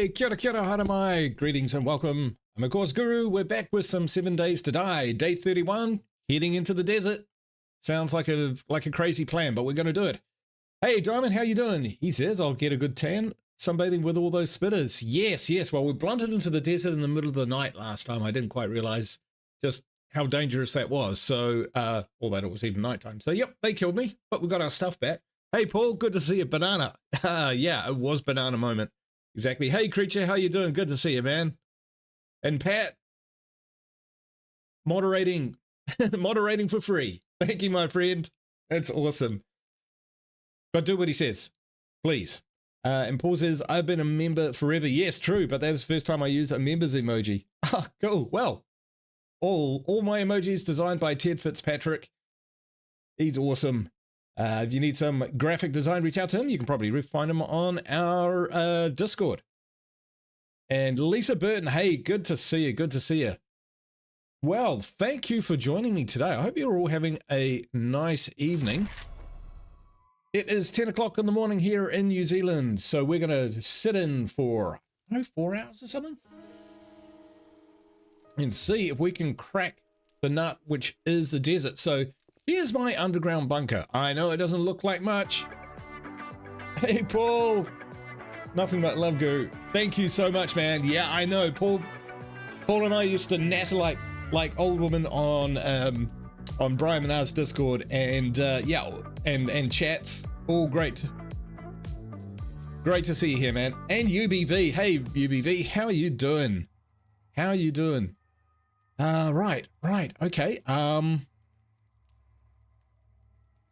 Hey, kia ora, haramai. Greetings and welcome. I'm of course Guru. We're back with some 7 Days to Die. Day 31, heading into the desert. Sounds like a crazy plan, but we're going to do it. Hey, Diamond, how you doing? He says, I'll get a good tan. Sunbathing with all those spitters. Yes. Well, we blundered into the desert in the middle of the night last time. I didn't quite realize just how dangerous that was. So, or that it was even nighttime. So, yep, they killed me, but we got our stuff back. Hey, Paul, good to see you. Banana. Yeah, it was banana moment. Exactly. Hey, Creature, how you doing? Good to see you, man. And Pat, moderating for free. Thank you, my friend. That's awesome. But do what he says, please. And Paul says, I've been a member forever. Yes, true, but that was the first time I used a members emoji. Ah, cool. Well, all my emojis designed by Ted Fitzpatrick. He's awesome. If you need some graphic design, reach out to him. You can probably find him on our Discord. And Lisa Burton, hey, good to see you. Good to see you. Well, thank you for joining me today. I hope you're all having a nice evening. It is 10 o'clock in the morning here in New Zealand, so we're going to sit in for, 4 hours or something, and see if we can crack the nut, which is the desert. So here's my underground bunker. I know it doesn't look like much. Hey, Paul. Nothing but love, Guru. Thank you so much, man. Yeah, I know. Paul and I used to natter like old women on Brian Menard's Discord, and yeah, and chats. All great. Great to see you here, man. And UBV. Hey, UBV, how are you doing? How are you doing? Right. Okay.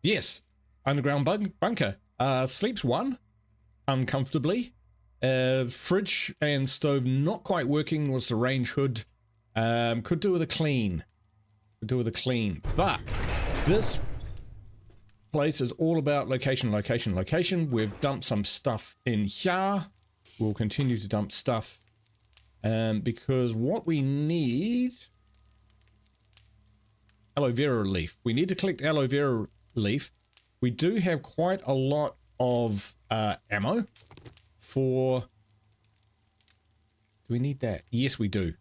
Yes. Underground bunker. Sleeps one. Uncomfortably. Fridge and stove not quite working. Was the range hood. Could do with a clean. But this place is all about location. We've dumped some stuff in here. We'll continue to dump stuff. Because what we need... aloe vera leaf. We need to collect aloe vera leaf. We do have quite a lot of ammo for... do we need that? Yes, we do.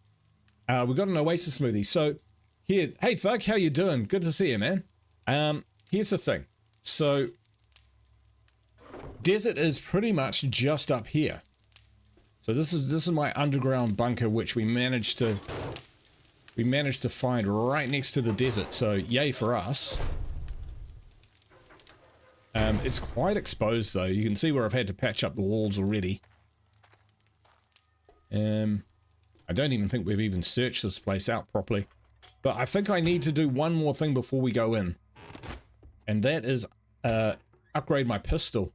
We've got an oasis smoothie. So here, hey Thug, how you doing? Good to see you, man. Here's the thing. So desert is pretty much just up here. So this is my underground bunker, which we managed to find right next to the desert. So yay for us. It's quite exposed though. You can see where I've had to patch up the walls already. I don't even think we've even searched this place out properly. But I think I need to do one more thing before we go in. And that is upgrade my pistol.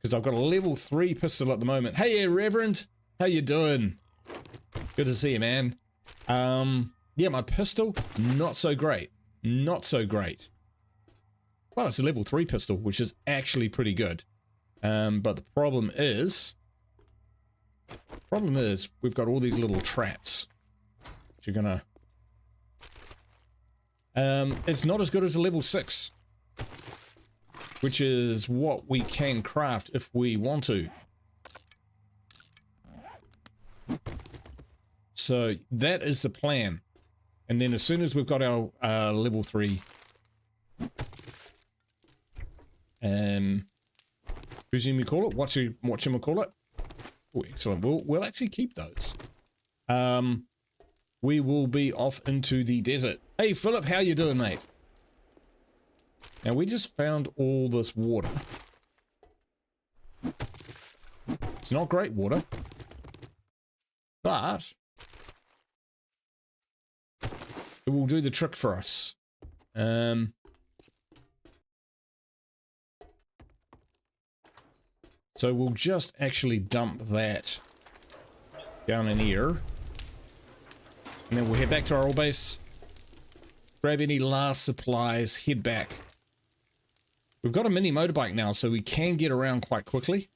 Because I've got a level 3 pistol at the moment. Hey, Reverend. How you doing? Good to see you, man. Yeah, my pistol, not so great. Not so great. Well, it's a level 3 pistol, which is actually pretty good. But the problem is we've got all these little traps. Which are gonna... it's not as good as a level 6. Which is what we can craft if we want to. So that is the plan. And then as soon as we've got our level 3... who's you call it? Whatchamacallit? Oh, excellent. We'll actually keep those. We will be off into the desert. Hey, Philip, how you doing, mate? Now, we just found all this water. It's not great water. But it will do the trick for us. So we'll just actually dump that down in here. And then we'll head back to our old base. Grab any last supplies, head back. We've got a mini motorbike now, so we can get around quite quickly.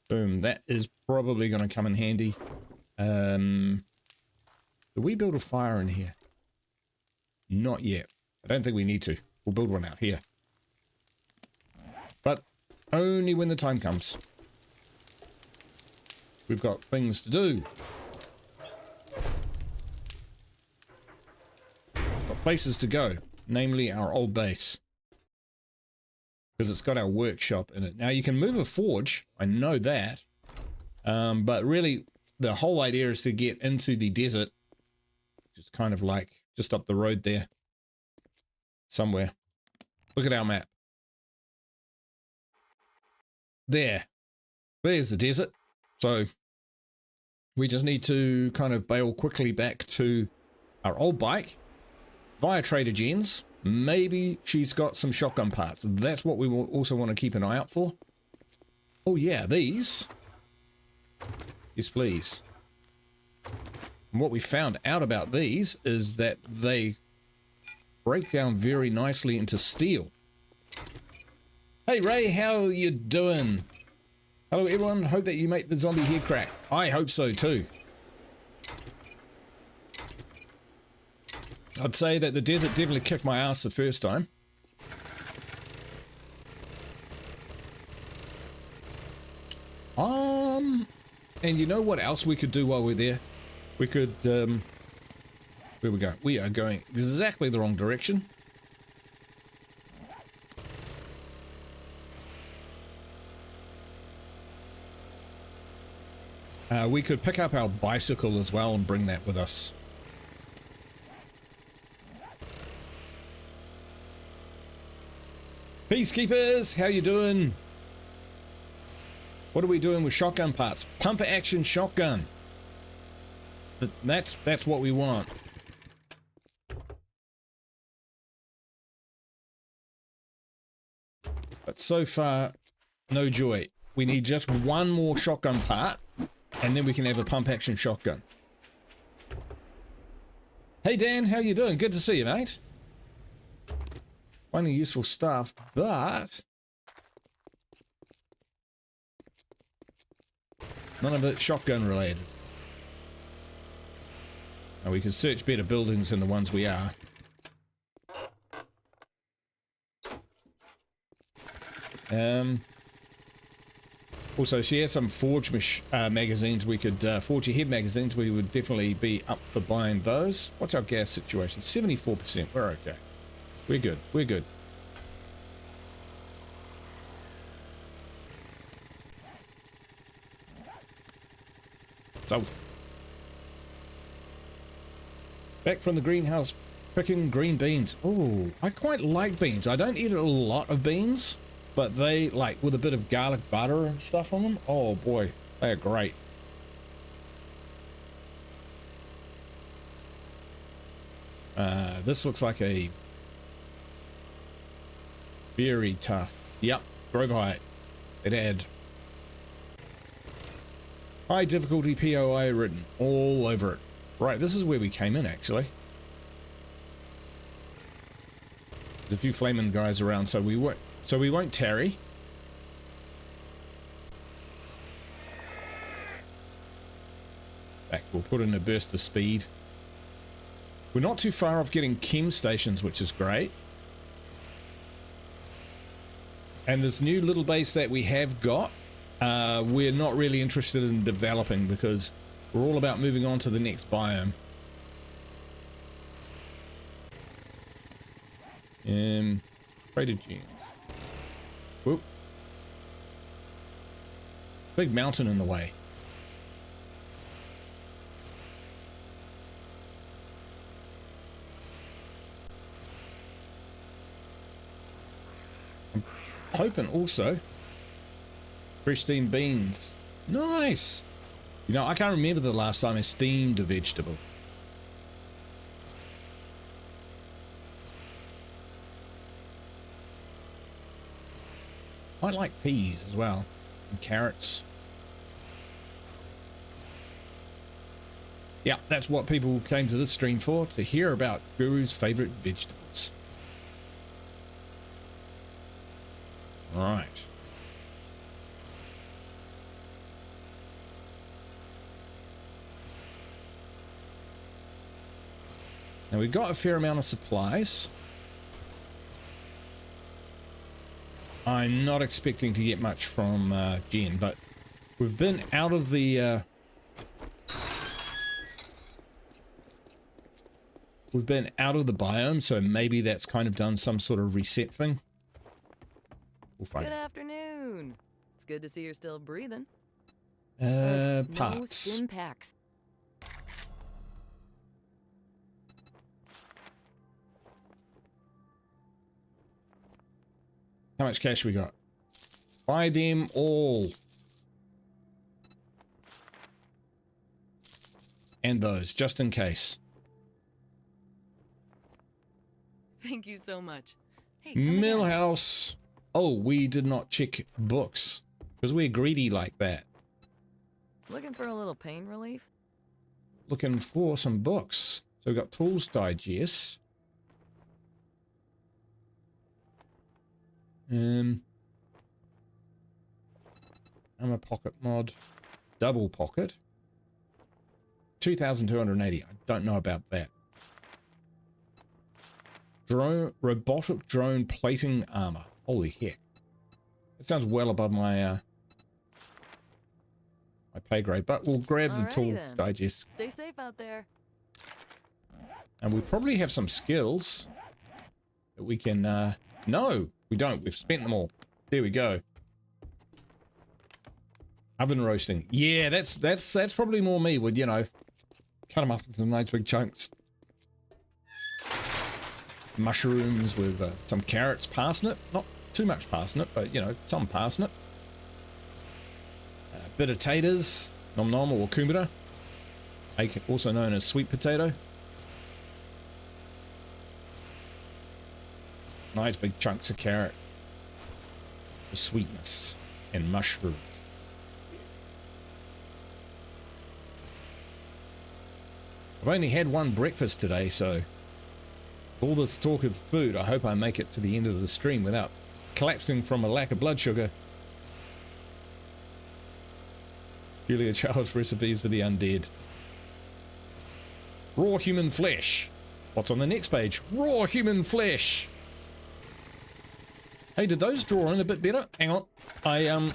Boom, that is probably going to come in handy. Do we build a fire in here? Not yet. I don't think we need to. We'll build one out here. Only when the time comes. We've got things to do. Got places to go, namely our old base. Because it's got our workshop in it. Now you can move a forge, I know that. But really, the whole idea is to get into the desert. Just kind of like, just up the road there. Somewhere. Look at our map. There. There's the desert. So, we just need to kind of bail quickly back to our old bike. Via Trader Jen's. Maybe she's got some shotgun parts. That's what we will also want to keep an eye out for. Oh yeah, these. Yes, please. And what we found out about these is that they break down very nicely into steel. Hey Ray, how you doing? Hello everyone, hope that you make the zombie head crack. I hope so too. I'd say that the desert definitely kicked my ass the first time. And you know what else we could do while we're there? We could, where we go? We are going exactly the wrong direction. We could pick up our bicycle as well and bring that with us. Peacekeepers, how you doing? What are we doing with shotgun parts? Pump action shotgun. That's what we want. But so far, no joy. We need just one more shotgun part, and then we can have a pump action shotgun. Hey Dan, how you doing? Good to see you, mate. Finding useful stuff, but none of it shotgun related. Now we can search better buildings than the ones we are. Also, she has some forge magazines. We could forge ahead magazines. We would definitely be up for buying those. What's our gas situation? 74%. We're okay. We're good. We're good. South. Back from the greenhouse picking green beans. Oh, I quite like beans. I don't eat a lot of beans, but they, like, with a bit of garlic butter and stuff on them. Oh boy, they are great. This looks like a very tough. Yep, Grove Height. It had high difficulty POI written all over it. Right, this is where we came in actually. There's a few flaming guys around, so we won't tarry. Back, we'll put in a burst of speed. We're not too far off getting chem stations, which is great. And this new little base that we have got, we're not really interested in developing because we're all about moving on to the next biome. Trader Jen's. Whoop. Big mountain in the way. Hoping also fresh steamed beans. Nice. You know, I can't remember the last time I steamed a vegetable. I like peas as well, and carrots. Yeah, that's what people came to this stream for, to hear about Guru's favorite vegetables. Right. Now we've got a fair amount of supplies. I'm not expecting to get much from Jen, but we've been out of the biome, so maybe that's kind of done some sort of reset thing. We'll find Good out. afternoon. It's good to see you're still breathing. Parts. No stim packs. How much cash we got? Buy them all. And those, just in case. Thank you so much. Hey, come again. Millhouse. Oh, we did not check books because we're greedy like that. Looking for a little pain relief? Looking for some books. So we got Tools Digest. I'm a pocket mod. Double pocket. 2,280. I don't know about that. Robotic drone plating armor. Holy heck. That sounds well above my my pay grade, but we'll grab the Alrighty Tools then. Digest. Stay safe out there. And we probably have some skills that we can, no, we don't. We've spent them all. There we go. Oven roasting. Yeah, that's probably more me, would, you know, cut them up into nice big chunks. Mushrooms with some carrots, parsnip. Not too much parsnip, but, you know, some parsnip. Bit of taters, nom nom or kumara, also known as sweet potato. Nice big chunks of carrot for sweetness and mushrooms. I've only had one breakfast today, so all this talk of food, I hope I make it to the end of the stream without collapsing from a lack of blood sugar. Julia Child's recipes for the undead. Raw human flesh. What's on the next page? Raw human flesh. Hey, did those draw in a bit better? Hang on. I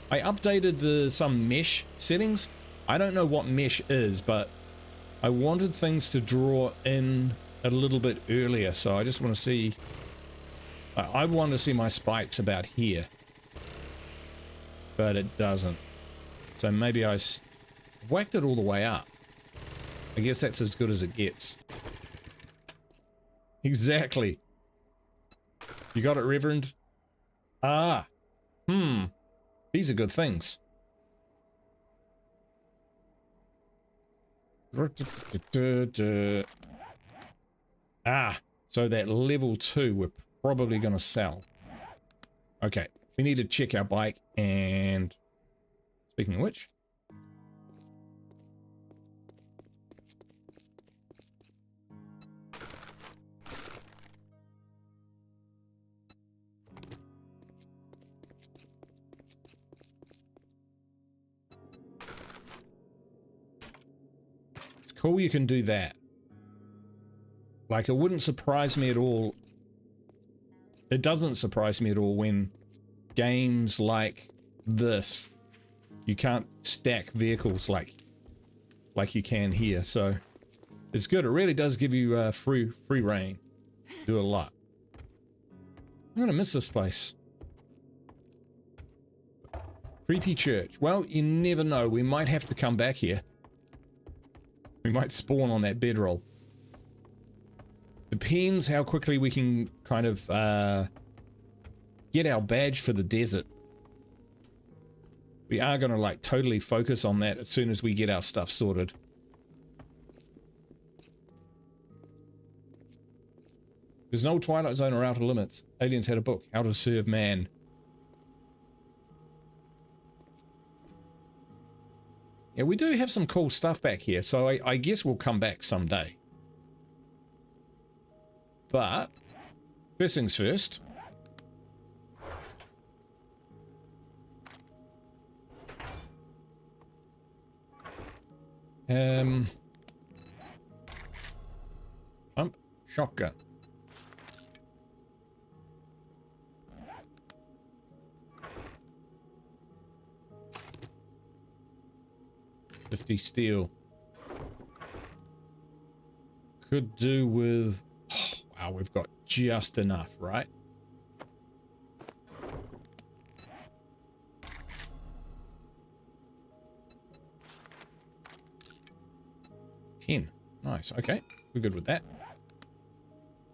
updated some mesh settings. I don't know what mesh is, but I wanted things to draw in a little bit earlier, so I just want to see. I want to see my spikes about here, but it doesn't. So maybe I whacked it all the way up. I guess that's as good as it gets. Exactly. You got it, Reverend? Ah. These are good things. Ah. So that level 2 we're probably going to sell. Okay. We need to check our bike and... Speaking of which, it's cool you can do that. Like, it wouldn't surprise me at all. It doesn't surprise me at all when games like this, you can't stack vehicles like you can here, so it's good. It really does give you free reign. Do a lot. I'm gonna miss this place. Creepy church. Well, you never know. We might have to come back here. We might spawn on that bedroll. Depends how quickly we can kind of get our badge for the desert. We are going to like totally focus on that as soon as we get our stuff sorted. There's no Twilight Zone or Outer Limits. Aliens had a book, How to Serve Man. Yeah, we do have some cool stuff back here, so I guess we'll come back someday. But, first things first. Pump shotgun. 50 steel. Could do with... Oh, wow, we've got just enough, right? Nice. Okay, we're good with that.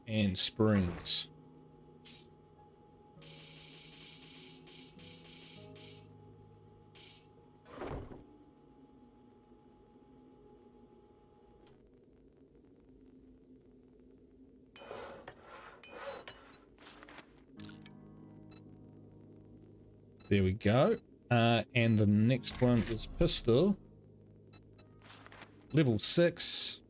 And springs. There we go. And the next one is pistol. Level 6.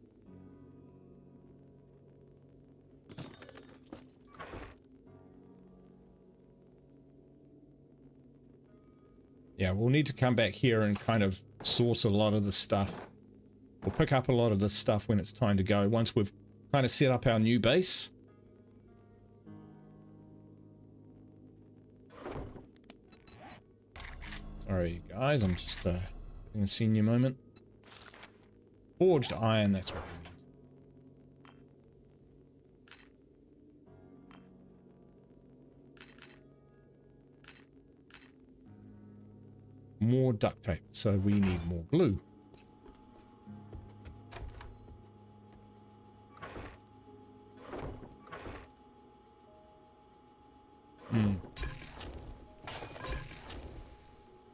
Yeah, we'll need to come back here and kind of source a lot of the stuff. We'll pick up a lot of this stuff when it's time to go, once we've kind of set up our new base. Sorry, guys, I'm just having a senior moment. Forged iron, that's what we need. More duct tape, so we need more glue.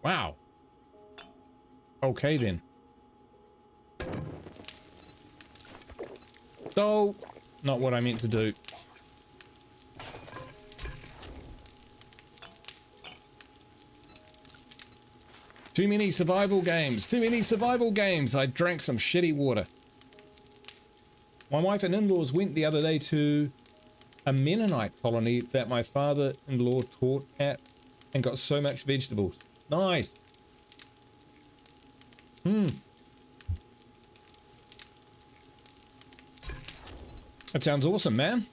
Wow. Okay then. Oh, not what I meant to do. Too many survival games. Too many survival games. I drank some shitty water. My wife and in-laws went the other day to a Mennonite colony that my father-in-law taught at and got so much vegetables. Nice. That sounds awesome, man.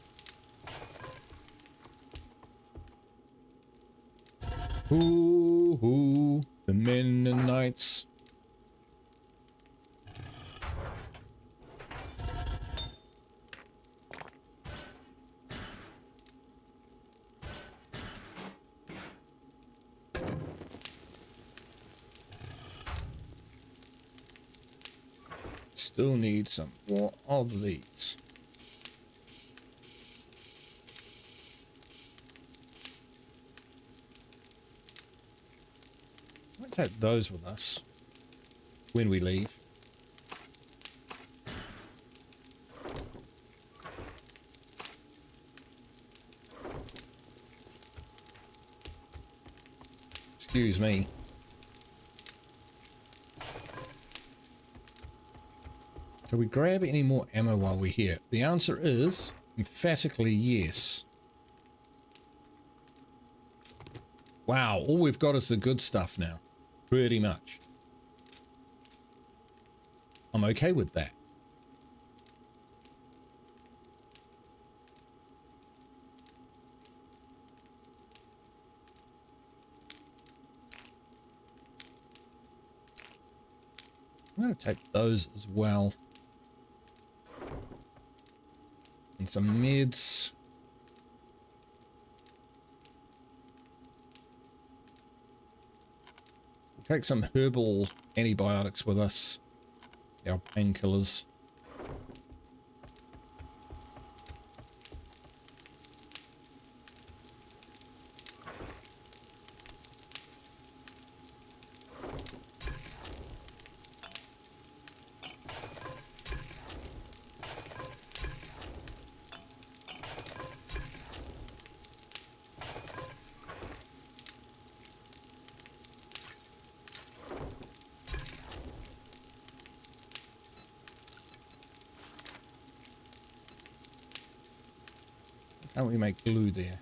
Ooh, the Mennonites. Still need some more of these. Might take those with us when we leave. Excuse me. Do we grab any more ammo while we're here? The answer is emphatically yes. Wow, all we've got is the good stuff now. Pretty much. I'm okay with that. I'm going to take those as well. And some meds. We'll take some herbal antibiotics with us. Our painkillers. Can't we make glue there?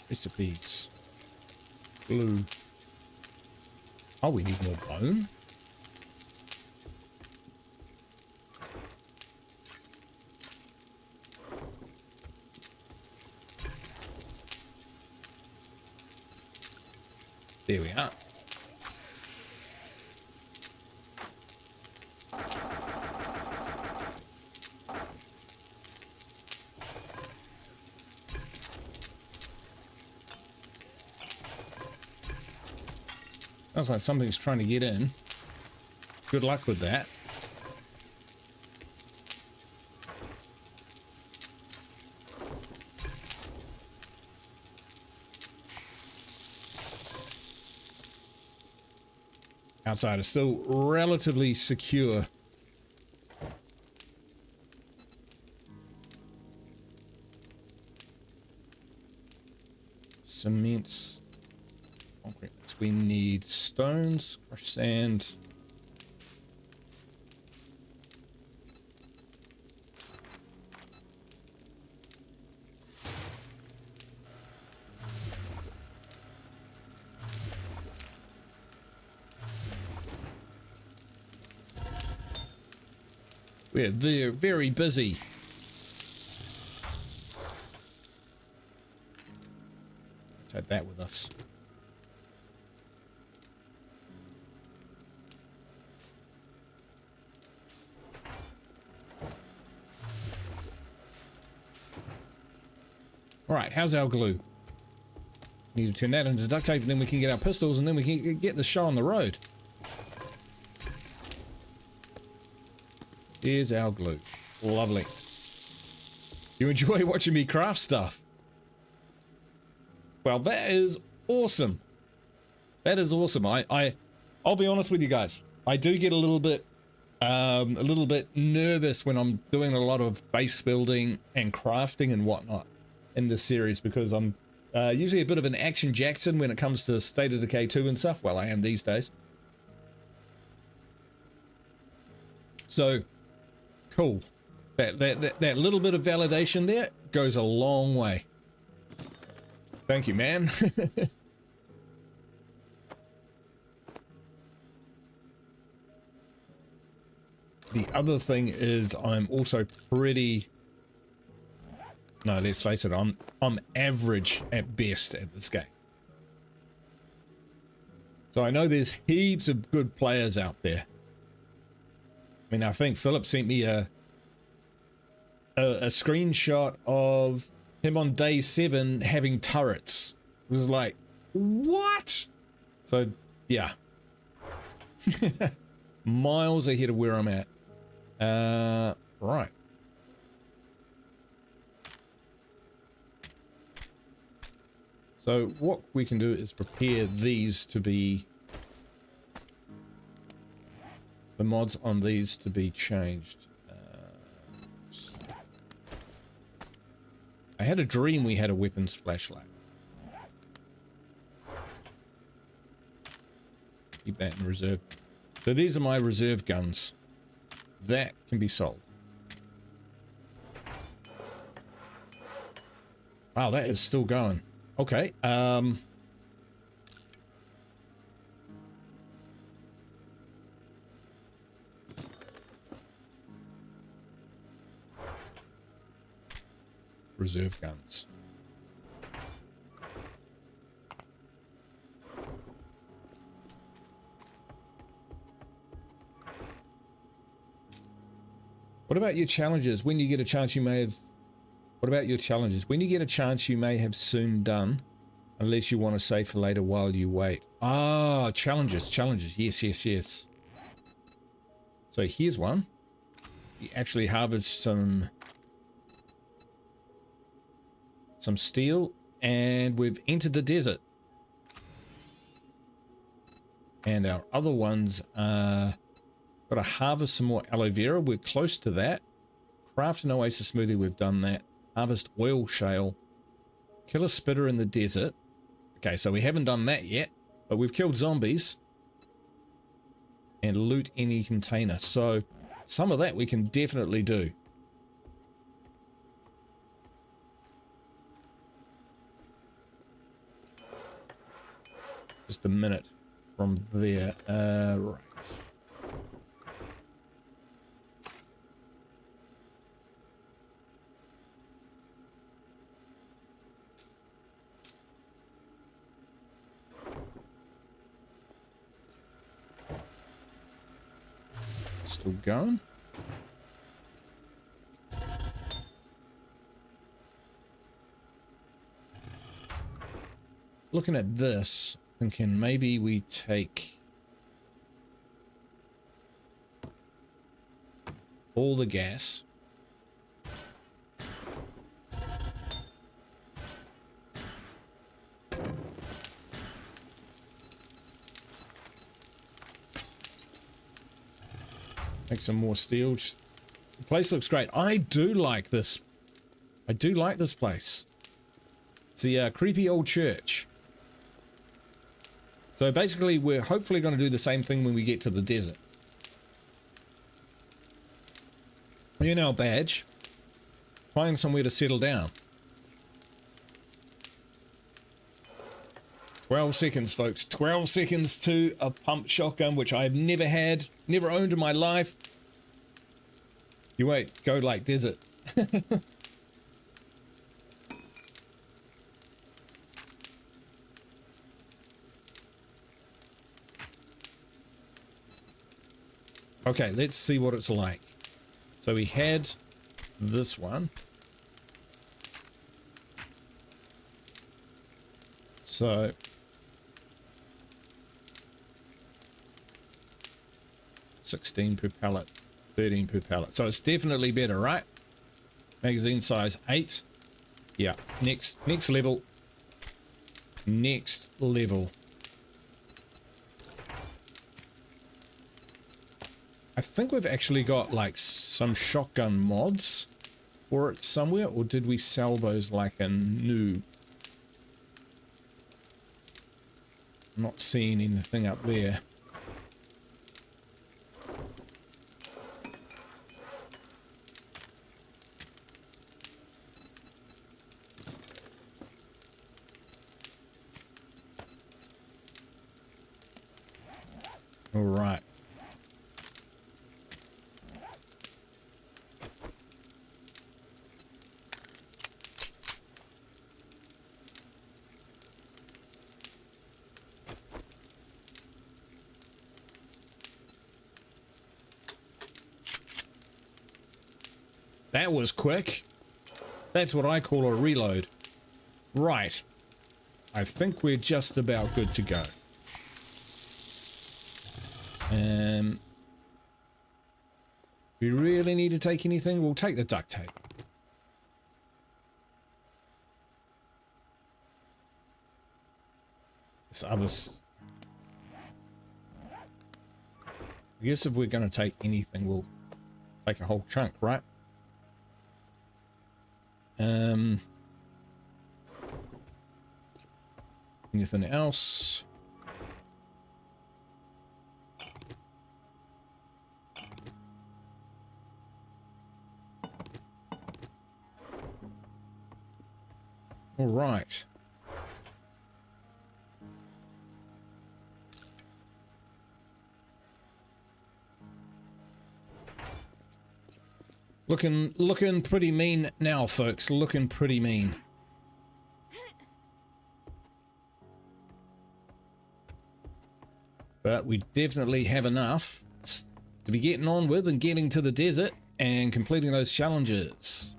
Recipes. Glue. Oh, we need more bone? There we are. Sounds like something's trying to get in. Good luck with that. Outside is still relatively secure. Cement. Concrete. We need stones, crushed sand. We're very, very busy. Take that with us. All right, how's our glue? Need to turn that into duct tape, and then we can get our pistols, and then we can get the show on the road. Here's our glue. Lovely. You enjoy watching me craft stuff? Well, that is awesome. That is awesome. I'll be honest with you guys. I do get a little bit nervous when I'm doing a lot of base building and crafting and whatnot in this series, because I'm usually a bit of an action Jackson when it comes to State of Decay 2 and stuff. Well, I am these days. So cool. That little bit of validation there goes a long way. Thank you, man. The other thing is I'm also pretty... No, let's face it, I'm average at best at this game. So I know there's heaps of good players out there. I mean, I think Philip sent me a screenshot of him on day 7 having turrets. It was like, what? So, yeah. Miles ahead of where I'm at. Right. So what we can do is prepare these to be... the mods on these to be changed. I had a dream we had a weapons flashlight. Keep that in reserve. So these are my reserve guns. That can be sold. Wow, that is still going. Okay, reserve guns. What about your challenges? When you get a chance, you may have... What about your challenges? When you get a chance, you may have soon done, unless you want to save for later while you wait. Ah, challenges. Yes, yes, yes. So here's one. You actually harvest some steel, and we've entered the desert. And our other ones are... Got to harvest some more aloe vera. We're close to that. Craft an oasis smoothie. We've done that. Harvest oil shale. Kill a spitter in the desert. Okay, so we haven't done that yet, but we've killed zombies. And loot any container. So some of that we can definitely do. Just a minute from there. Right. Still going. Looking at this, Thinking maybe we take all the gas. Make some more steel. The place looks great. I do like this. I do like this place. It's the creepy old church. So basically, we're hopefully going to do the same thing when we get to the desert. In our badge, find somewhere to settle down. 12 seconds, folks. 12 seconds to a pump shotgun, which I've never had, never owned in my life. You wait, go like desert. Okay, let's see what it's like. So we had this one. So $16 per pallet, $13 per pallet. So it's definitely better, right? Magazine size 8. Yeah, next level. Next level. I think we've actually got like some shotgun mods for it somewhere, or did we sell those like a noob? I'm not seeing anything up there. All right. That was quick. That's what I call a reload. Right. I think we're just about good to go. We really need to take anything? We'll take the duct tape. This other... I guess if we're going to take anything, we'll take a whole chunk, right? Anything else? All right. Looking pretty mean now, folks. Looking pretty mean. But we definitely have enough to be getting on with and getting to the desert and completing those challenges.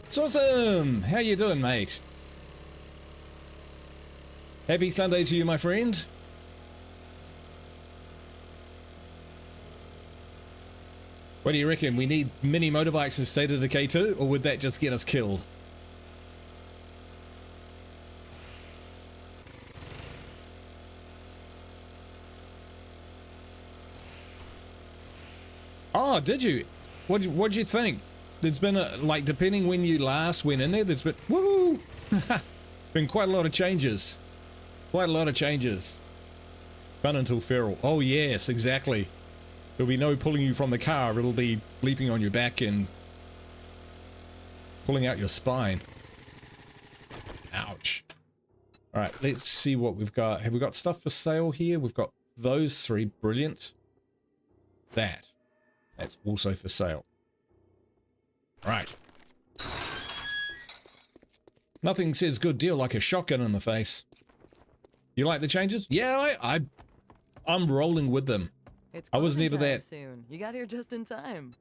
It's awesome! How you doing, mate? Happy Sunday to you, my friend. What do you reckon? We need mini motorbikes in State of Decay 2, or would that just get us killed? Oh, did you? What'd you think? there's been like, depending when you last went in there, there's been, woo, been quite a lot of changes. Quite a lot of changes. Fun until feral. Oh yes, exactly. There'll be no pulling you from the car. It'll be leaping on your back and pulling out your spine. Ouch. All right, let's see what we've got. Have we got stuff for sale here? We've got those three. Brilliant. That's also for sale. Right. Nothing says good deal like a shotgun in the face. You like the changes? Yeah, I'm rolling with them. It's I was never closing time that. soon. You got here just in time.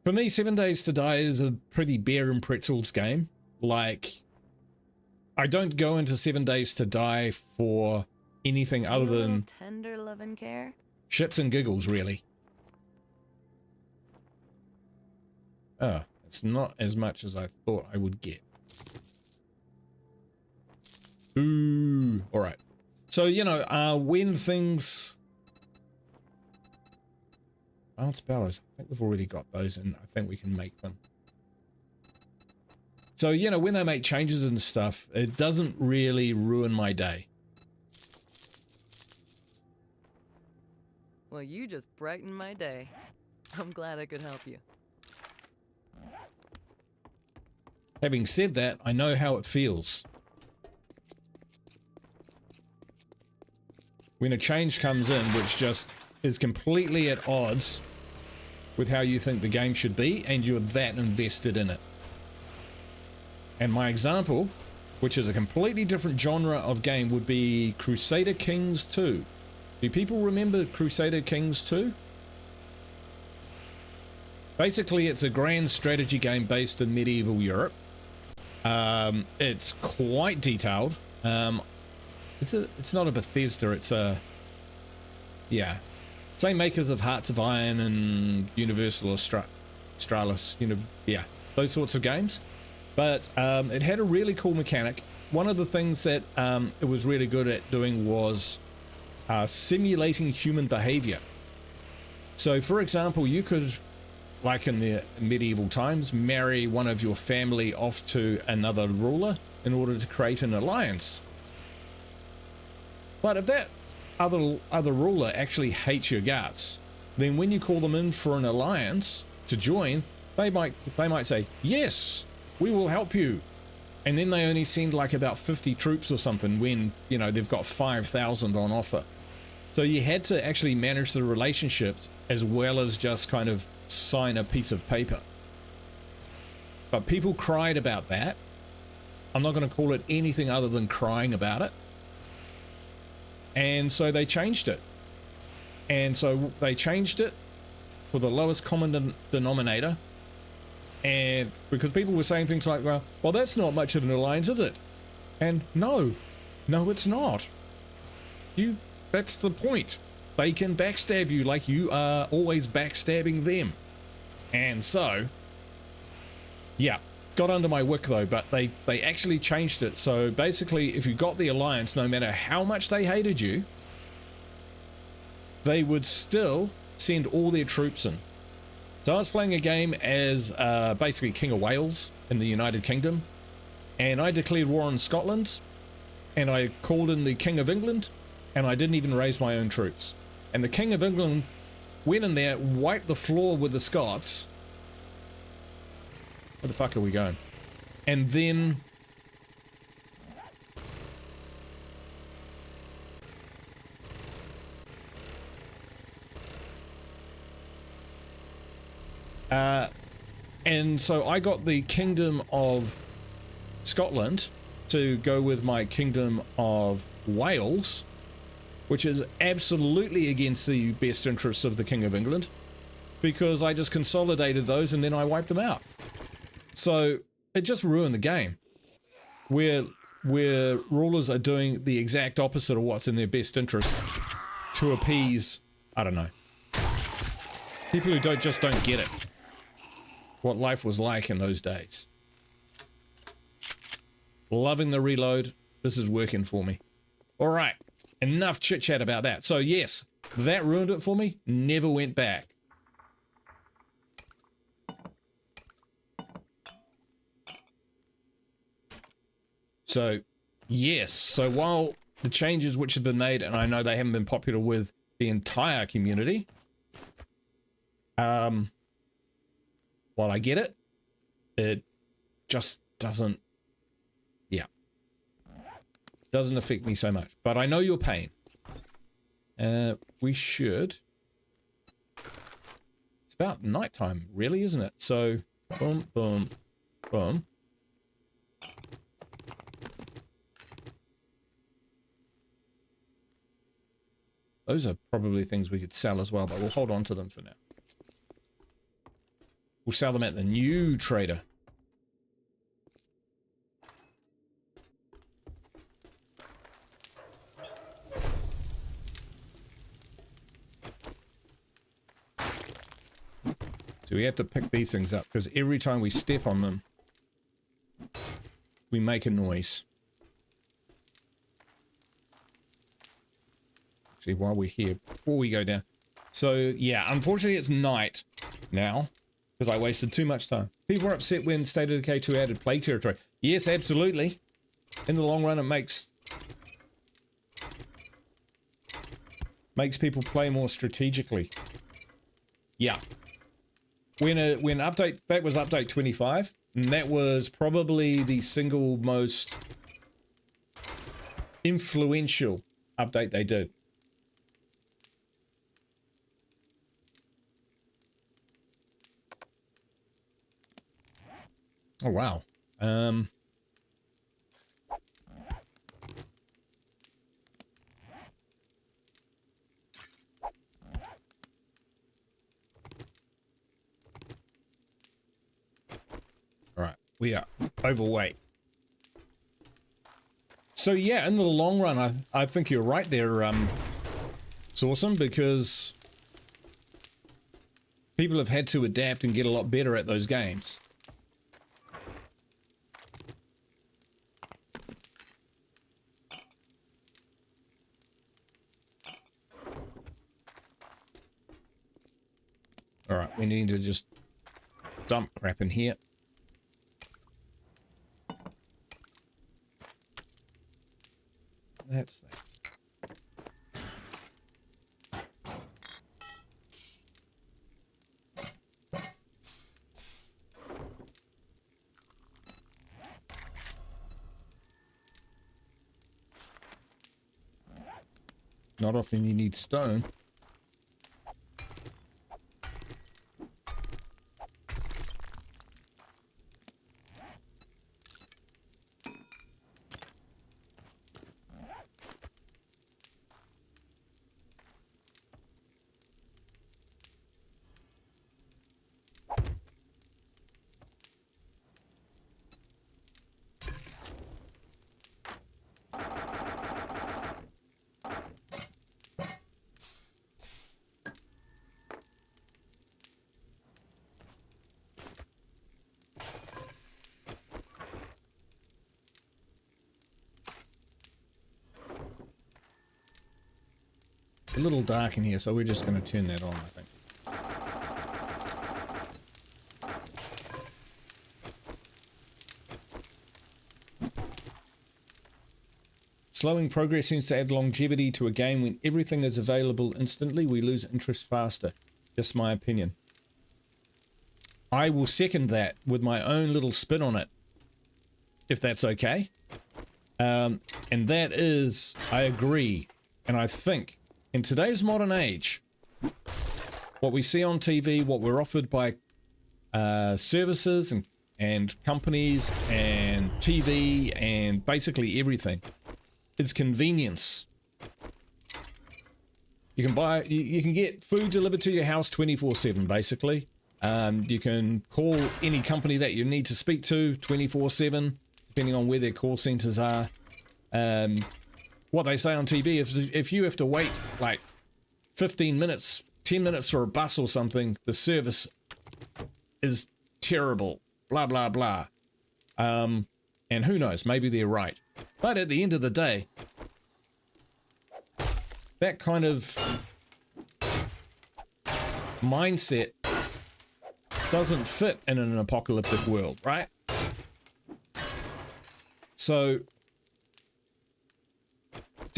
For me, 7 Days to Die is a pretty beer and pretzels game. Like, I don't go into 7 Days to Die for anything other A little than tender love and care. shits and giggles, really. Oh, it's not as much as I thought I would get. Ooh, all right. So, you know, when things... Bounce bellows. I think we've already got those and I think we can make them. So, you know, when they make changes and stuff, it doesn't really ruin my day. Well, you just brightened my day. I'm glad I could help you. Having said that, I know how it feels. When a change comes in which just is completely at odds with how you think the game should be, and you're that invested in it. And my example, which is a completely different genre of game, would be Crusader Kings 2. Do people remember Crusader Kings 2? Basically, it's a grand strategy game based in medieval Europe. It's quite detailed. It's not a Bethesda, it's a... Yeah. Same makers of Hearts of Iron and Universal Australis, yeah, those sorts of games. But it had a really cool mechanic. One of the things that it was really good at doing was simulating human behavior. So, for example, you could, like in the medieval times, marry one of your family off to another ruler in order to create an alliance. But if that other ruler actually hates your guts, then when you call them in for an alliance to join, they might say, yes, we will help you. And then they only send like about 50 troops or something when, you know, they've got 5,000 on offer. So you had to actually manage the relationships as well as just kind of sign a piece of paper. But people cried about that. I'm not going to call it anything other than crying about it. And so they changed it. And so they changed it for the lowest common denominator. And because people were saying things like, well, that's not much of an alliance, is it? And no, it's not. That's the point. They can backstab you like you are always backstabbing them. And so, yeah, got under my wick though, but they actually changed it. So basically, if you got the alliance, no matter how much they hated you, they would still send all their troops in. So I was playing a game as basically King of Wales in the United Kingdom, and I declared war on Scotland, and I called in the King of England, and I didn't even raise my own troops. And the King of England went in there, wiped the floor with the Scots. Where the fuck are we going? And then... and so I got the Kingdom of Scotland to go with my Kingdom of Wales, which is absolutely against the best interests of the King of England, because I just consolidated those and then I wiped them out. So it just ruined the game, where rulers are doing the exact opposite of what's in their best interest to appease, I don't know, people who don't get it, what life was like in those days. Loving the reload. This is working for me. All right, enough chit chat about that. So yes, that ruined it for me. Never went back. So, yes. So while the changes which have been made, and I know they haven't been popular with the entire community, while I get it, it just doesn't, doesn't affect me so much. But I know your pain. We should. It's about nighttime, really, isn't it? So, boom, boom, boom. Those are probably things we could sell as well, but we'll hold on to them for now. We'll sell them at the new trader. So we have to pick these things up because every time we step on them, we make a noise. Actually, while we're here, before we go down. So, yeah, unfortunately it's night now because I wasted too much time. People were upset when State of Decay 2 added play territory. Yes, absolutely. In the long run, it makes people play more strategically. Yeah. When update, that was update 25, and that was probably the single most influential update they did. Oh wow. All right, we are overweight. So yeah, in the long run, I think you're right there, it's awesome because people have had to adapt and get a lot better at those games. All right, we need to just dump crap in here. That's that. Not often you need stone. A little dark in here, so we're just going to turn that on, I think. Slowing progress seems to add longevity to a game. When everything is available instantly, we lose interest faster. Just my opinion. I will second that with my own little spin on it, if that's okay. And that is, I agree, and I think in today's modern age, what we see on TV, what we're offered by services and companies and TV and basically everything is convenience. You can get food delivered to your house 24/7 basically. You can call any company that you need to speak to 24/7, depending on where their call centers are. What they say on TV, if you have to wait like 15 minutes, 10 minutes for a bus or something, the service is terrible, blah, blah, blah. And who knows, maybe they're right. But at the end of the day, that kind of mindset doesn't fit in an apocalyptic world, right? So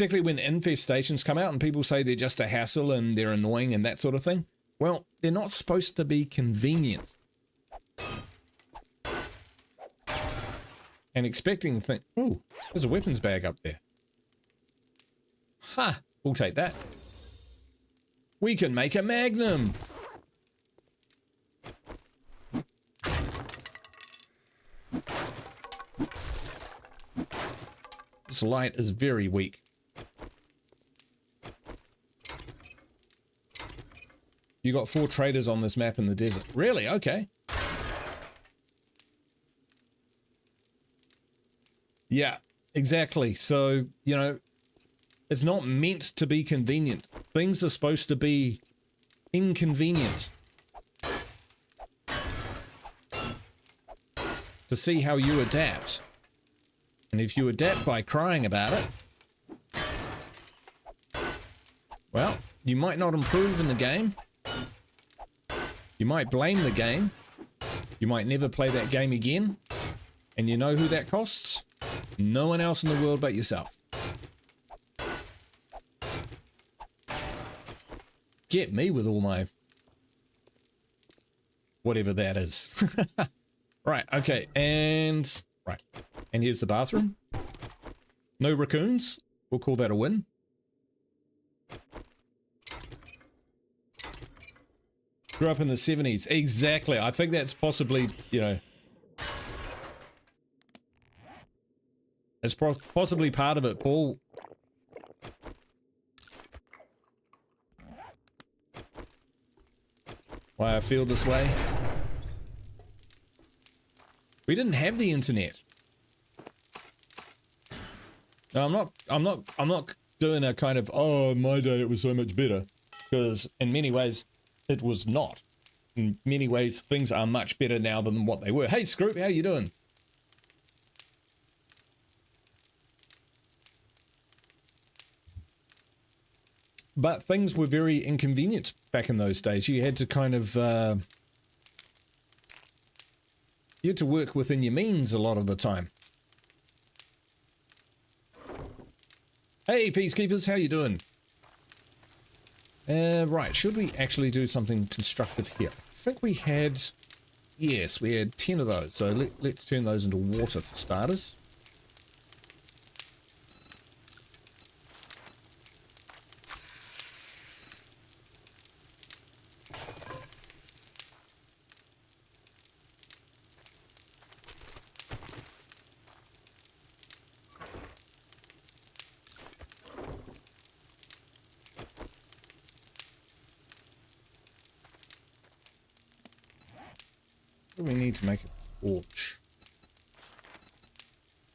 particularly when infestations come out and people say they're just a hassle and they're annoying and that sort of thing. Well, they're not supposed to be convenient. And expecting things. Ooh, there's a weapons bag up there. Ha! We'll take that. We can make a magnum. This light is very weak. You got 4 traders on this map in the desert. Really? Okay. Yeah, exactly. So, you know, it's not meant to be convenient. Things are supposed to be inconvenient. To see how you adapt. And if you adapt by crying about it, well, you might not improve in the game. You might blame the game. You might never play that game again. And you know who that costs? No one else in the world but yourself. Get me with all my... whatever that is. Right, okay, and... right. And here's the bathroom. No raccoons. We'll call that a win. Grew up in the 70s. Exactly. I think that's possibly, you know... it's possibly part of it, Paul. Why I feel this way. We didn't have the internet. No, I'm not doing a kind of, oh, in my day it was so much better. Because in many ways, it was not. In many ways, things are much better now than what they were. Hey, Scroop, how you doing? But things were very inconvenient back in those days. You had to kind of, you had to work within your means a lot of the time. Hey, Peacekeepers, how you doing? Right, should we actually do something constructive here? I think we had, yes, we had 10 of those. So let's turn those into water for starters. We need to make a torch.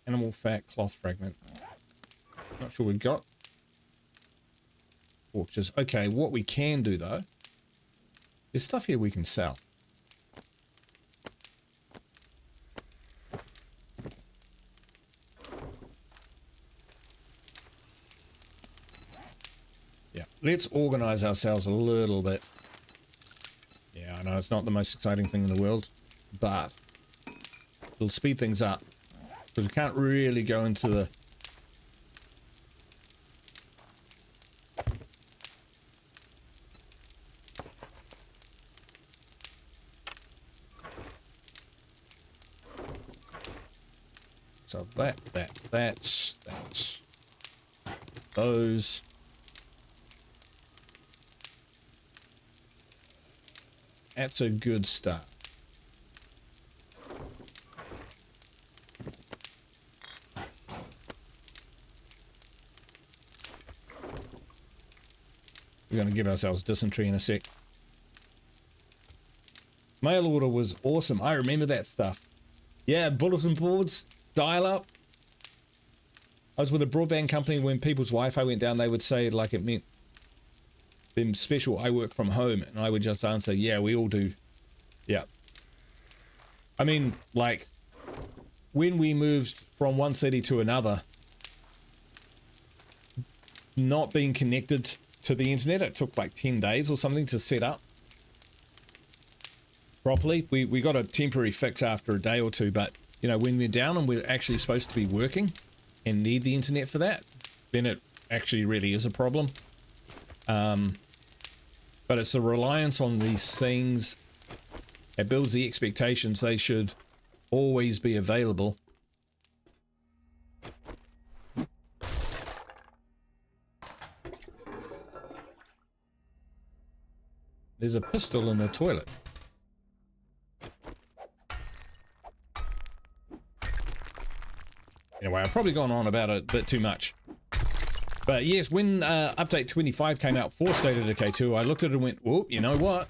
Animal fat, cloth fragment. Not sure we've got torches. Okay, what we can do though, there's stuff here we can sell. Yeah, let's organize ourselves a little bit. Yeah, I know it's not the most exciting thing in the world, but it'll speed things up. Because we can't really go into the... So that's those. That's a good start. We're going to give ourselves dysentery in a sec. Mail order was awesome. I remember that stuff. Yeah, bulletin boards, dial-up. I was with a broadband company when people's Wi-Fi went down. They would say like it meant them special, I work from home. And I would just answer, yeah, we all do. Yeah. I mean, like, when we moved from one city to another, not being connected to the internet, it took like 10 days or something to set up properly. We got a temporary fix after a day or two, but you know, when we're down and we're actually supposed to be working and need the internet for that, then it actually really is a problem. But it's the reliance on these things that builds the expectations they should always be available. There's a pistol in the toilet. Anyway, I've probably gone on about it a bit too much. But yes, when update 25 came out for State of Decay 2, I looked at it and went, oh, you know what?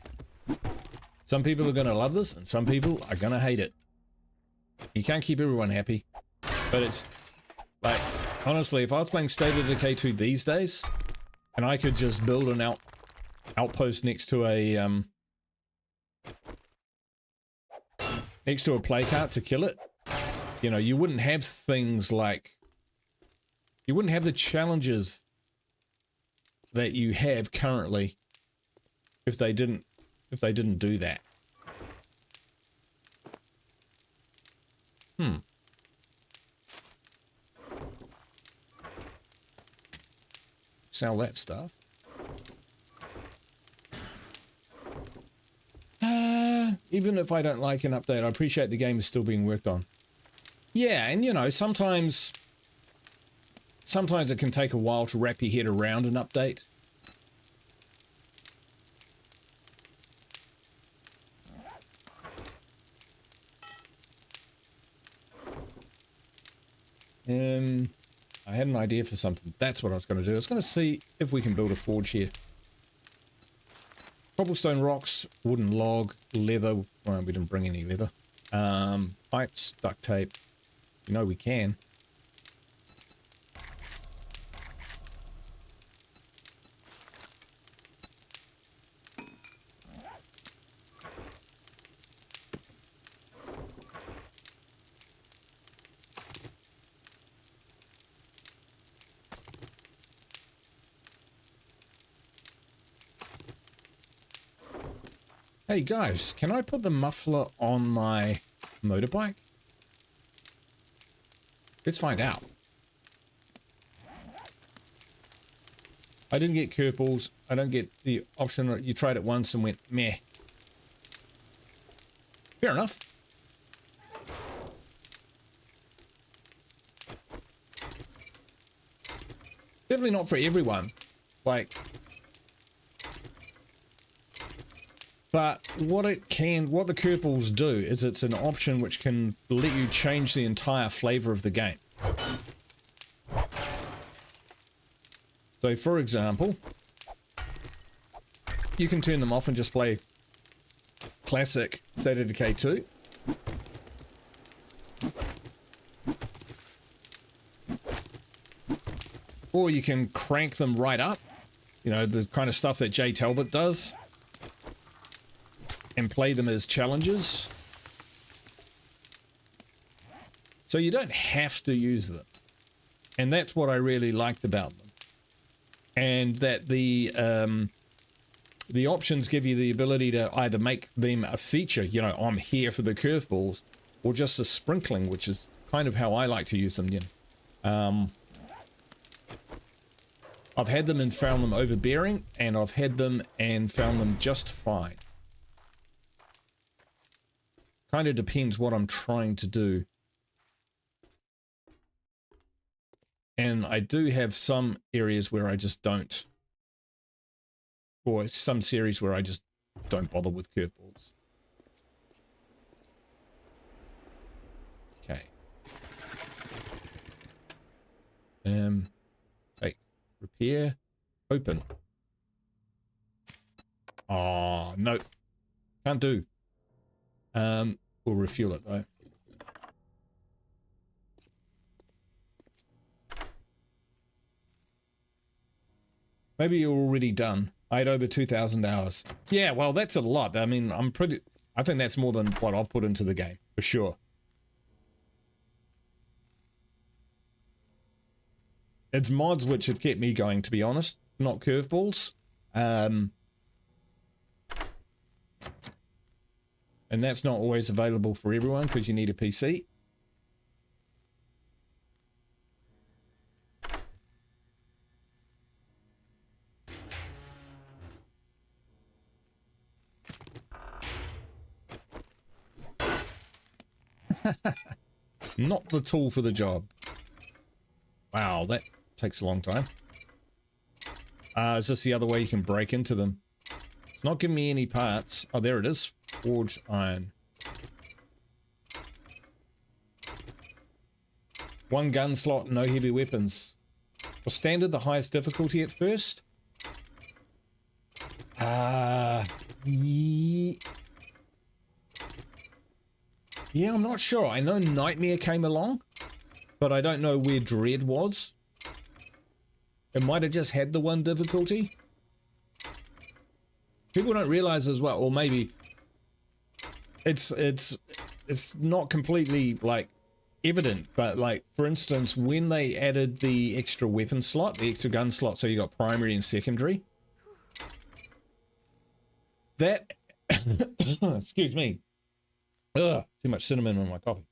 Some people are going to love this and some people are going to hate it. You can't keep everyone happy. But it's like, honestly, if I was playing State of Decay 2 these days, and I could just build an outpost next to a play cart to kill it, you know, you wouldn't have things like, you wouldn't have the challenges that you have currently if they didn't do that. Sell that stuff. Even if I don't like an update, I appreciate the game is still being worked on. Yeah, and you know, sometimes it can take a while to wrap your head around an update. I had an idea for something. That's what I was going to do. I was going to see if we can build a forge here. Cobblestone rocks, wooden log, leather. Well, we didn't bring any leather. Pipes, duct tape. You know we can. Hey guys, can I put the muffler on my motorbike? Let's find out. I didn't get curveballs. I don't get the option. You tried it once and went meh. Fair enough. Definitely not for everyone. Like, but what the curveballs do is it's an option which can let you change the entire flavor of the game. So for example, you can turn them off and just play classic State of Decay 2. Or you can crank them right up, you know, the kind of stuff that Jay Talbot does, and play them as challenges. So you don't have to use them. And that's what I really liked about them. And that the options give you the ability to either make them a feature, you know, I'm here for the curveballs, or just a sprinkling, which is kind of how I like to use them, you know. I've had them and found them overbearing, and I've had them and found them just fine. Kind of depends what I'm trying to do. And I do have some areas where I just don't. Or some series where I just don't bother with curveballs. Okay. Hey, repair, open. Oh, no. Can't do. We'll refuel it though. Maybe you're already done. I had over 2,000 hours. Yeah, well, that's a lot. I mean, I think that's more than what I've put into the game, for sure. It's mods which have kept me going, to be honest, not curveballs. And that's not always available for everyone because you need a PC. Not the tool for the job. Wow, that takes a long time. Is this the other way you can break into them? It's not giving me any parts. Oh, there it is. Forged iron. One gun slot, no heavy weapons. For standard, the highest difficulty at first. Yeah, I'm not sure. I know Nightmare came along, but I don't know where Dread was. It might have just had the one difficulty. People don't realize as well, or maybe it's not completely like evident, but like for instance, when they added the extra weapon slot, the extra gun slot, so you got primary and secondary. That excuse me. Ugh, too much cinnamon in my coffee.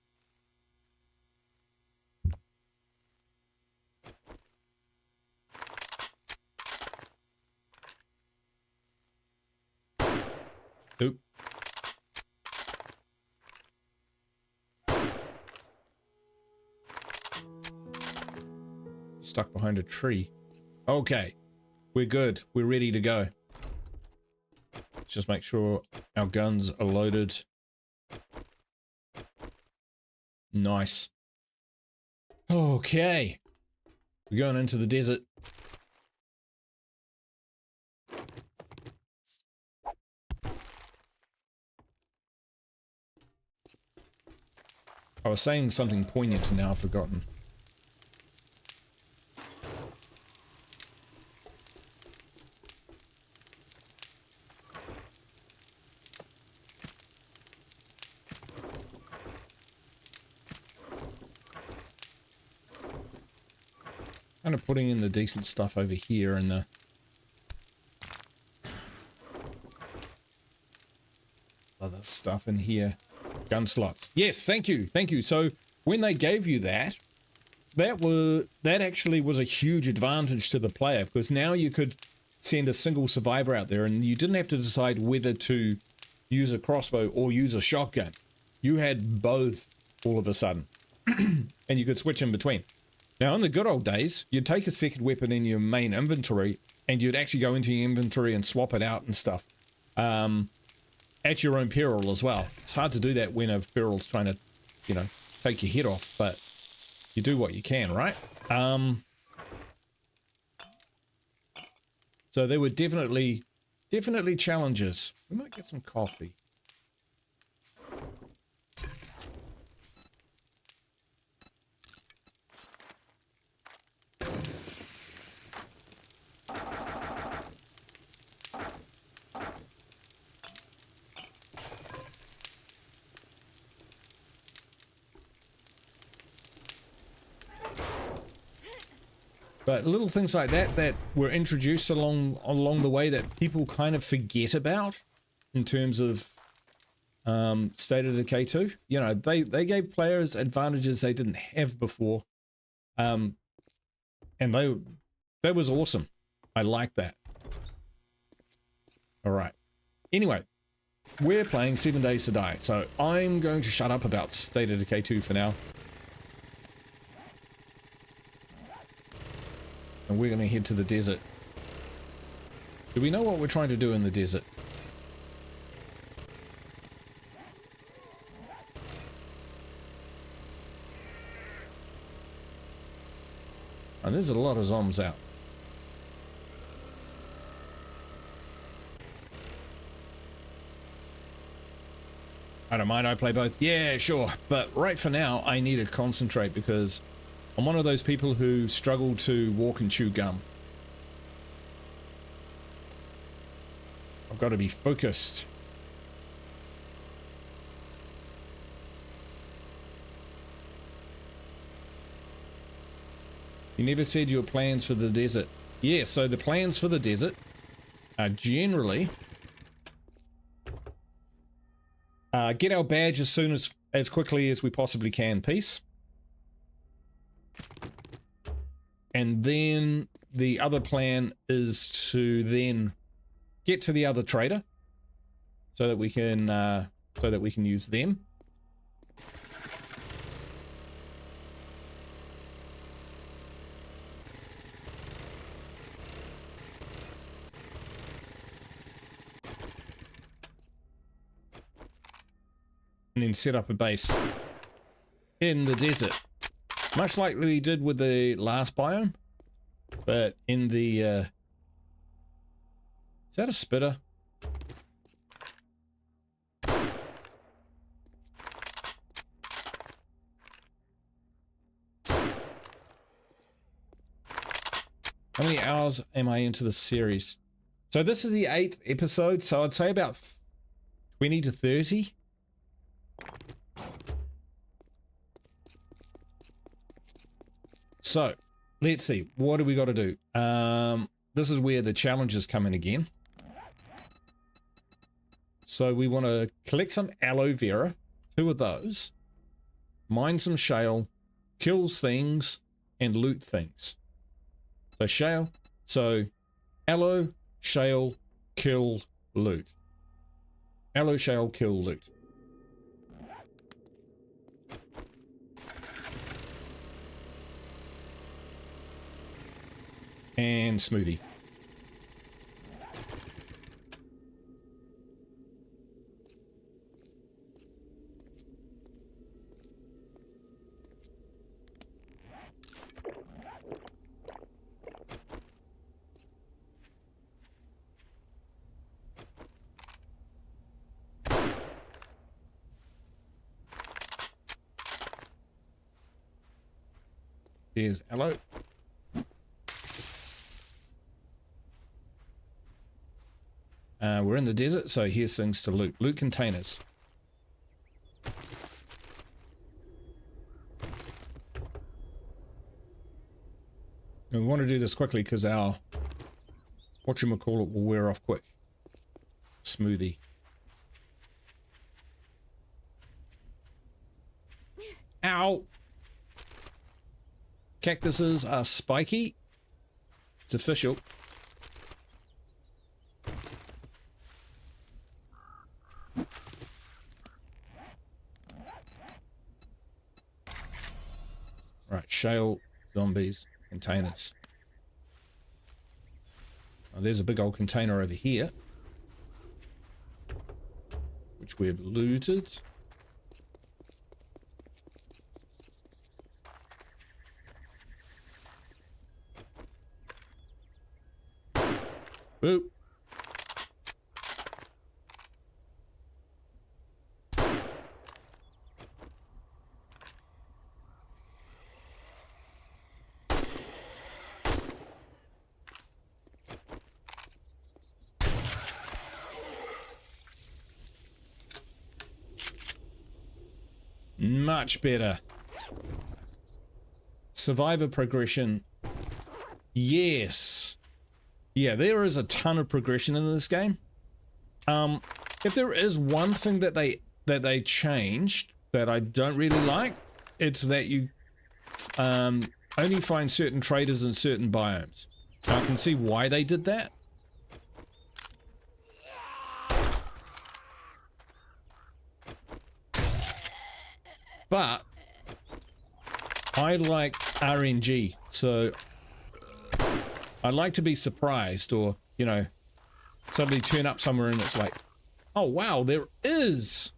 Oop. Stuck behind a tree. Okay, we're good. We're ready to go. Let's just make sure our guns are loaded. Nice. Okay. We're going into the desert. I was saying something poignant and now I've forgotten. Kind of putting in the decent stuff over here and the other stuff in here. Gun slots. Yes, thank you, thank you. So when they gave you that, that actually was a huge advantage to the player, because now you could send a single survivor out there and you didn't have to decide whether to use a crossbow or use a shotgun. You had both all of a sudden, and you could switch in between. Now, in the good old days, you'd take a second weapon in your main inventory and you'd actually go into your inventory and swap it out and stuff. At your own peril as well. It's hard to do that when a feral's trying to, you know, take your head off, but you do what you can, right? So there were definitely challenges. We might get some coffee. But little things like that were introduced along the way that people kind of forget about in terms of State of Decay 2. You know, they gave players advantages they didn't have before. And that was awesome. I like that. All right. Anyway, we're playing 7 Days to Die. So I'm going to shut up about State of Decay 2 for now. And we're going to head to the desert. Do we know what we're trying to do in the desert? And there's a lot of zombies out. I don't mind, I play both. Yeah, sure. But right for now, I need to concentrate because I'm one of those people who struggle to walk and chew gum. I've got to be focused. You never said your plans for the desert. Yeah, so the plans for the desert are generally get our badge as quickly as we possibly can, peace. And then the other plan is to then get to the other trader so that we can use them. and then set up a base in the desert. Much like we did with the last biome, but in the... is that a spitter? How many hours am I into the series? So this is the 8th episode, so I'd say about 20 to 30. So, let's see. What do we got to do? This is where the challenges come in again. So we want to collect some aloe vera, 2 of those, mine some shale, kills things, and loot things. So shale, so aloe, shale, kill, loot. Aloe, shale, kill, loot. And smoothie. There's aloe. We're in the desert, so here's things to loot. Loot containers. And we want to do this quickly because our whatchamacallit will wear off quick. Smoothie. Ow! Cactuses are spiky. It's official. Right, shale, zombies, containers. Oh, there's a big old container over here, which we've looted. Boop. Much better. Survivor progression. Yes. Yeah, there is a ton of progression in this game. If there is one thing that they changed that I don't really like, it's that you only find certain traders in certain biomes. Now, I can see why they did that. But I like RNG, so I'd like to be surprised, or, you know, suddenly turn up somewhere and it's like, oh wow, there is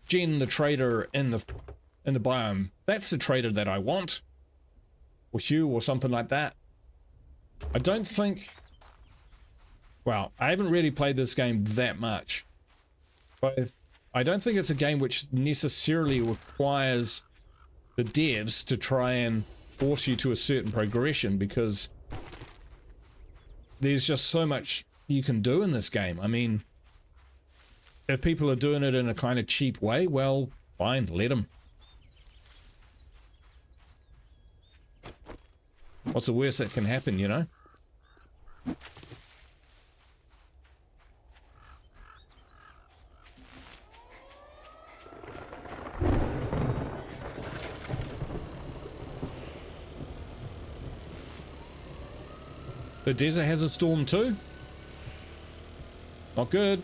Jen the trader in the biome. That's the trader that I want, or Hugh, or something like that. I don't think, well, I haven't really played this game that much, but I don't think it's a game which necessarily requires the devs to try and force you to a certain progression, because there's just so much you can do in this game. I mean, if people are doing it in a kind of cheap way, well, fine, let them. What's the worst that can happen, you know? The desert has a storm too? Not good.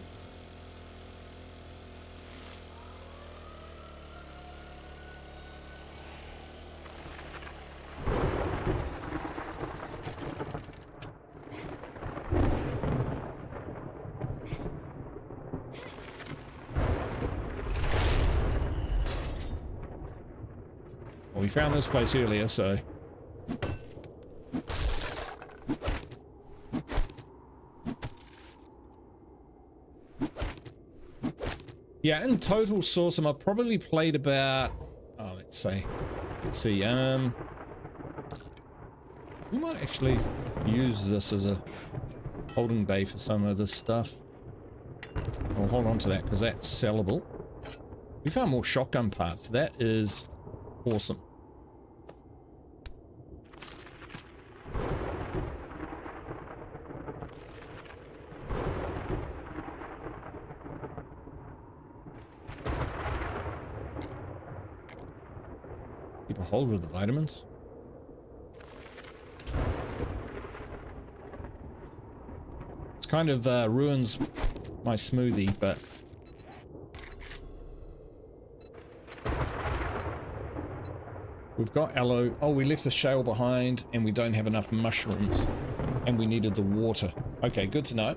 Well, we found this place earlier, so... Yeah, in total, Sawsome, I've probably played about... Oh, let's see. We might actually use this as a holding bay for some of this stuff. I'll hold on to that because that's sellable. We found more shotgun parts. That is awesome. Keep a hold of the vitamins. It's kind of ruins my smoothie, but we've got aloe. Oh, we left the shale behind and we don't have enough mushrooms and we needed the water. Okay, good to know.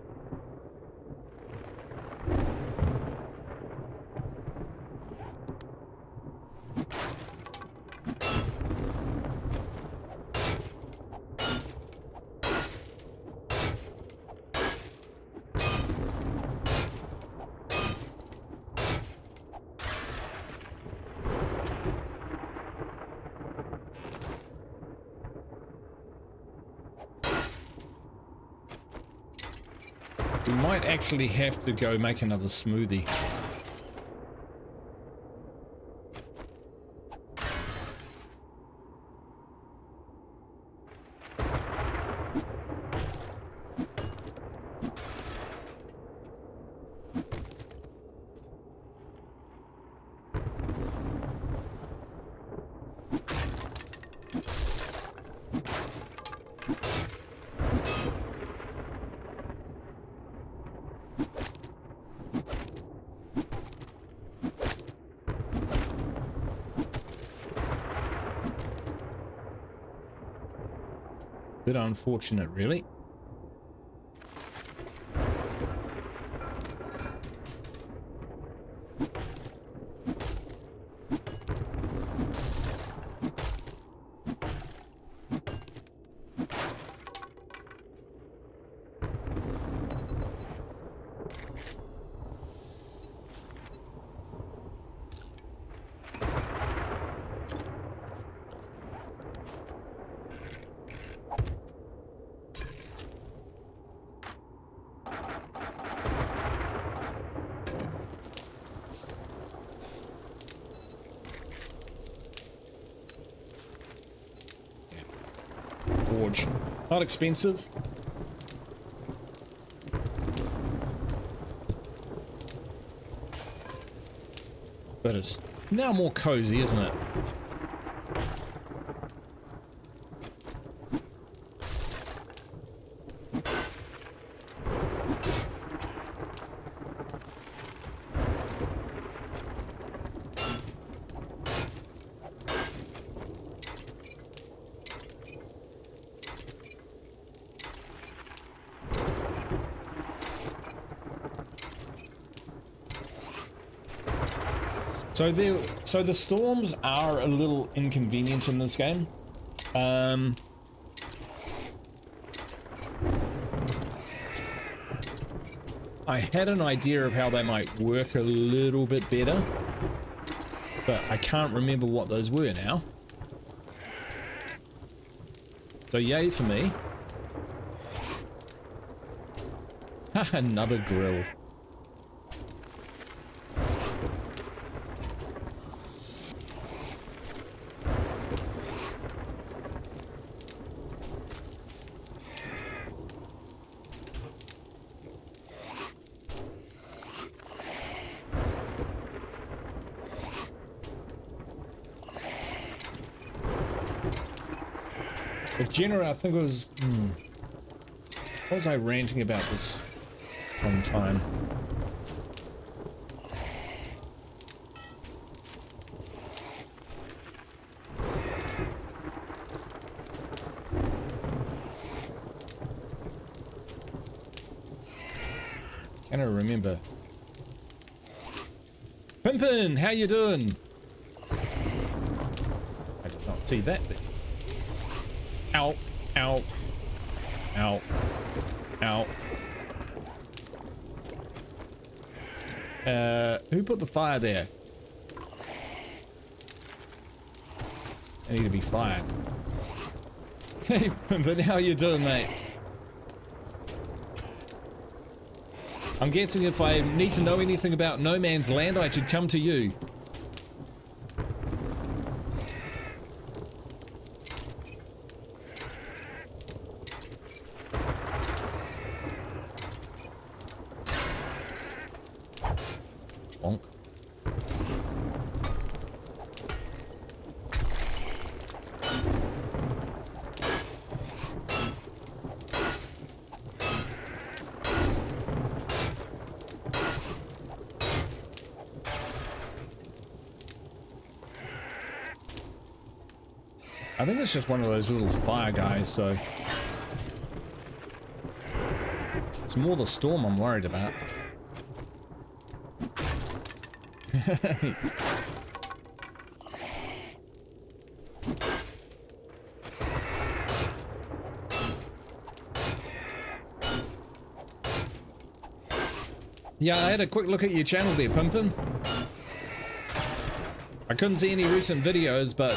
We might actually have to go make another smoothie. Bit unfortunate, really. Forge. Not expensive. But it's now more cozy, isn't it? So the storms are a little inconvenient in this game. I had an idea of how they might work a little bit better, but I can't remember what those were now. So yay for me. Another grill. Generally, I think it was... What was I ranting about this one time? Can I remember? Pimpin', how you doing? I See that? Ow, ow, ow, ow. Who put the fire there? I need to be fired. Hey, but how you doing, mate? I'm guessing if I need to know anything about No Man's Land, I should come to you. Bonk. I think it's just one of those little fire guys, so it's more the storm I'm worried about. Yeah, I had a quick look at your channel there, Pimpin. I couldn't see any recent videos, but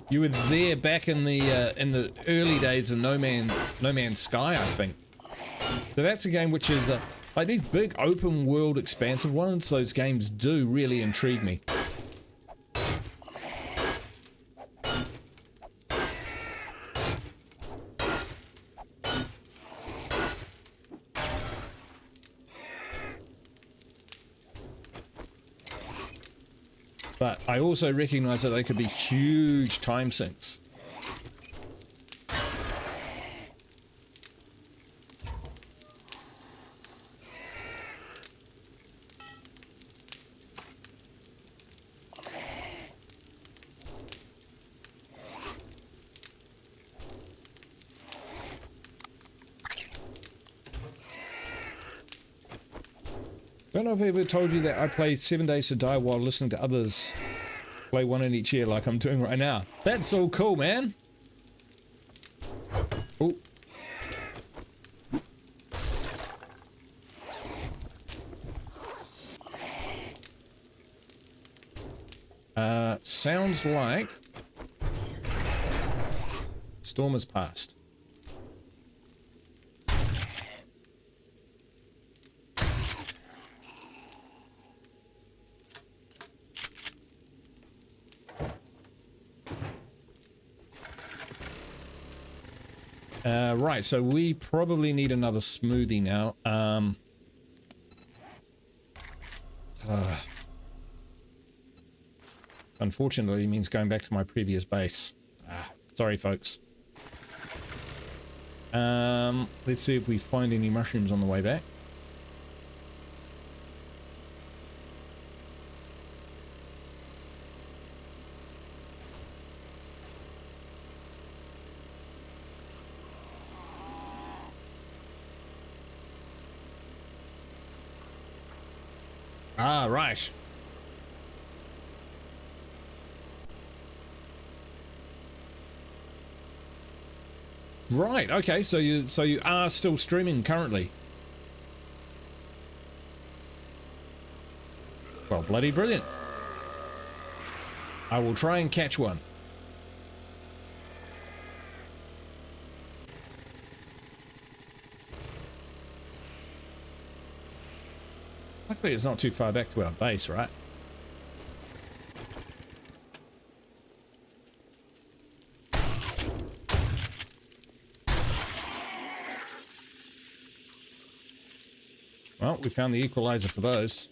you were there back in the early days of No Man's Sky, I think. So that's a game which is like these big open world expansive ones. Those games do really intrigue me. But I also recognize that they could be huge time sinks. Don't know if I ever told you that I play 7 Days to Die while listening to others play one in each ear like I'm doing right now. That's so cool, man. Oh. Sounds like storm has passed. Right, so we probably need another smoothie now. Unfortunately, it means going back to my previous base. Sorry, folks. Let's see if we find any mushrooms on the way back. Ah, right. Right, okay, so you are still streaming currently. Well, bloody brilliant. I will try and catch one. Luckily it's not too far back to our base, right? Well, we found the equalizer for those.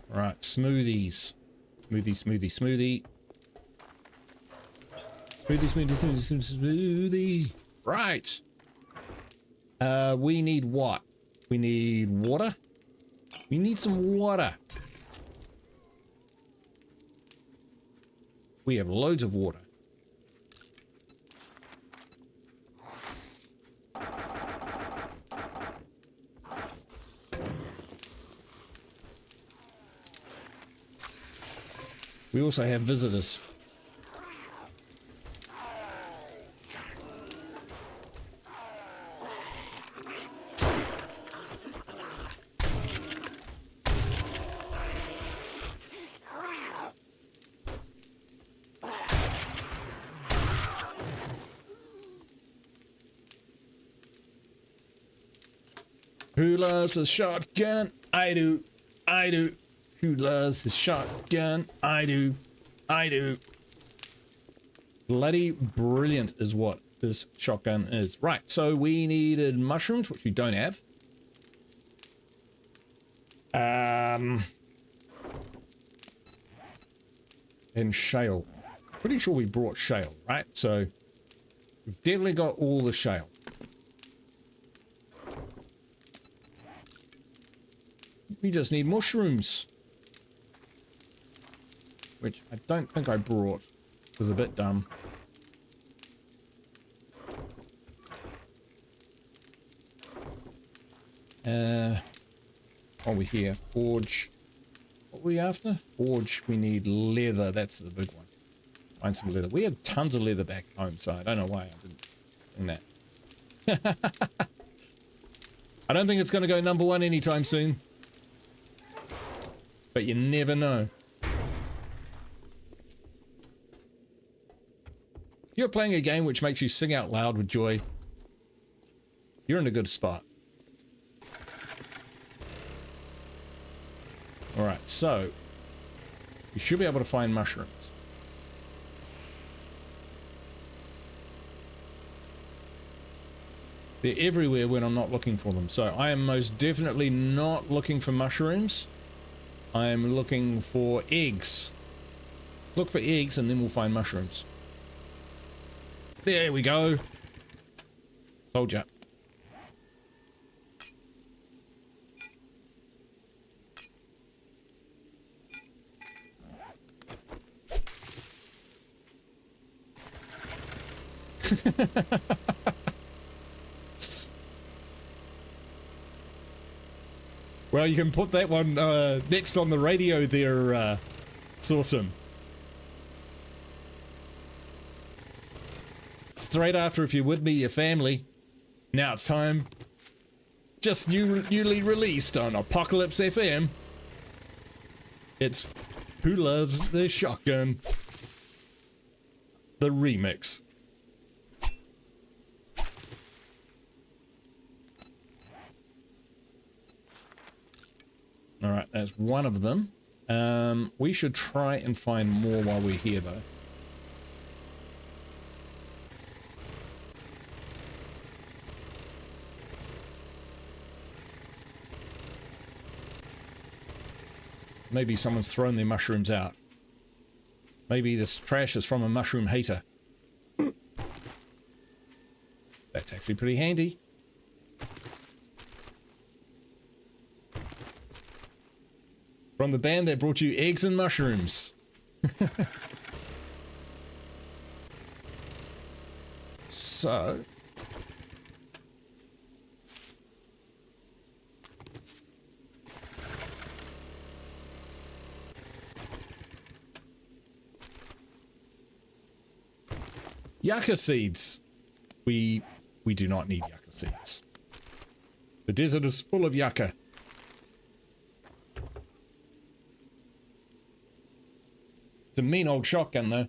Right, smoothies. Smoothie. Smoothie. Right. We need what? We need water? We need some water. We have loads of water. We also have visitors. Who loves a shotgun? I do. I do. Who loves his shotgun? I do. I do. Bloody brilliant is what this shotgun is. Right, so we needed mushrooms, which we don't have. And shale. Pretty sure we brought shale, right? So we've definitely got all the shale. We just need mushrooms. Which I don't think I brought. It was a bit dumb. What are we here? Forge. What were we after? Forge, we need leather. That's the big one. Find some leather. We had tons of leather back home, so I don't know why I didn't bring that. I don't think it's going to go #1 anytime soon. But you never know. If you're playing a game which makes you sing out loud with joy, you're in a good spot. Alright, so you should be able to find mushrooms. They're everywhere when I'm not looking for them. So I am most definitely not looking for mushrooms. I am looking for eggs. Look for eggs and then we'll find mushrooms. There we go. Told ya. Well, you can put that one next on the radio there, it's awesome. Straight after If You're With Me, Your Family. Now it's time. Just newly released on Apocalypse FM. It's Who Loves the Shotgun? The remix. Alright, that's one of them. We should try and find more while we're here, though. Maybe someone's thrown their mushrooms out. Maybe this trash is from a mushroom hater. That's actually pretty handy. From the band that brought you eggs and mushrooms. So... yucca seeds. We do not need yucca seeds. The desert is full of yucca. It's a mean old shotgun, though.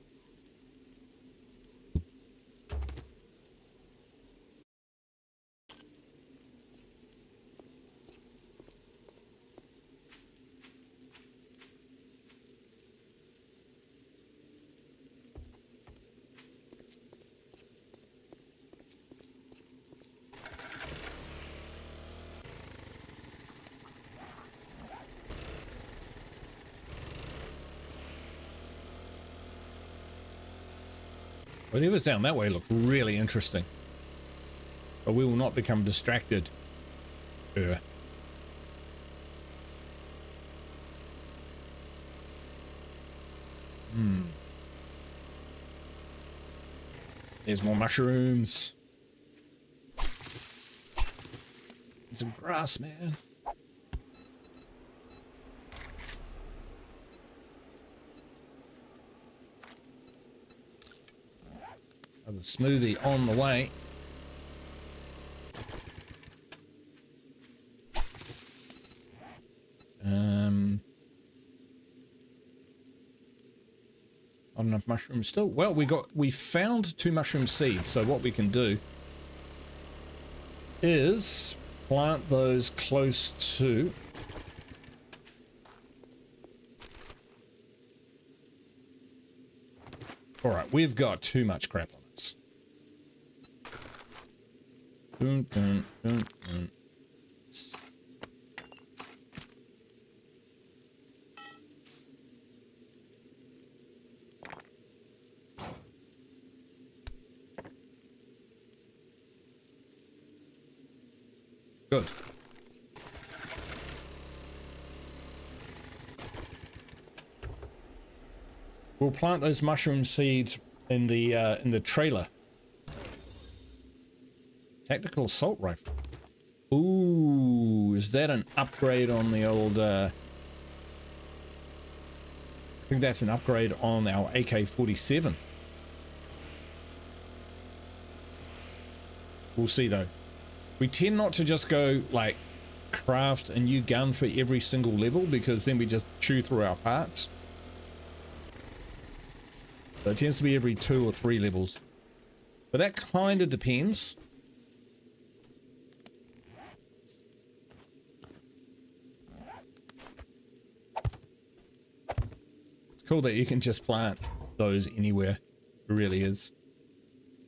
Whatever's down that way looks really interesting. But we will not become distracted. There's more mushrooms. Some grass, man. Another smoothie on the way. Not enough mushrooms still. Well, we found 2 mushroom seeds, so what we can do is plant those close to all right, we've got too much crap on us. Dun, dun, dun, dun. Good. We'll plant those mushroom seeds in the trailer. Tactical assault rifle. Ooh, is that an upgrade on the old? I think that's an upgrade on our AK-47. We'll see though. We tend not to just go like craft a new gun for every single level because then we just chew through our parts. So it tends to be every 2 or 3 levels. But that kind of depends. It's cool that you can just plant those anywhere. It really is.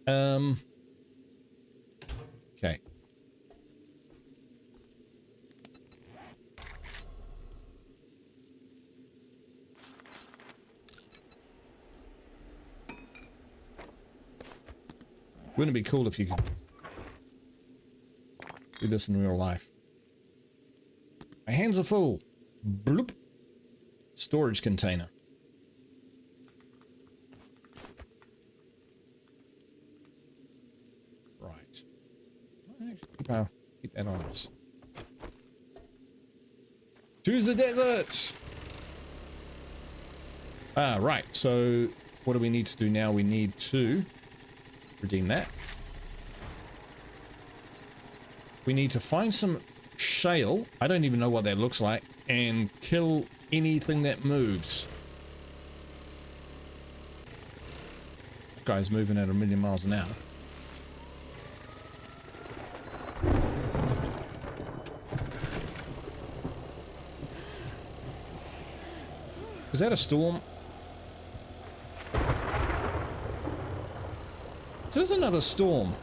Okay. Wouldn't it be cool if you could do this in real life? My hands are full. Bloop. Storage container. Right. Keep that on us. Choose the desert! Ah, right. So what do we need to do now? We need to redeem that. We need to find some shale. I don't even know what that looks like. And kill anything that moves. That guy's moving at 1,000,000 miles an hour. Is that a storm? There's another storm.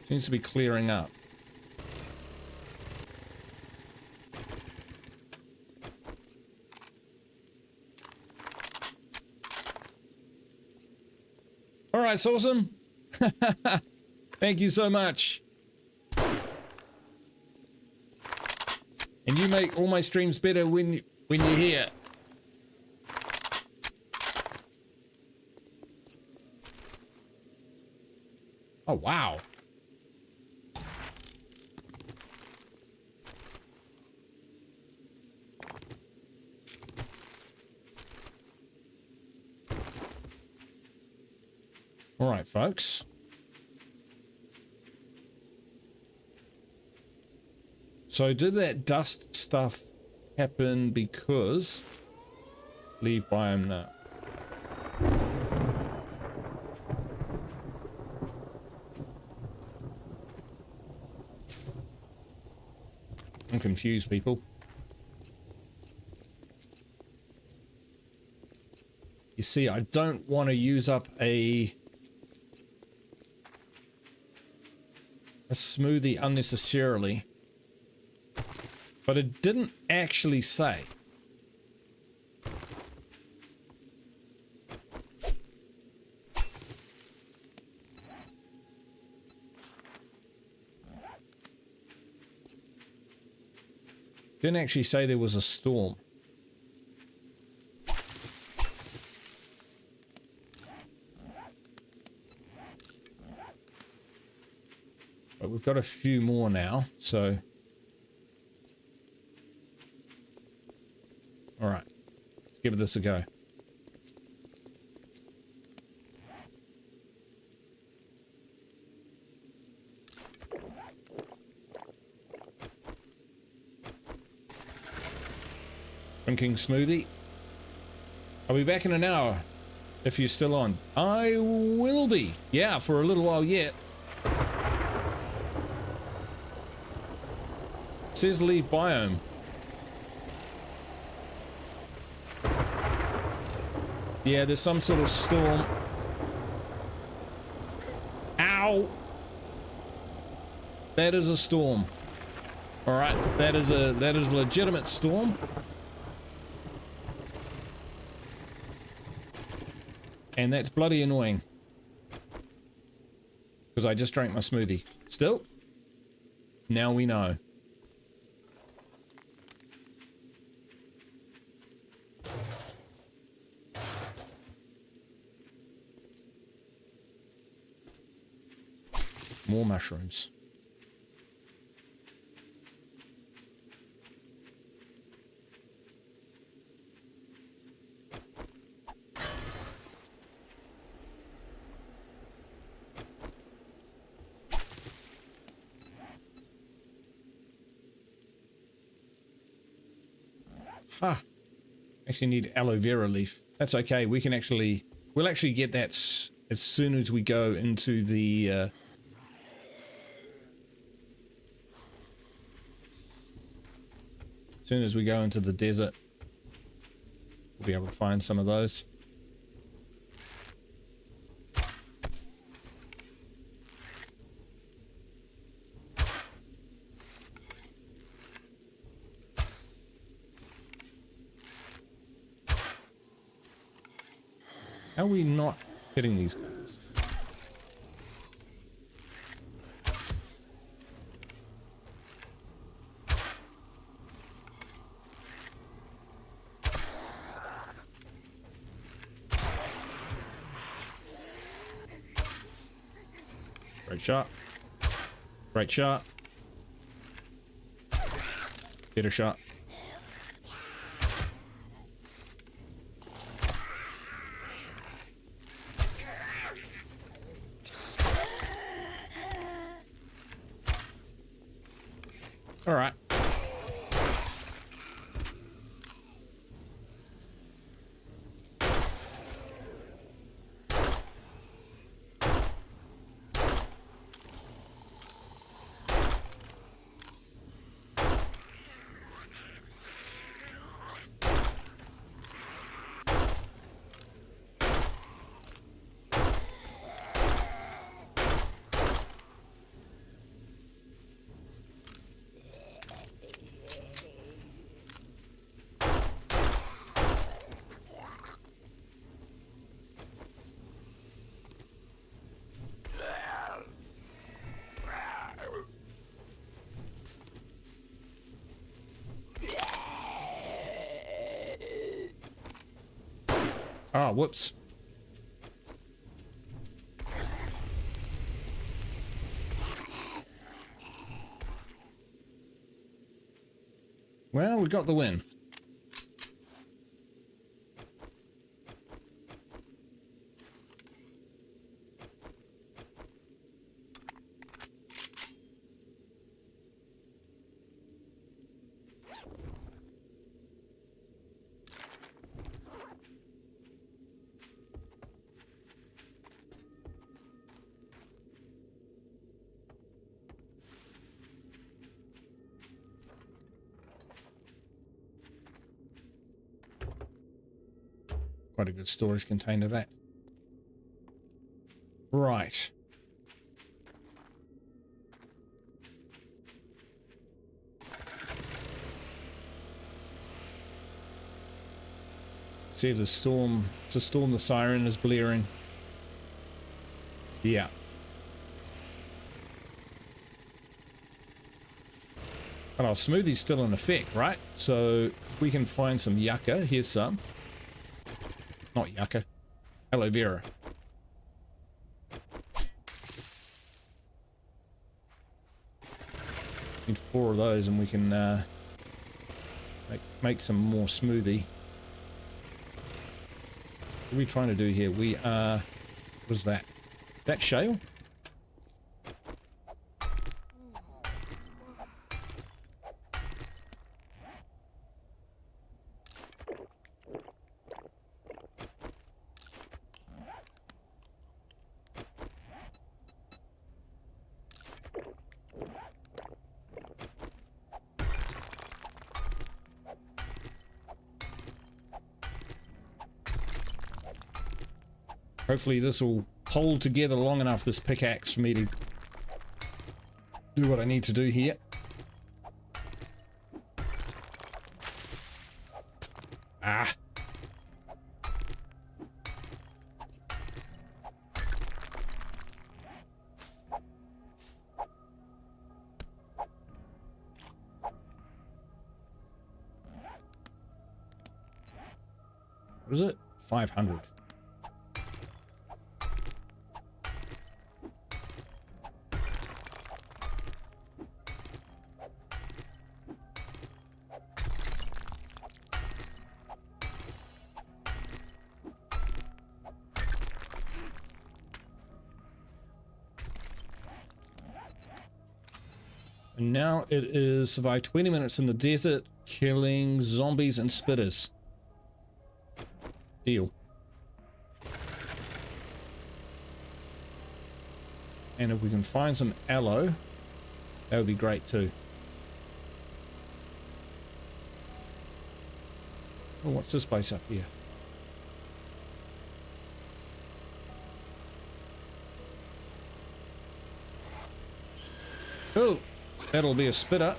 Seems to be clearing up. All right, Awesome. Thank you so much. And you make all my streams better when you're here. Oh, wow. All right, folks. So did that dust stuff happen because leave biome now? I'm confused, people. You see, I don't want to use up a smoothie unnecessarily. But it didn't actually say. Didn't actually say there was a storm. But we've got a few more now, so... Alright, let's give this a go. Drinking smoothie. I'll be back in an hour if you're still on. I will be. Yeah, for a little while yet. It says leave biome. Yeah, there's some sort of storm. Ow! That is a storm. Alright, that is a legitimate storm. And that's bloody annoying. Because I just drank my smoothie. Still, now we know. More mushrooms. Ha! Actually need aloe vera leaf. That's okay. We can actually... We'll actually get that as soon as we go into the... as soon as we go into the desert. We'll be able to find some of those. How are we not hitting these guys? Great shot. Great shot. Get a shot. All right. Ah, whoops. Well, we got the win. Quite a good storage container, that. Right. See if the storm, the siren is blaring. Yeah. But our smoothie's still in effect, right? So if we can find some yucca. Here's some. Not yucca. Aloe vera. Need 4 of those and we can make some more smoothie. What are we trying to do here? We are... What is that? Is that shale? Hopefully this will hold together long enough, this pickaxe, for me to do what I need to do here. Ah. What is it? 500. And now it is survive 20 minutes in the desert, killing zombies and spitters. Deal. And if we can find some aloe, that would be great too. Oh, what's this place up here? Oh, that'll be a spitter.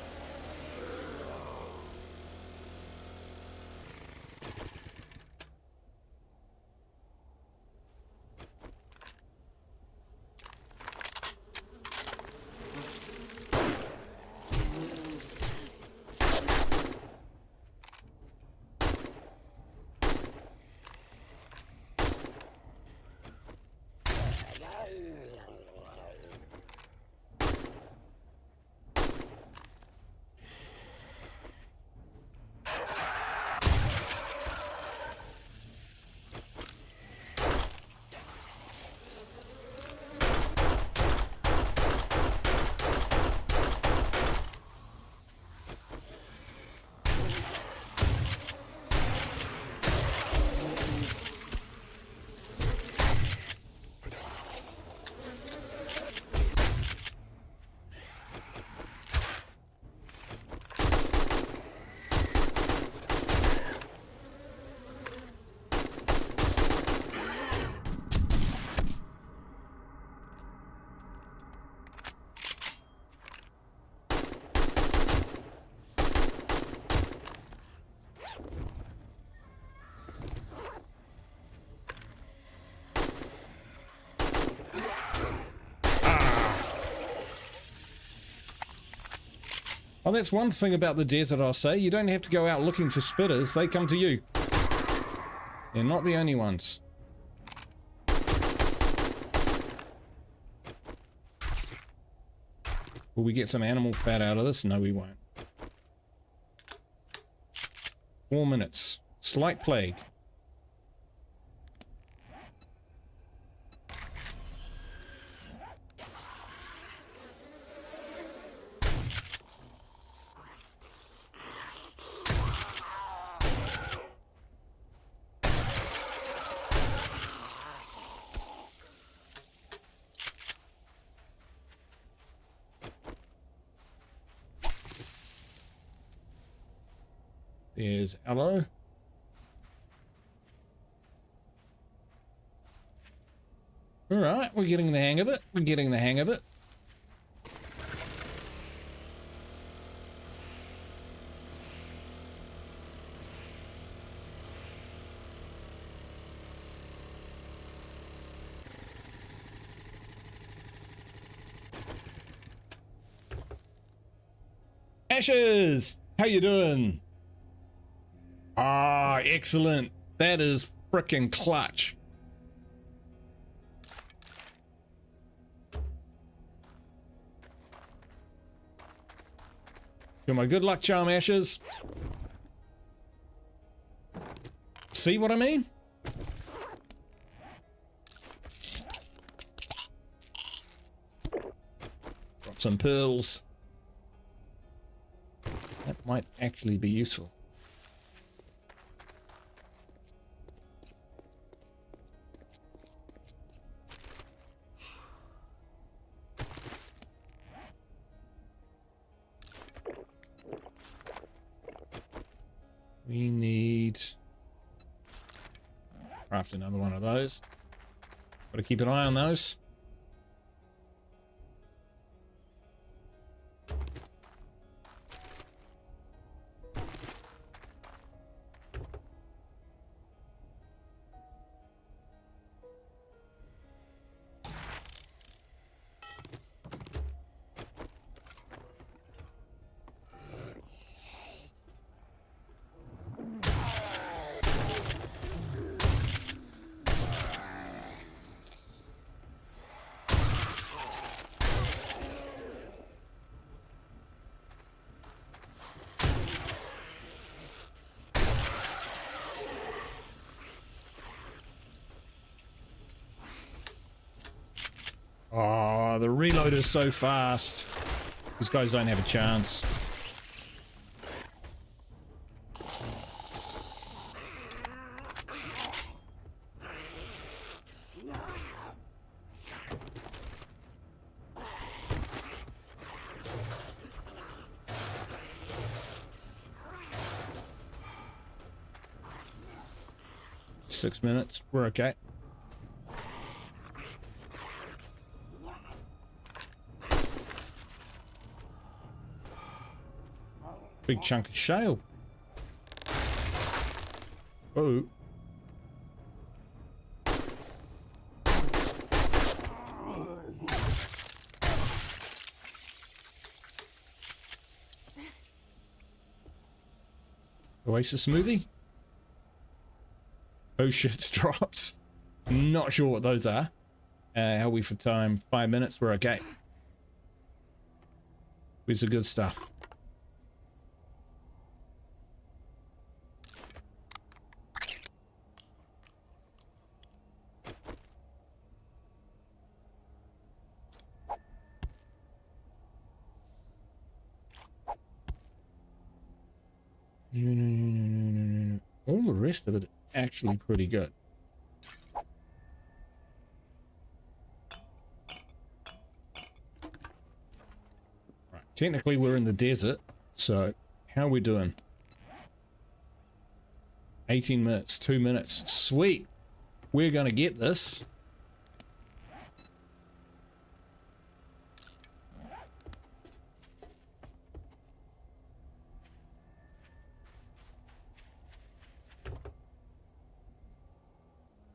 Well, that's one thing about the desert, I'll say. You don't have to go out looking for spitters. They come to you. They're not the only ones. Will we get some animal fat out of this? No, we won't. 4 minutes. Slight plague. There's aloe. Alright, we're getting the hang of it. We're getting the hang of it. Ashes, how you doing? Ah, excellent. That is freaking clutch. You're my good luck charm, Ashes. See what I mean? Drop some pearls. That might actually be useful. We need... craft another one of those. Gotta keep an eye on those. Oh, the reload is so fast. These guys don't have a chance. Six minutes, we're okay. Big chunk of shale. Oh. Oasis smoothie? Oh shit's dropped. Not sure what those are. How are we for time? 5 minutes, we're okay. Where's the good stuff? No. All the rest of it actually pretty good. Right, technically we're in the desert, so how are we doing? 18 minutes, 2 minutes. Sweet. We're gonna get this.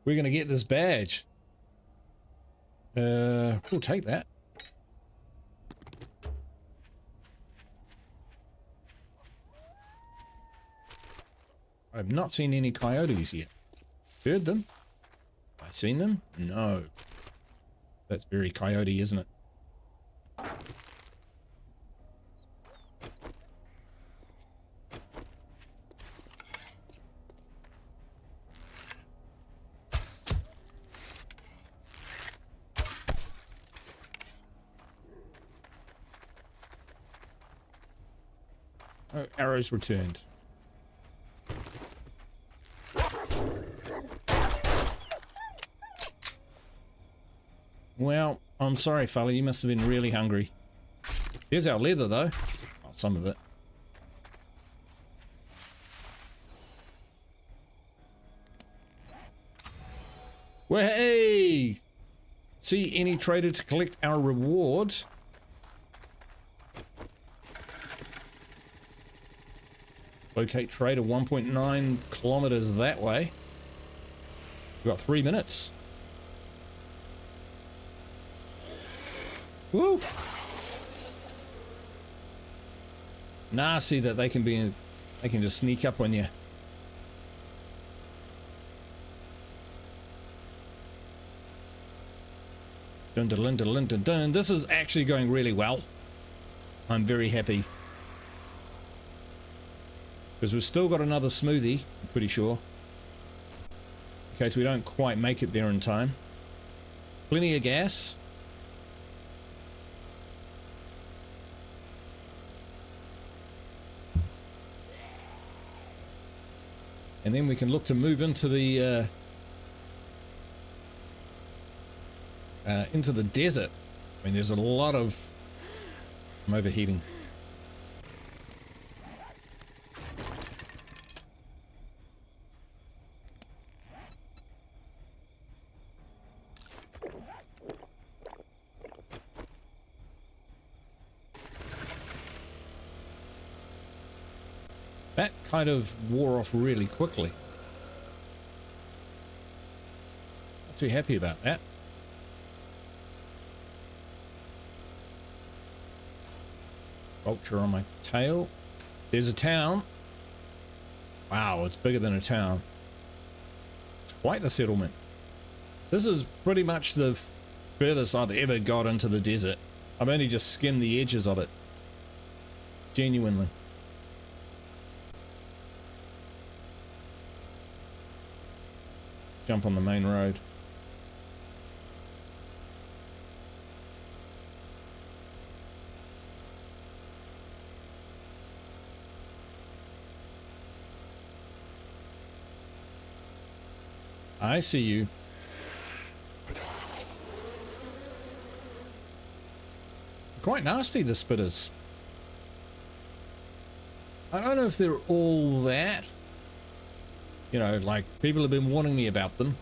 We're gonna get this badge. We'll take that. I've not seen any coyotes yet. Heard them? Have I seen them? No. That's very coyote, isn't it? Oh, arrows returned. Well, I'm sorry, fella. You must have been really hungry. Here's our leather, though. Oh, some of it. Well, hey! See any trader to collect our reward. Locate trader 1.9 kilometers that way. We've got 3 minutes. Woo! nasty that they can just sneak up on you. Dun, dun, dun, dun, dun, dun. This is actually going really well. I'm very happy. Because we've still got another smoothie, I'm pretty sure. In case we don't quite make it there in time. Plenty of gas. And then we can look to move into the desert. I mean, there's a lot of... I'm overheating. That kind of wore off really quickly. Not too happy about that. Vulture on my tail. There's a town. Wow, it's bigger than a town. It's quite the settlement. This is pretty much the furthest I've ever got into the desert. I've only just skimmed the edges of it. Genuinely. Jump on the main road. I see you. Quite nasty, the spitters. I don't know if they're all that. You know, like, people have been warning me about them.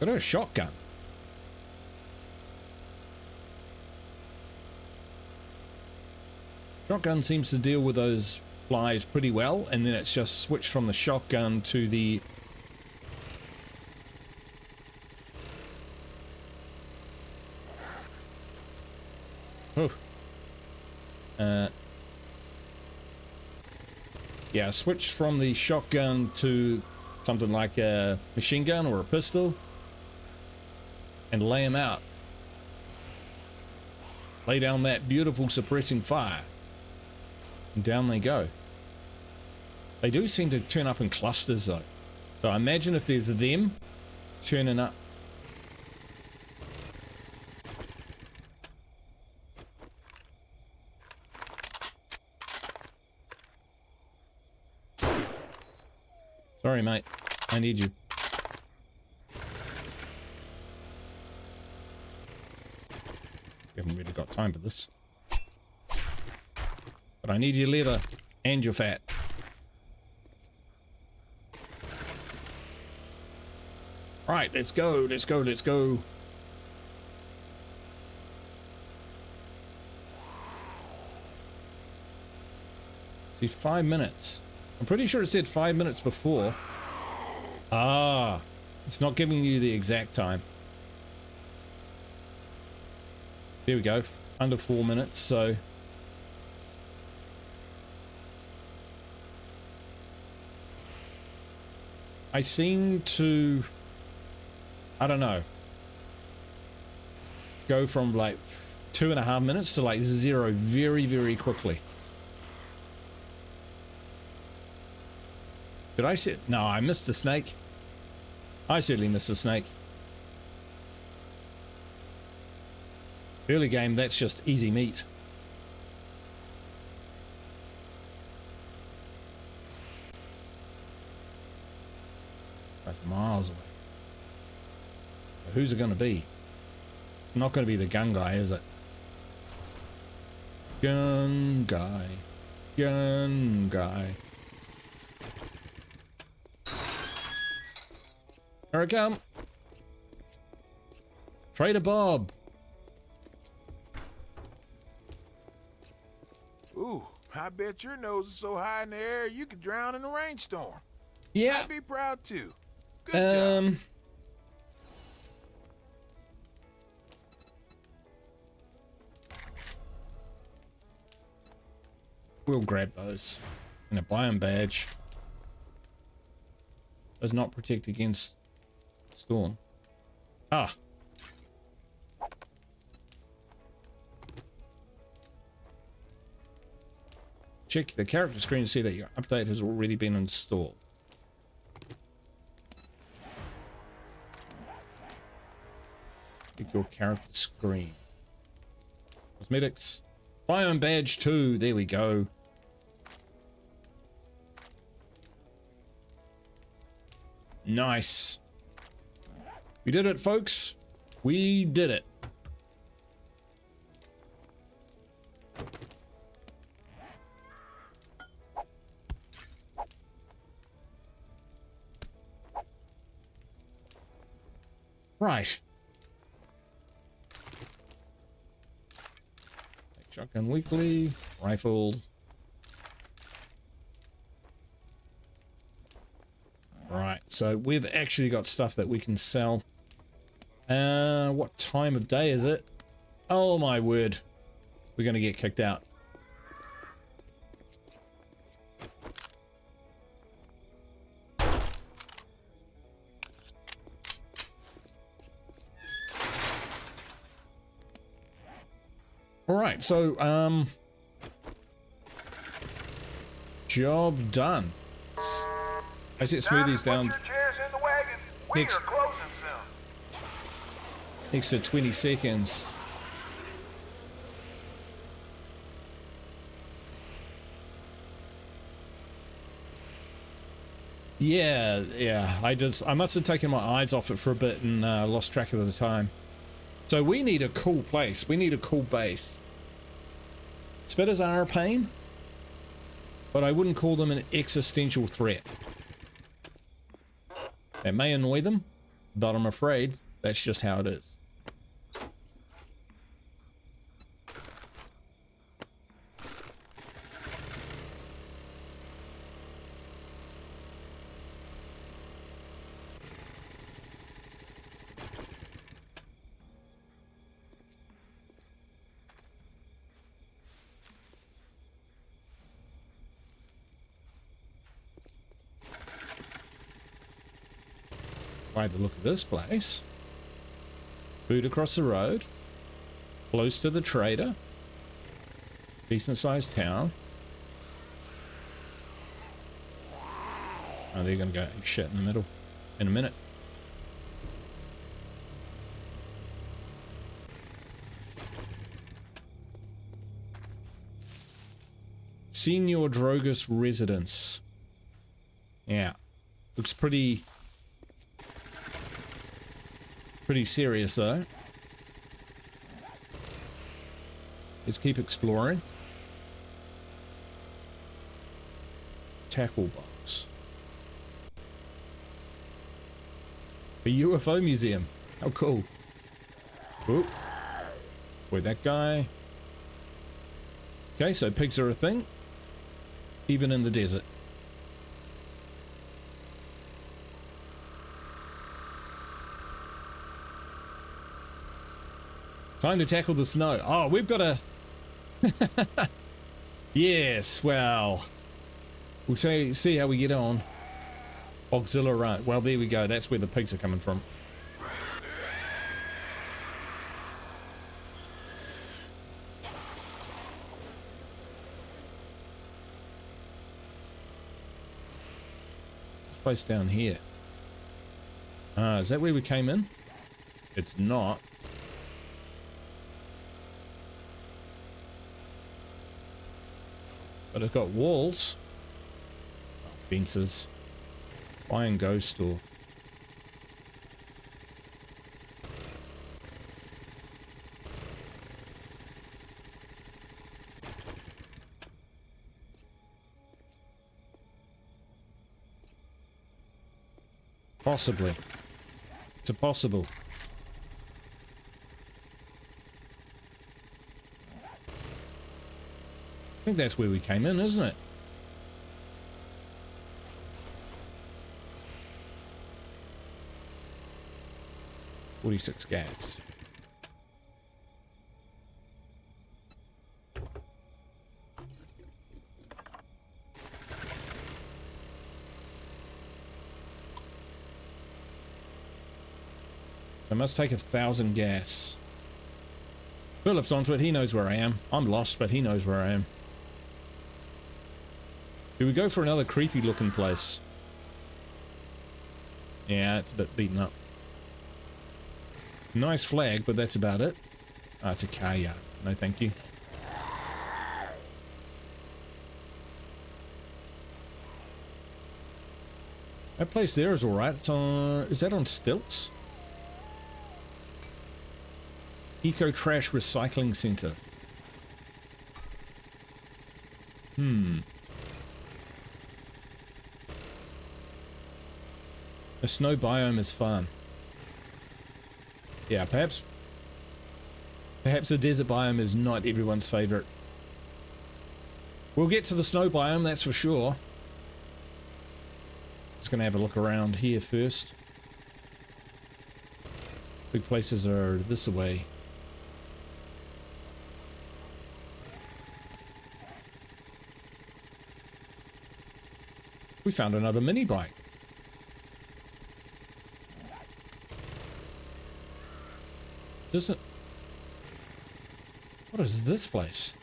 Got a shotgun. Shotgun seems to deal with those flies pretty well, and then it's just switched from the shotgun to the... yeah, switch from the shotgun to something like a machine gun or a pistol and lay them out. Lay down that beautiful suppressing fire. And down they go. They do seem to turn up in clusters though. So I imagine if there's them turning up. Sorry, mate. I need you. We haven't really got time for this. But I need your leather and your fat. Right, let's go, let's go, let's go. See, 5 minutes. I'm pretty sure it said 5 minutes before. Ah, it's not giving you the exact time. There we go, under 4 minutes, so... I seem to... I don't know. Go from like 2.5 minutes to like 0 very, very quickly. Did I say... No, I missed the snake. I certainly missed the snake. Early game, that's just easy meat. That's miles away. So who's it going to be? It's not going to be the gun guy, is it? Gun guy. Gun guy. Here I come. Trader Bob. Ooh, I bet your nose is so high in the air you could drown in a rainstorm. Yeah. I'd be proud too. Good job. We'll grab those. And a biome badge does not protect against storm. Ah. Check the character screen to see that your update has already been installed. Check your character screen. Cosmetics. Biome badge 2. There we go. Nice. We did it, folks. We did it. Right. Shotgun weekly, rifled. Right, so we've actually got stuff that we can sell. What time of day is it? Oh my word. We're gonna get kicked out. Alright, so, job done. I set smoothies down next, next to 20 seconds. Yeah, I must have taken my eyes off it for a bit and lost track of the time. So we need a cool place. We need a cool base. Spitters are a pain, but I wouldn't call them an existential threat. It may annoy them, but I'm afraid that's just how it is. By the look of this place, food across the road, close to the trader, decent sized town. Oh, they're gonna go shit in the middle in a minute. Senior Drogus residence. Yeah, looks pretty serious though. Let's keep exploring. Tackle box. A UFO museum. How cool. Oop. Where'd that guy? Okay, so pigs are a thing. Even in the desert. Time to tackle the snow. Oh, we've got a... Yes, well... We'll see how we get on. Auxiliary Run. Well, there we go. That's where the pigs are coming from. This place down here. Is that where we came in? It's not. But it's got walls. Oh, fences. Buy and go store. Possibly. It's a possible. I think that's where we came in, isn't it? $46 gas. I must take 1,000 gas. Philip's onto it. He knows where I am. I'm lost, but he knows where I am. Do we go for another creepy looking place? Yeah, it's a bit beaten up. Nice flag, but that's about it. Ah, it's a kaha. No thank you. That place there is alright. It's on... Is that on stilts? Eco Trash Recycling Center. The snow biome is fun. Yeah, perhaps the desert biome is not everyone's favorite. We'll get to the snow biome, that's for sure. Just gonna have a look around here first. Big places are this way. We found another mini bike. Does it? What is this place?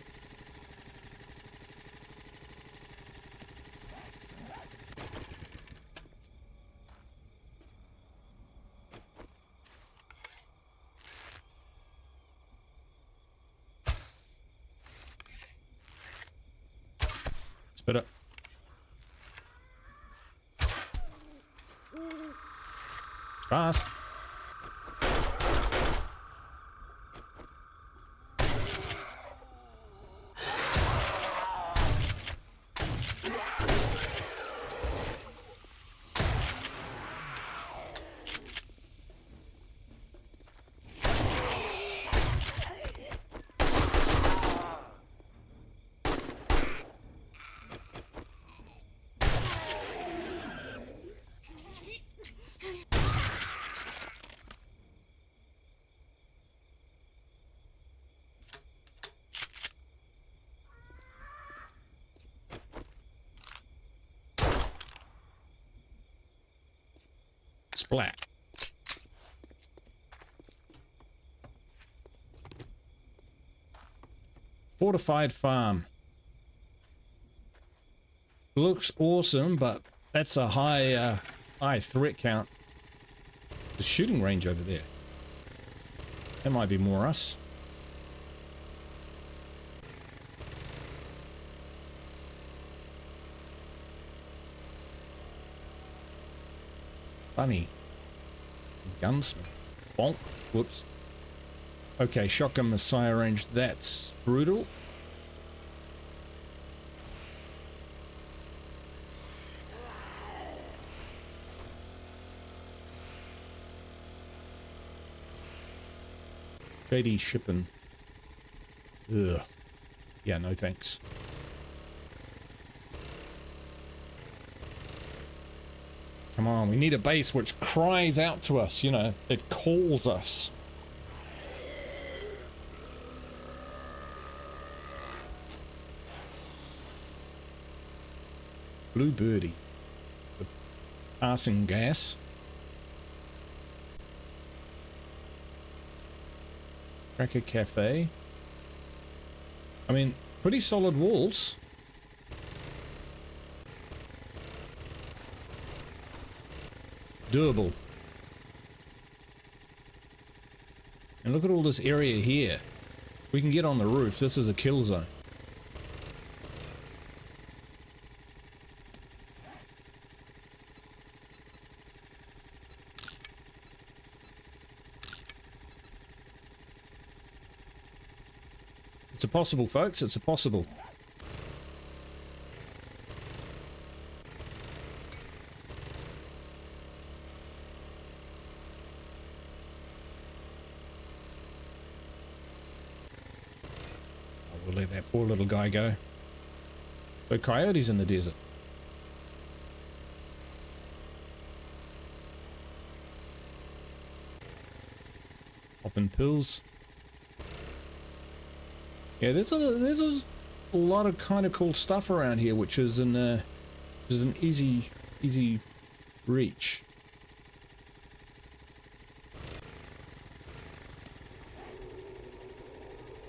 Spit it. Fast. Splat. Fortified farm. Looks awesome, but that's a high threat count. The shooting range over there. That might be more us. Funny. Gunsmith. Bonk. Whoops. Okay, shotgun messiah range. That's brutal. JD shipping. Ugh. Yeah, no thanks. Come on, we need a base which cries out to us, you know, it calls us. Blue birdie. It's the passing gas. Cracker Cafe. I mean, pretty solid walls. Doable. And look at all this area here. We can get on the roof. This is a kill zone. It's a possible, folks. It's a possible. We'll let that poor little guy go. So coyotes in the desert. Popping pills. Yeah, there's a lot of kind of cool stuff around here, which is an easy reach.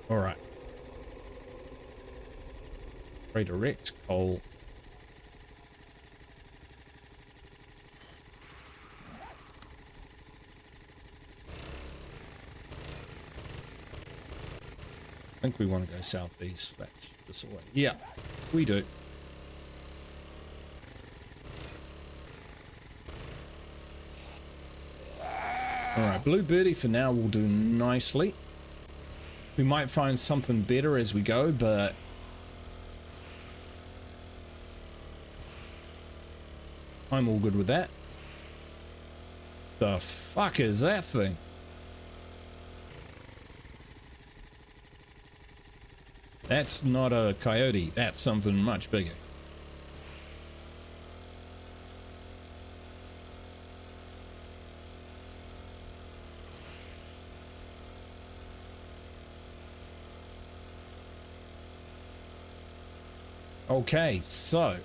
All right. Redirect coal. I think we want to go southeast. That's this way. Yeah, we do. Alright, Blue Birdie for now will do nicely. We might find something better as we go, but I'm all good with that. The fuck is that thing? That's not a coyote, that's something much bigger. Okay, so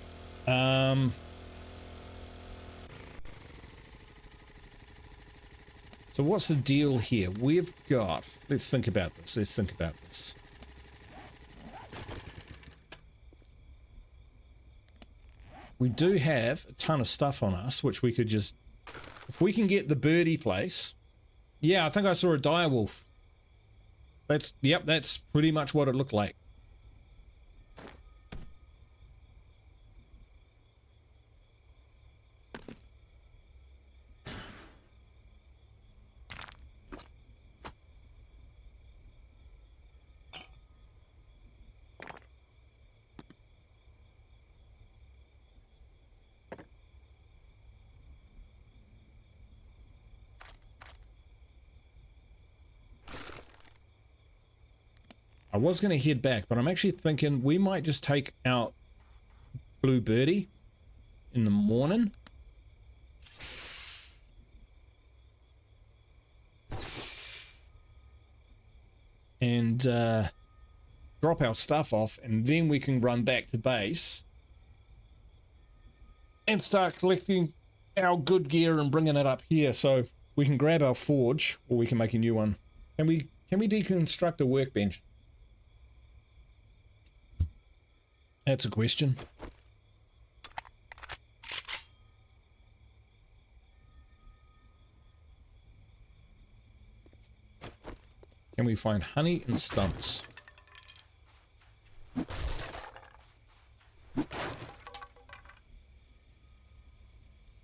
so what's the deal here? We've got, let's think about this. We do have a ton of stuff on us, which we could just, if we can get the birdie place. Yeah, I think I saw a direwolf. Yep, that's pretty much what it looked like. I was going to head back, but I'm actually thinking we might just take out Blue Birdie in the morning. And drop our stuff off, and then we can run back to base and start collecting our good gear and bringing it up here so we can grab our forge, or we can make a new one. Can we deconstruct a workbench? That's a question. Can we find honey and stumps?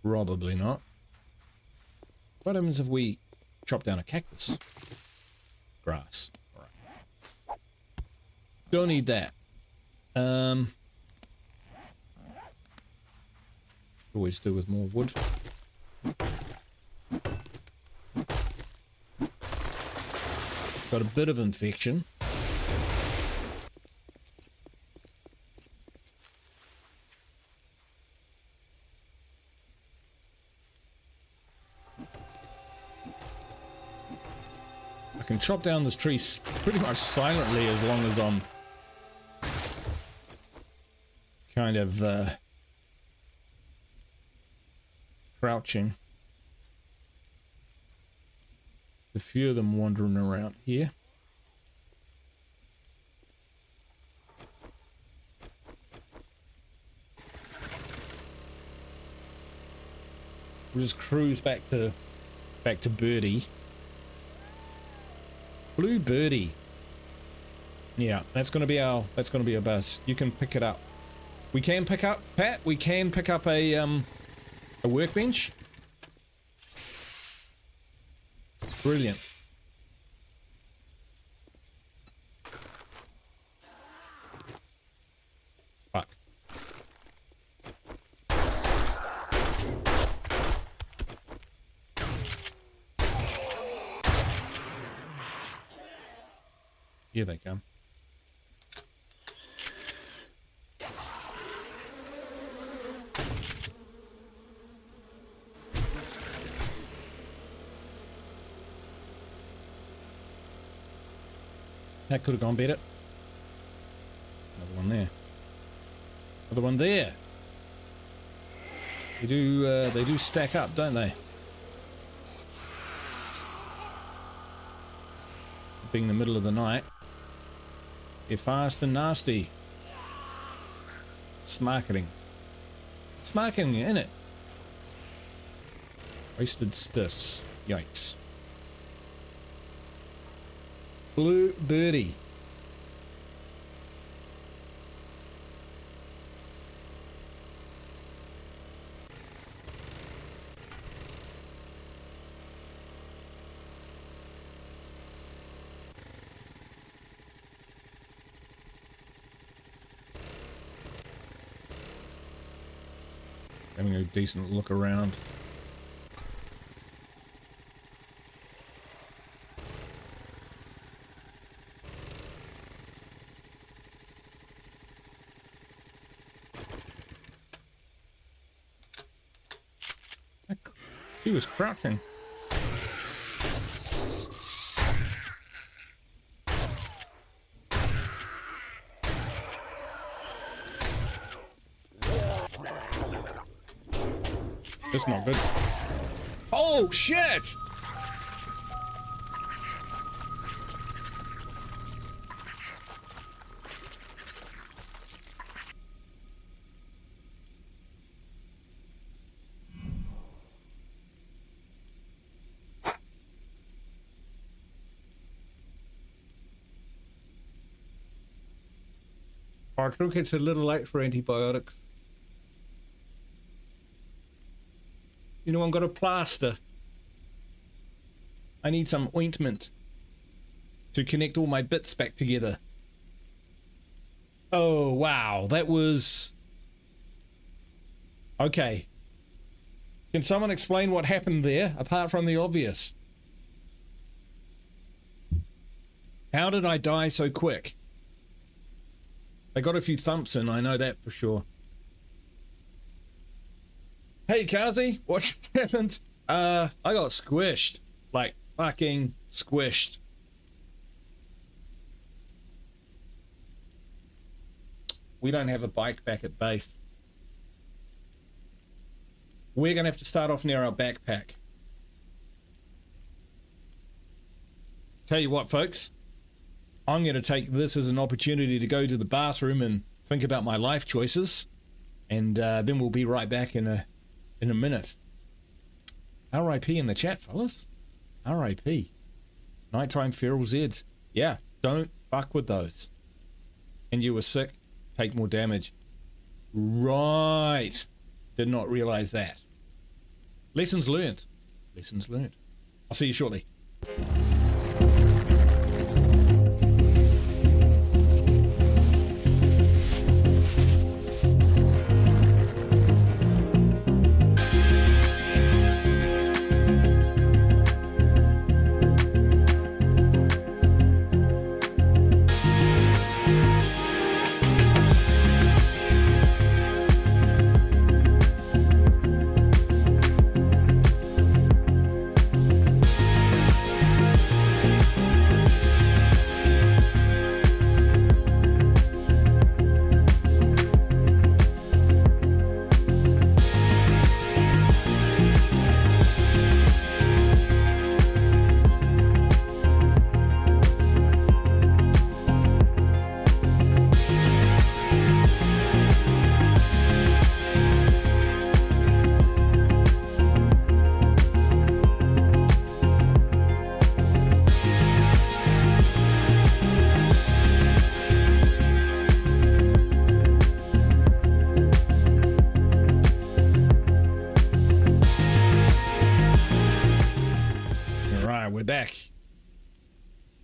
Probably not. What happens if we chop down a cactus? Grass. All right. Don't need that. Always do with more wood. Got a bit of infection. I can chop down this tree pretty much silently as long as I'm kind of crouching. A few of them wandering around here. We'll just cruise back to Birdie. Blue Birdie. Yeah, that's gonna be our buzz. You can pick it up. We can pick up, Pat, we can pick up a workbench. Brilliant. Fuck. Here they come. That could have gone better. Another one there. Another one there. They do stack up, don't they? Being the middle of the night. They're fast and nasty. Smarketing. Smarketing, innit? Wasted stiffs. Yikes. Blue birdie. Having a decent look around. She was crouching. That's not good. Oh, shit! I think it's a little late for antibiotics. You know, I've got a plaster. I need some ointment to connect all my bits back together. Oh, wow. That was... Okay. Can someone explain what happened there, apart from the obvious? How did I die so quick? I got a few thumps in, I know that for sure. Hey, Kazi, what just happened? I got squished. Like, fucking squished. We don't have a bike back at base. We're gonna have to start off near our backpack. Tell you what, folks. I'm gonna take this as an opportunity to go to the bathroom and think about my life choices. And then we'll be right back in a minute. R.I.P. in the chat, fellas. R.I.P. Nighttime feral Zeds. Yeah, don't fuck with those. And you were sick, take more damage. Right. Did not realize that. Lessons learned. Lessons learned. I'll see you shortly.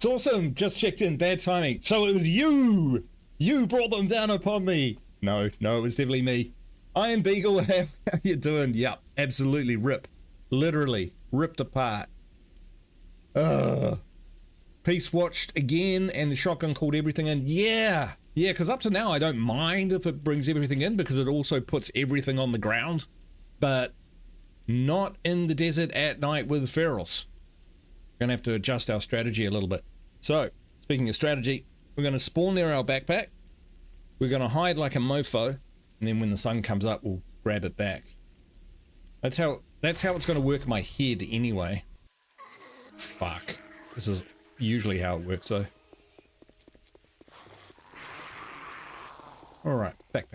It's awesome. Just checked in. Bad timing. So it was you. You brought them down upon me. No, it was definitely me. I am Beagle. How you doing? Yep, absolutely rip. Literally ripped apart. Peace watched again, and the shotgun called everything in. Yeah, because up to now I don't mind if it brings everything in because it also puts everything on the ground, but not in the desert at night with ferals. We're gonna have to adjust our strategy a little bit. So, speaking of strategy, we're gonna spawn near our backpack. We're gonna hide like a mofo, and then when the sun comes up, we'll grab it back. That's how it's gonna work in my head anyway. Fuck. This is usually how it works though. All right, back.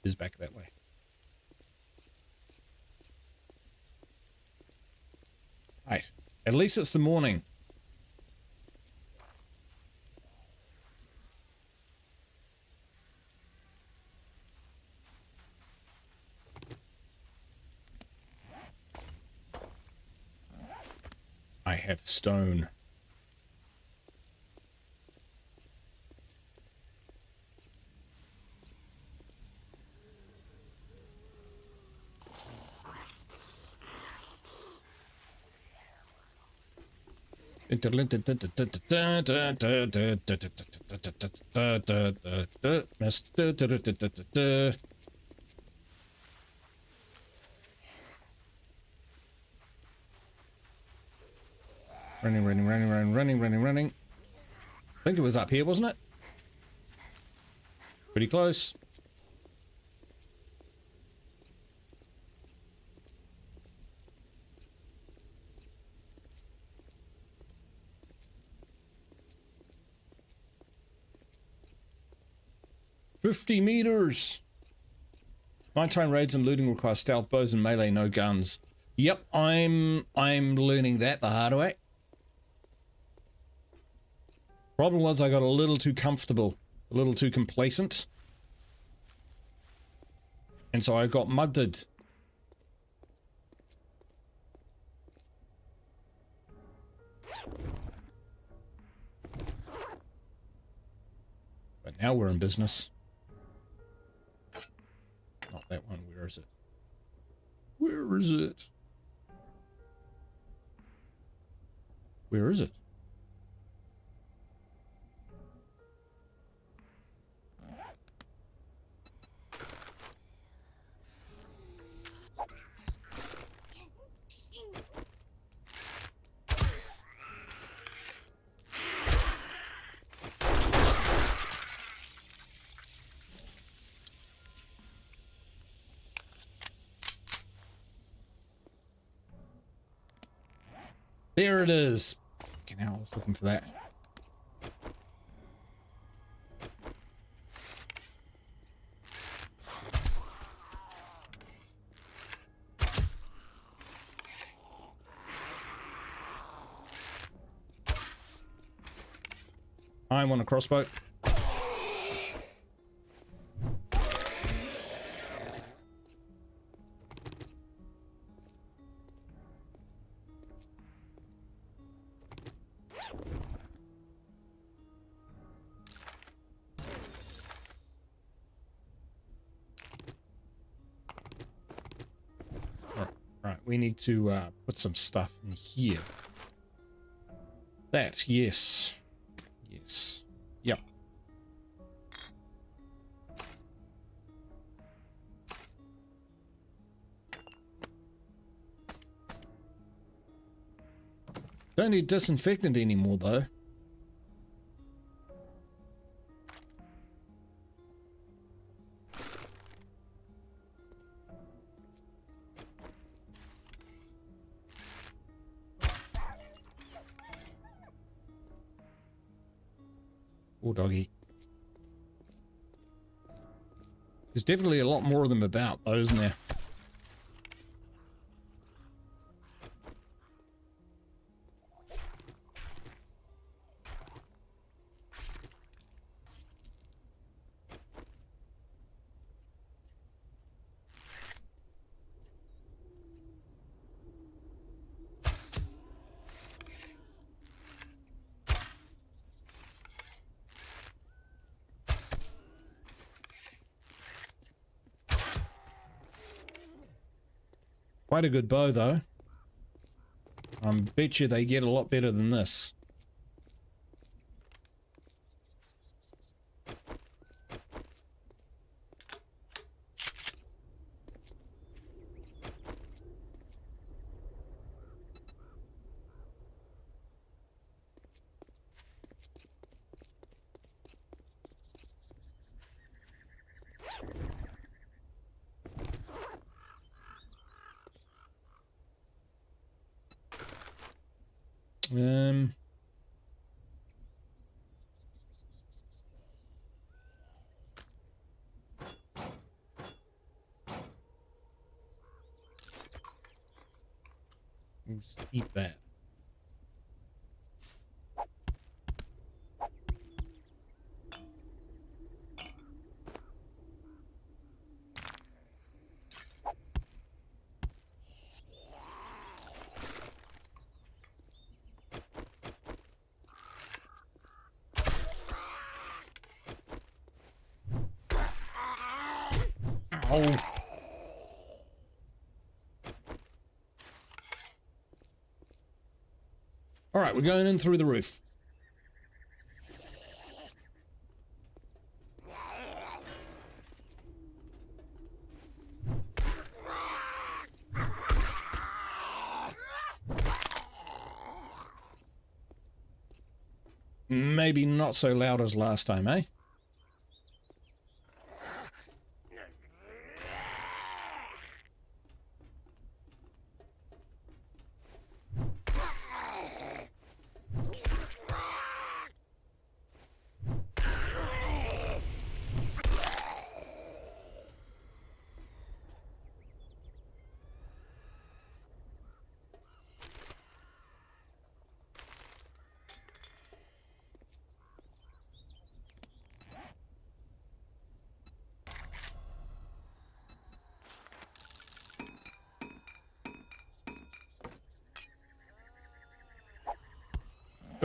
Is back that way. Right. At least it's the morning. I have stone. Running. I think it was up here, wasn't it? Pretty close. "50 meters. Nighttime raids and looting require stealth bows and melee, no guns." Yep, I'm learning that the hard way. Problem was I got a little too comfortable, a little too complacent. And so I got mudded. But now we're in business. Not that one, where is it? Where is it? Where is it? There it is. Okay, now I was looking for that. I want a crossbow. Right, we need to put some stuff in here. That, yes. Yes. Yep. Don't need disinfectant anymore, though. Poor doggy. There's definitely a lot more of them about, though, isn't there? Quite a good bow, though. I bet you they get a lot better than this. We'll just eat that. Ow. All right, we're going in through the roof. Maybe not so loud as last time, eh?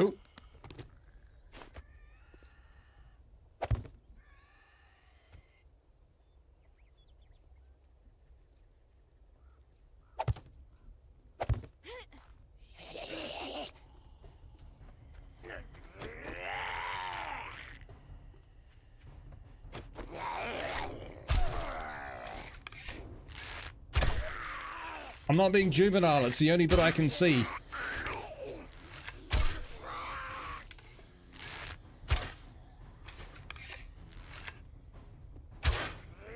Oh. I'm not being juvenile, it's the only bit I can see.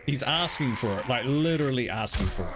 He's asking for it, like literally asking for it.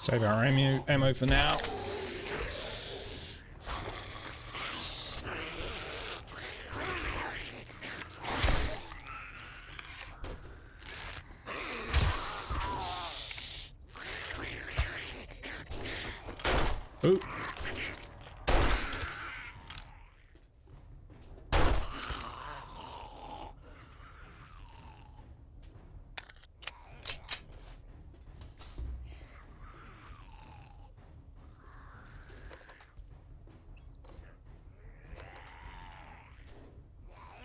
Save our ammo for now. Ooh.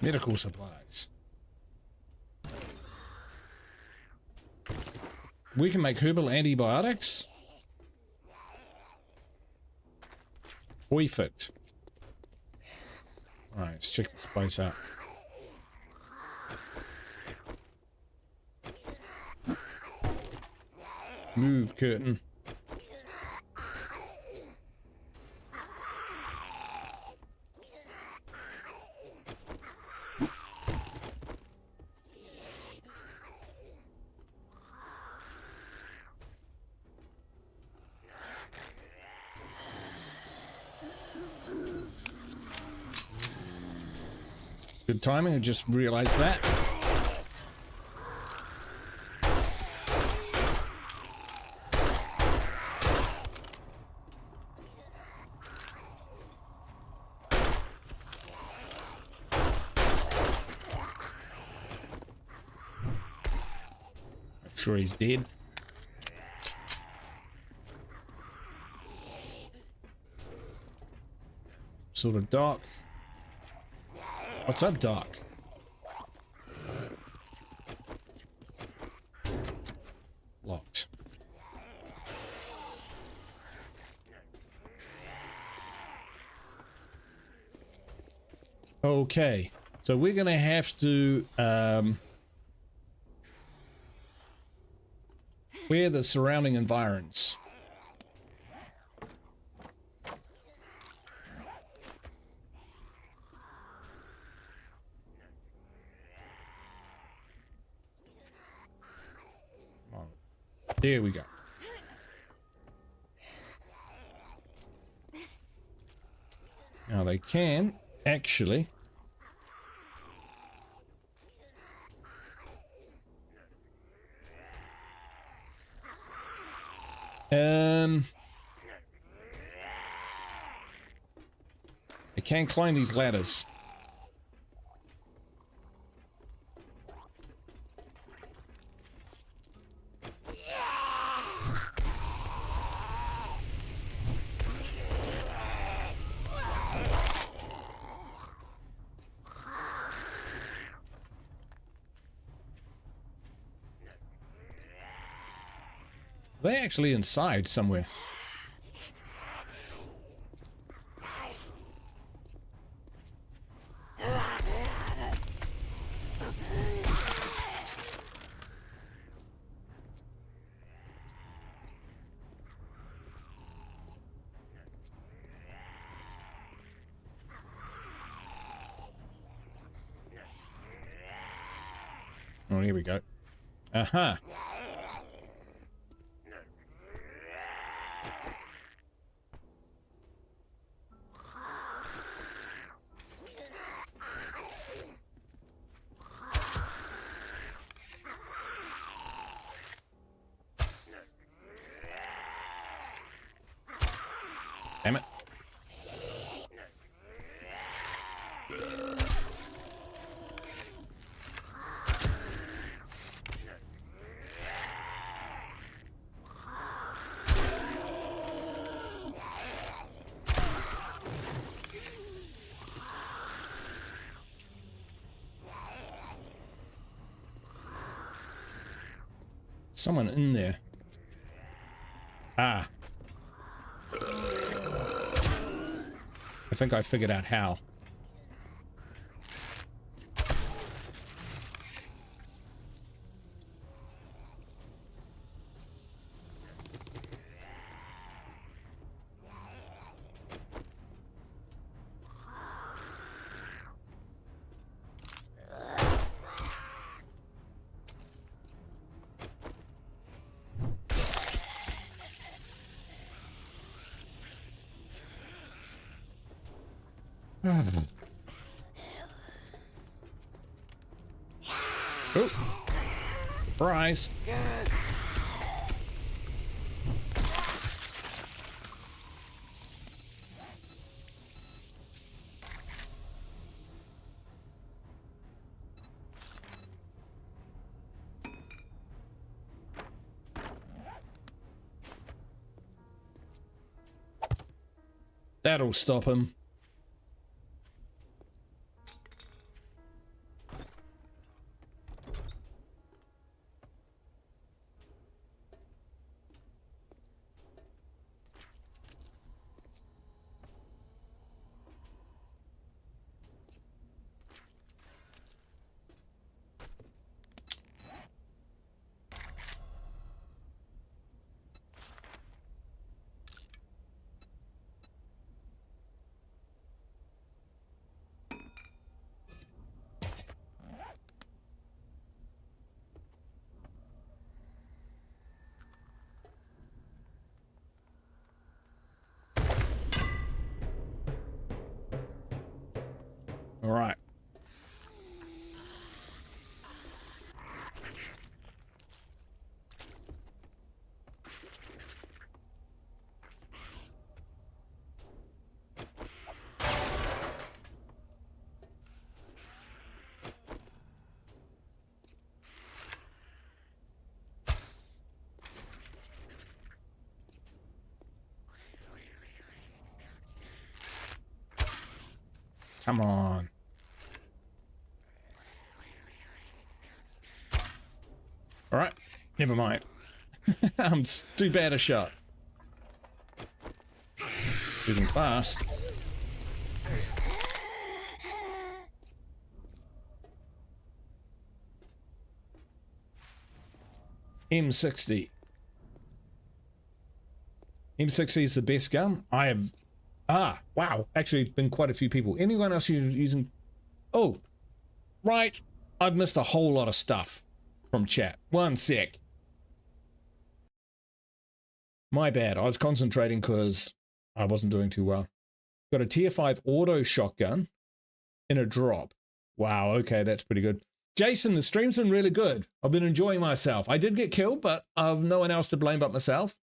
Medical supplies. We can make herbal antibiotics. Perfect. Alright, let's check this place out. Move, curtain. Good timing, I just realized that. I'm sure he's dead. Sort of dark. What's up, Doc? Locked. Okay, so we're gonna have to clear the surrounding environs. There we go. Now they can actually they can climb these ladders. They're actually inside somewhere. Oh, here we go. Aha. Damn it. Someone in there. Ah. I think I figured out how. Oh, surprise. That'll stop him. All right. Come on. All right. Never mind. I'm too bad a shot. Moving fast. M60. M60 is the best gun. I have... Ah, wow. Actually, been quite a few people. Anyone else using... Oh, right. I've missed a whole lot of stuff from chat. One sec. My bad. I was concentrating because I wasn't doing too well. Got a tier 5 auto shotgun in a drop. Wow, okay, that's pretty good. Jason, the stream's been really good. I've been enjoying myself. I did get killed, but I've no one else to blame but myself.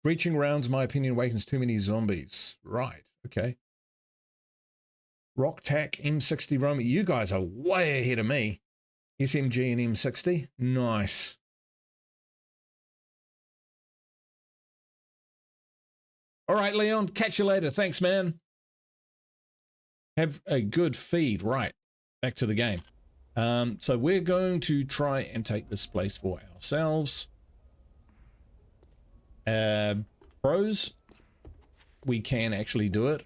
Breaching rounds, my opinion, awakens too many zombies. Right, okay. Rock Tac, M60 Romy. You guys are way ahead of me. SMG and M60. Nice. All right, Leon. Catch you later. Thanks, man. Have a good feed. Right. Back to the game. So we're going to try and take this place for ourselves. Pros, we can actually do it.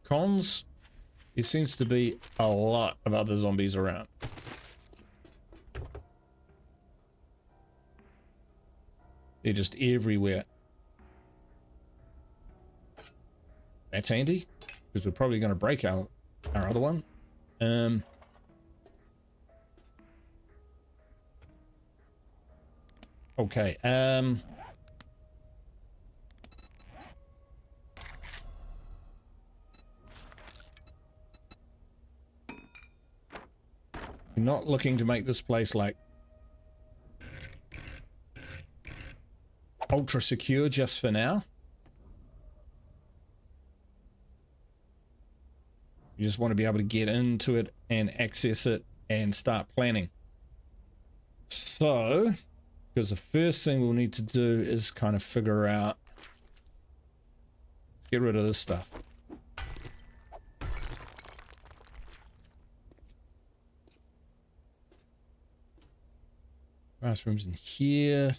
Cons, there seems to be a lot of other zombies around. They're just everywhere. That's handy, because we're probably going to break our other one. Okay, not looking to make this place like ultra secure just for now. You just want to be able to get into it and access it and start planning. So, because the first thing we'll need to do is kind of figure out, let's get rid of this stuff. Bathrooms in here.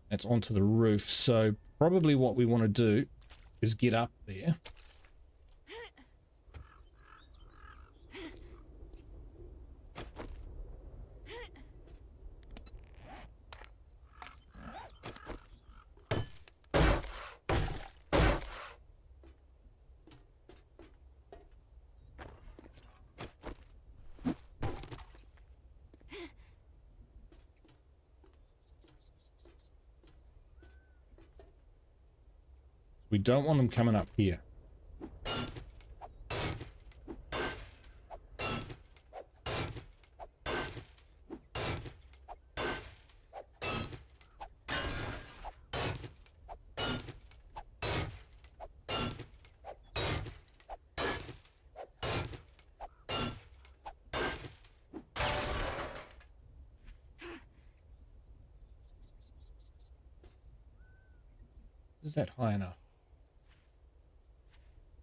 That's onto the roof. So probably what we want to do is get up there. We don't want them coming up here. Is that high enough?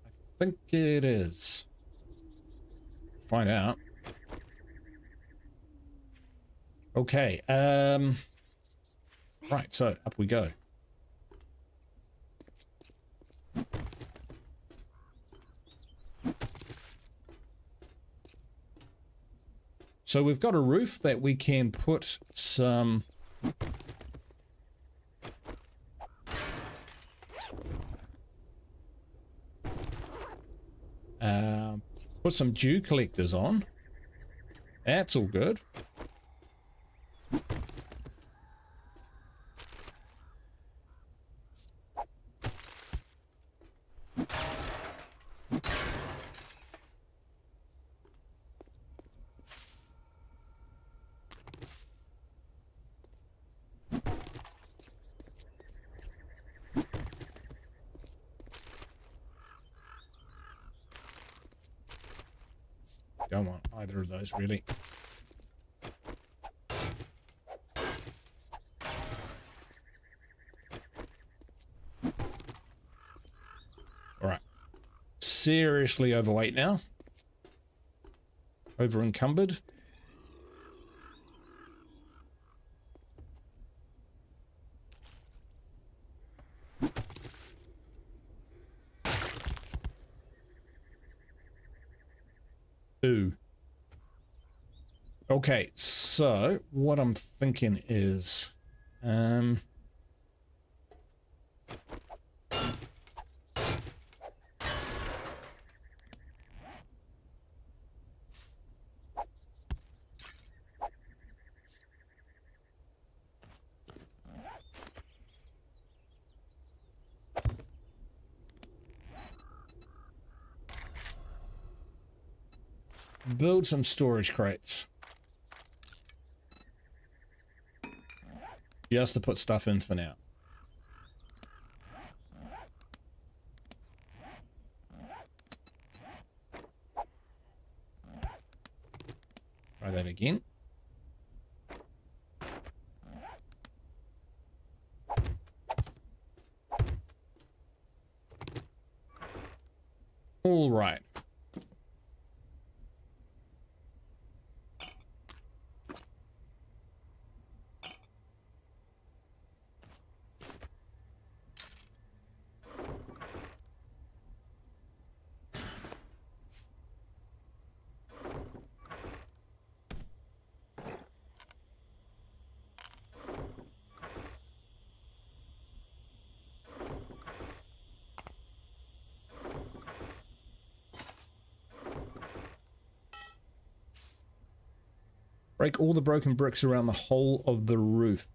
I think it is. Find out. Okay, right, so up we go. So we've got a roof that we can put some dew collectors on. That's all good. Don't want either of those, really. Alright. Seriously overweight now. Over encumbered. Ooh. Okay, so what I'm thinking is, build some storage crates. Just to put stuff in for now. Try that again. All right. Break all the broken bricks around the whole of the roof.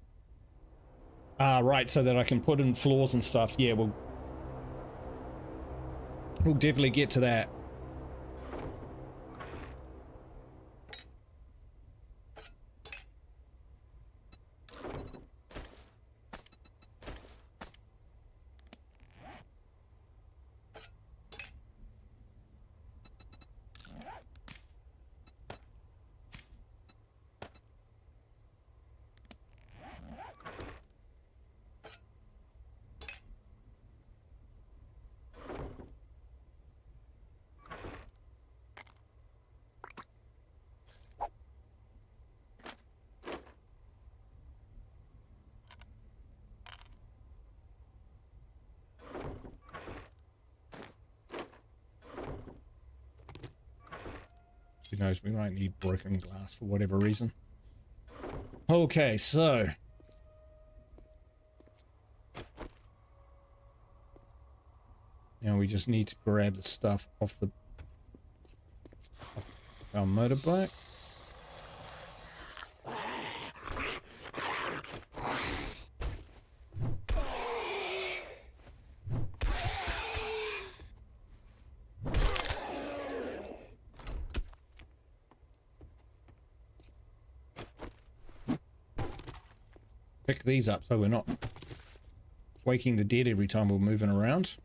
Ah, right, so that I can put in floors and stuff. Yeah, we'll definitely get to that. Who knows, we might need broken glass for whatever reason. Okay, so... now we just need to grab the stuff off our motorbike. Pick these up so we're not waking the dead every time we're moving around.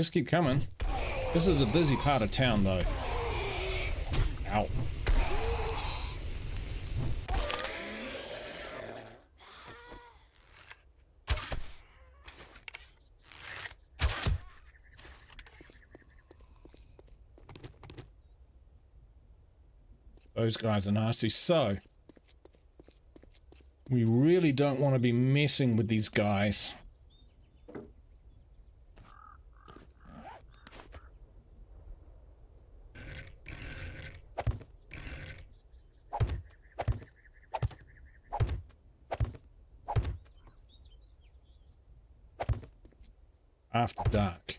just keep coming. This is a busy part of town, though. Ow. Those guys are nasty. So, we really don't want to be messing with these guys. After dark.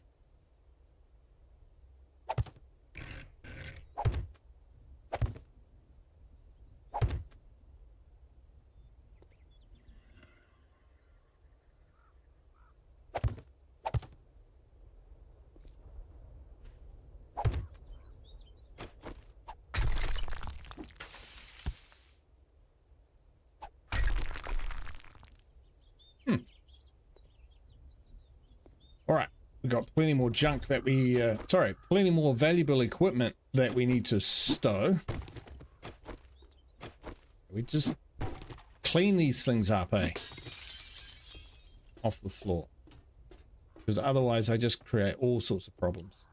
All right, we got plenty more junk that we, plenty more valuable equipment that we need to stow. We just clean these things up, eh? Off the floor. Because otherwise I just create all sorts of problems.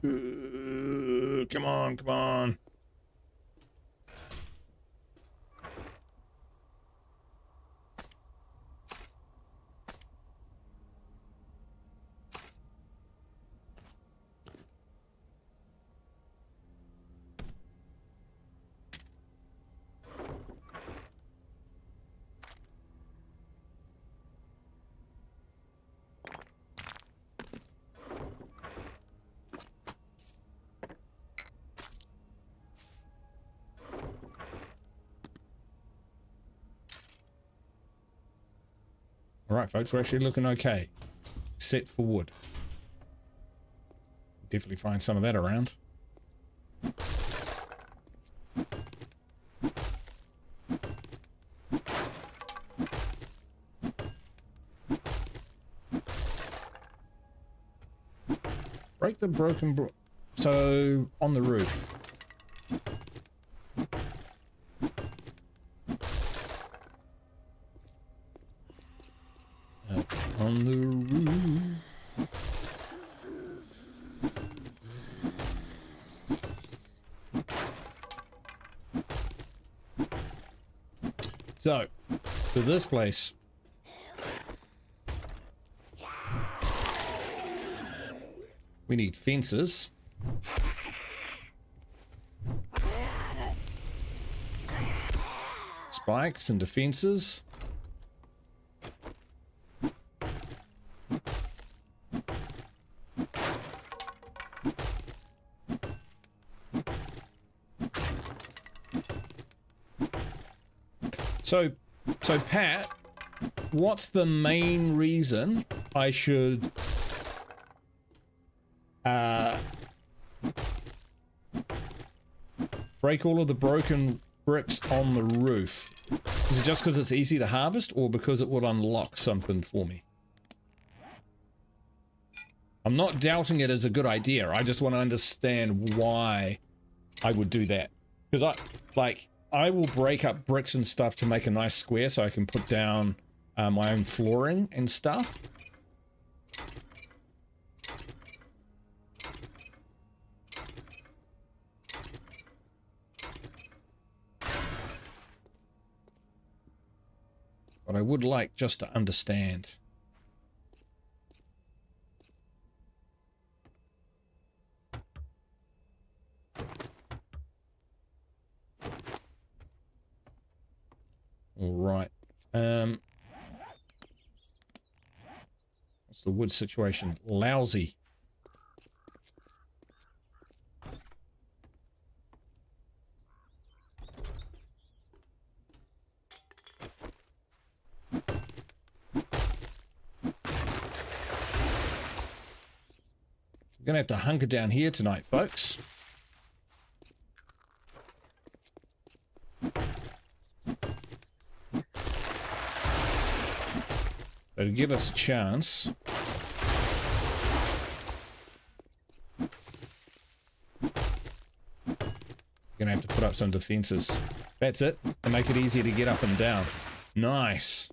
Come on, come on. Alright folks, we're actually looking okay. Except for wood. Definitely find some of that around. Break the broken so on the roof. On the roof. So, to this place. We need fences. Spikes and defenses. So Pat, what's the main reason I should break all of the broken bricks on the roof? Is it just because it's easy to harvest, or because it would unlock something for me? I'm not doubting it as a good idea. I just want to understand why I would do that. Because I will break up bricks and stuff to make a nice square so I can put down my own flooring and stuff. But I would like just to understand. All right. What's the wood situation? Lousy. We're gonna have to hunker down here tonight, folks. So to give us a chance. Gonna have to put up some defenses. That's it. To make it easier to get up and down. Nice.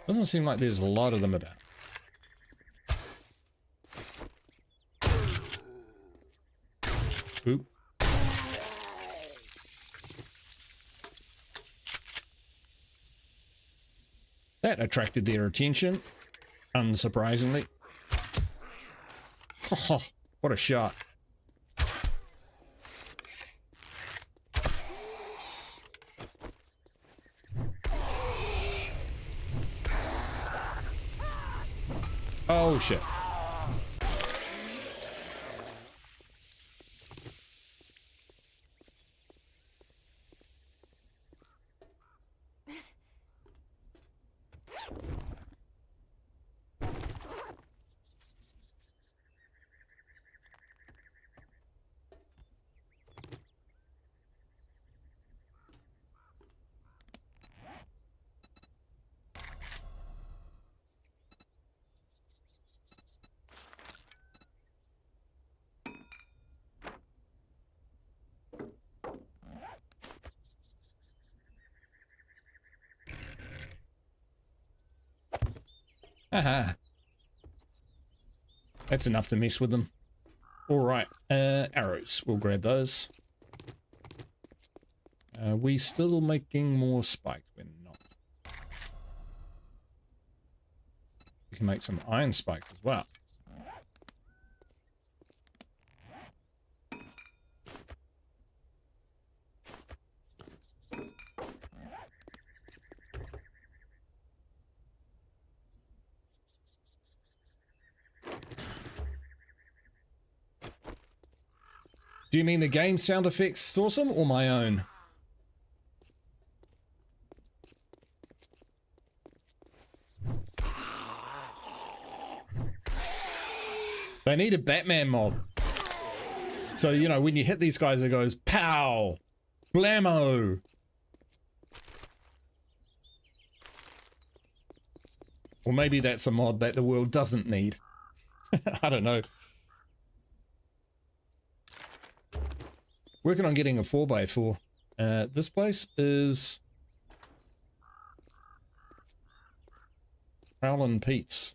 Doesn't seem like there's a lot of them about. Oop. That attracted their attention, unsurprisingly. Oh, what a shot. Oh, shit. Haha. That's enough to mess with them. Alright, arrows. We'll grab those. Are we still making more spikes? We're not. We can make some iron spikes as well. Do you mean the game sound effects awesome or my own? They need a Batman mob. So, you know, when you hit these guys, it goes pow, blammo. Or maybe that's a mod that the world doesn't need. I don't know. Working on getting a 4x4. This place is Prowlin' Pete's.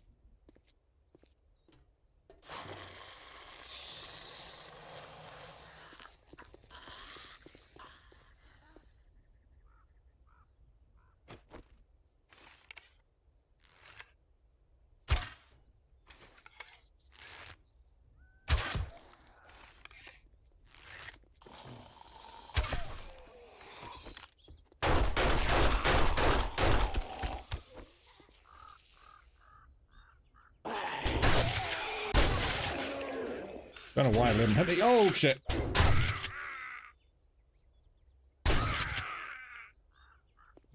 Don't know why I let him hit me. Oh, shit.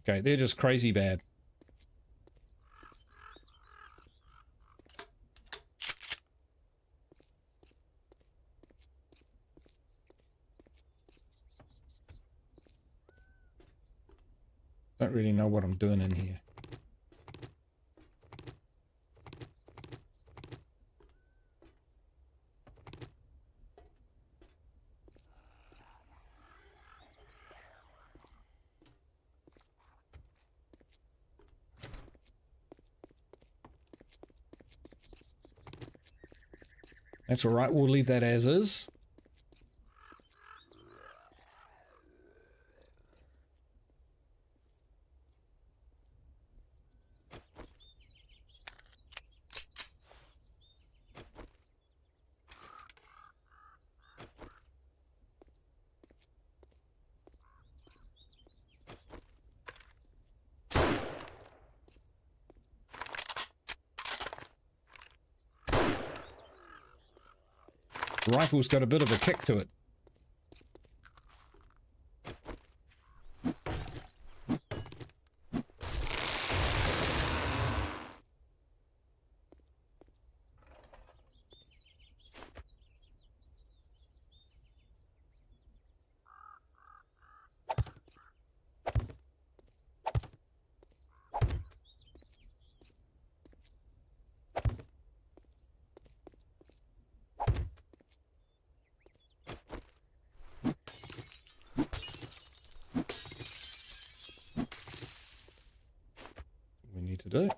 Okay, they're just crazy bad. Don't really know what I'm doing in here. That's all right. We'll leave that as is. The rifle's got a bit of a kick to it. need to do.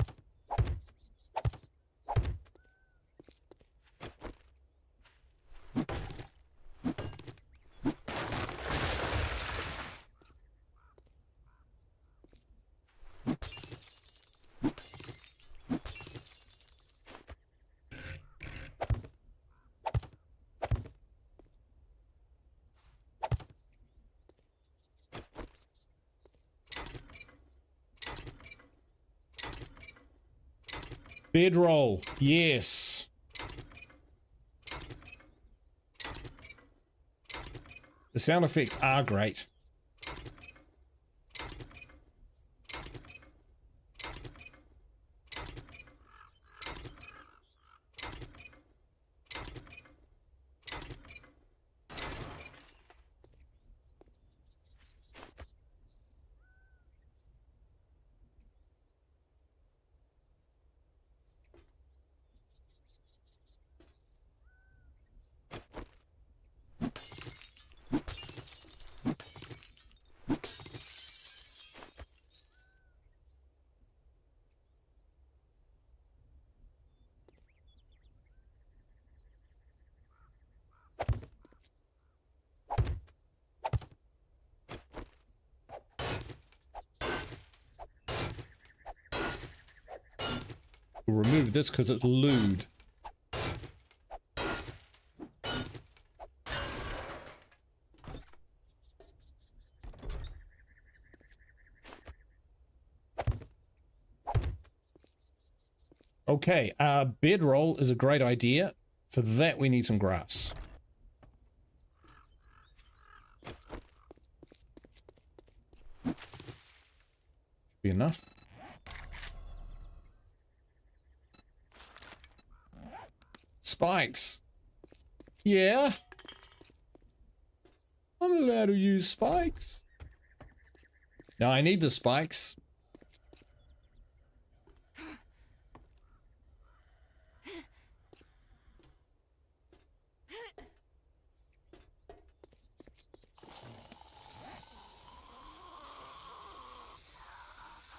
Bedroll, yes. The sound effects are great. We'll remove this because it's lewd. Okay, bedroll is a great idea. For that, we need some grass. Be enough. Spikes. Yeah. I'm allowed to use spikes. Now I need the spikes.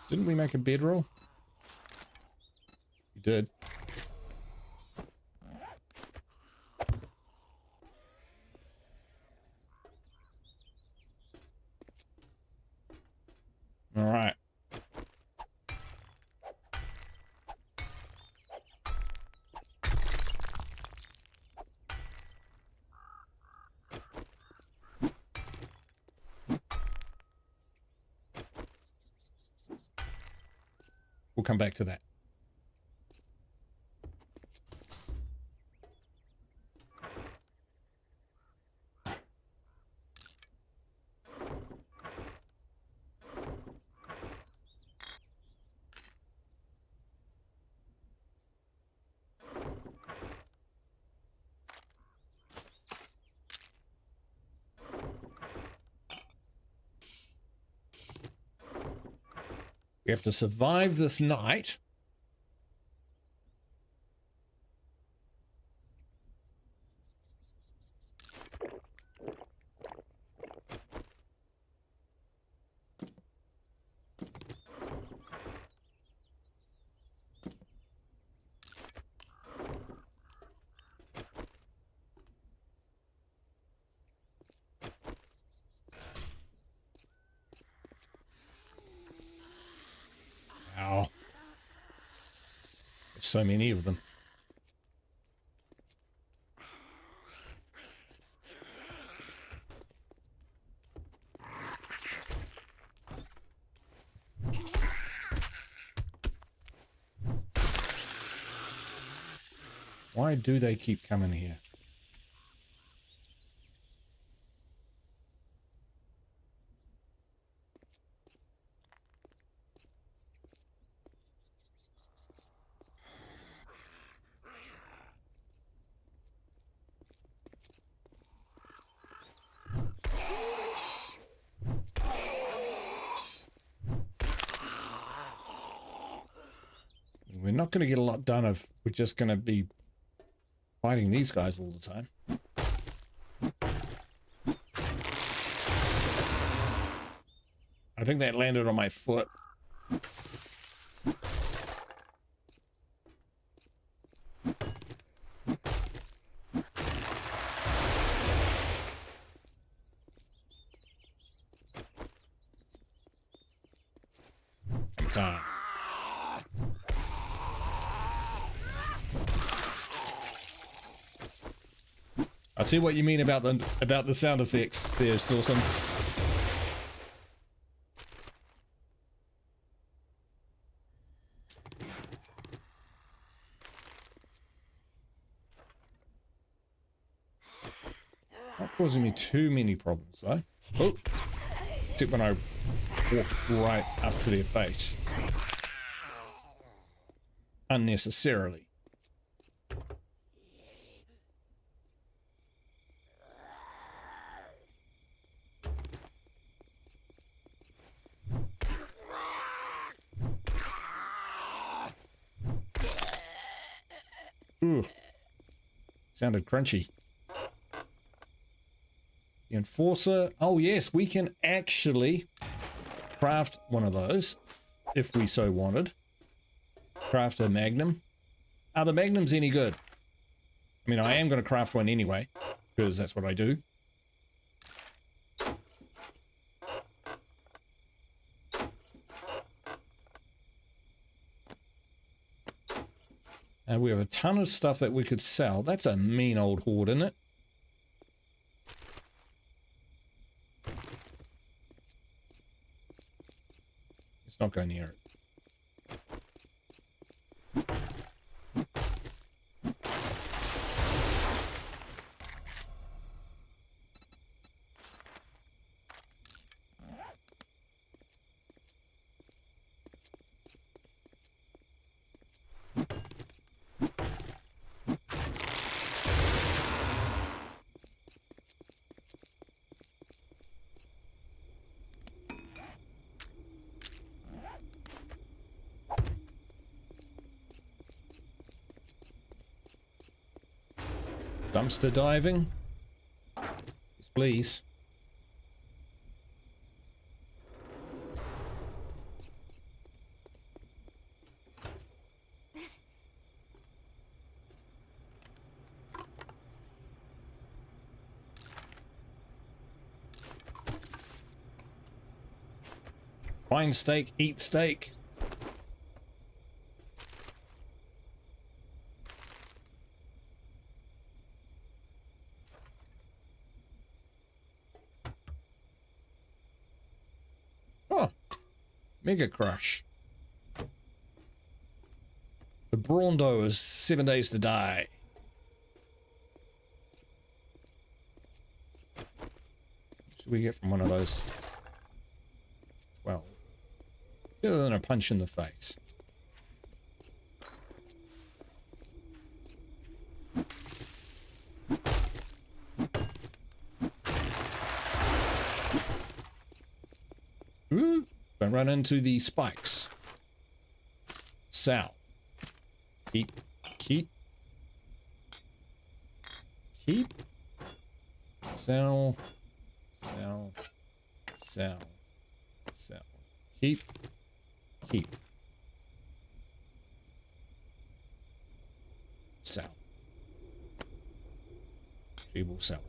Didn't we make a bedroll? We did. All right. We'll come back to that. We have to survive this night. Ow. There's so many of them. Why do they keep coming here? We're not going to get a lot done if we're just going to be fighting these guys all the time. I think that landed on my foot. time. I see what you mean about the sound effects there, Sawson. Not causing me too many problems though. Oh, except when I walk right up to their face. Unnecessarily. Ooh. Sounded crunchy. The Enforcer. Oh yes, we can actually craft one of those if we so wanted. Craft a Magnum. Are the Magnums any good? I mean, I am going to craft one anyway, because that's what I do. And we have a ton of stuff that we could sell. That's a mean old hoard, isn't it? Let's not go near it. Dumpster diving? Yes, please. Find steak, eat steak. Oh, Mega Crush. The Brawndo is 7 days to die. What should we get from one of those? 12. Better than a punch in the face. Ooh, don't run into the spikes. Sal. Keep. Sell. Keep. Sell. She will sell it.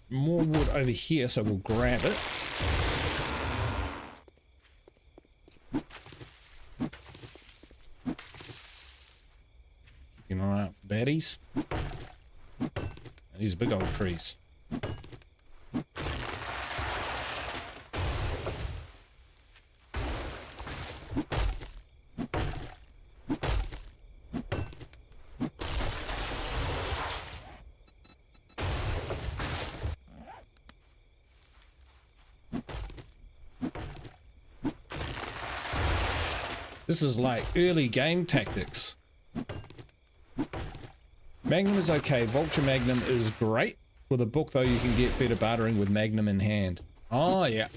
More wood over here, so we'll grab it. Keeping an eye out for baddies. These are big old trees. This is like early game tactics. Magnum is okay. Vulture Magnum is great. For the book, though, you can get better bartering with Magnum in hand. Oh, yeah.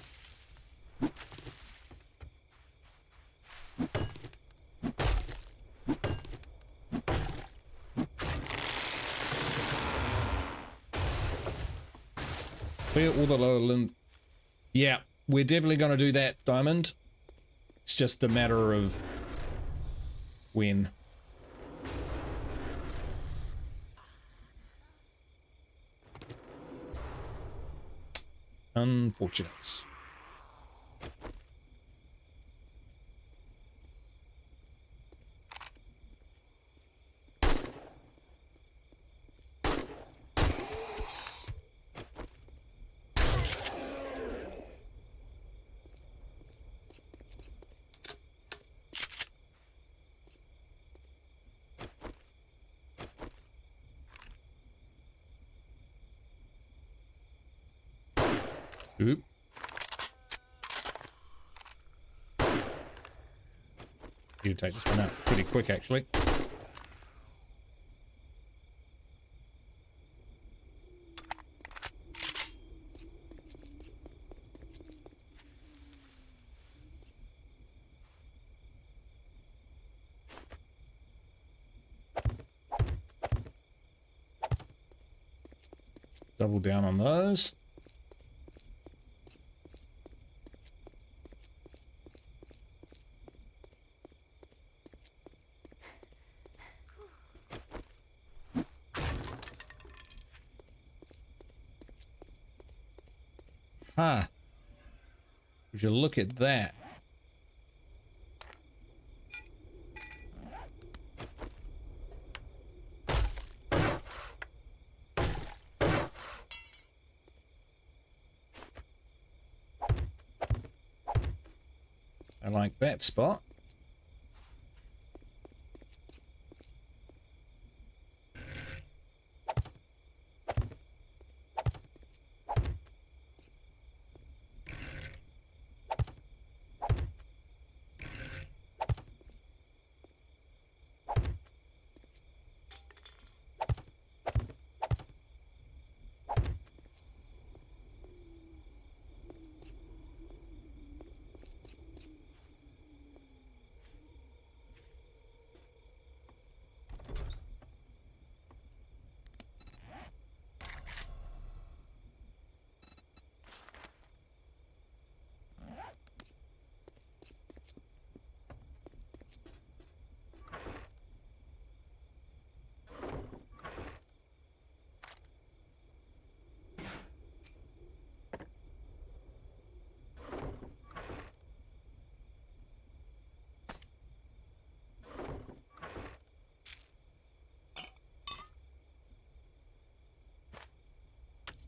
Clear all the lower limb. Yeah, we're definitely going to do that, Diamond. It's just a matter of when. Unfortunate. Oop. You take this one out pretty quick, actually. Double down on those. Huh. Would you look at that? I like that spot.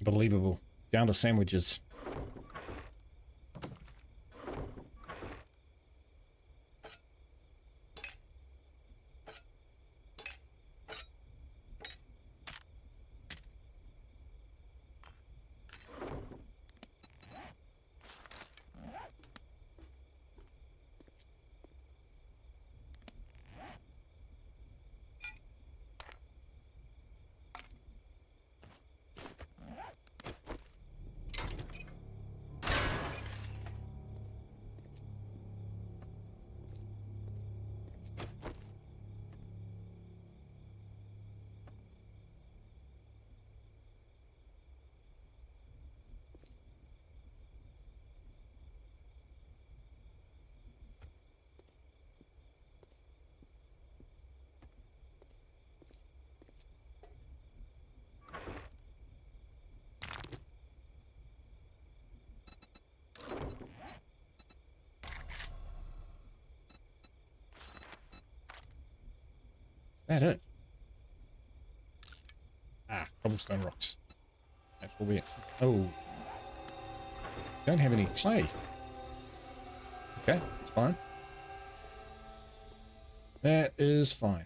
Unbelievable. Down to sandwiches. Is that it? Ah, cobblestone rocks. That's will be it. Oh. Don't have any clay. Okay, that's fine. That is fine.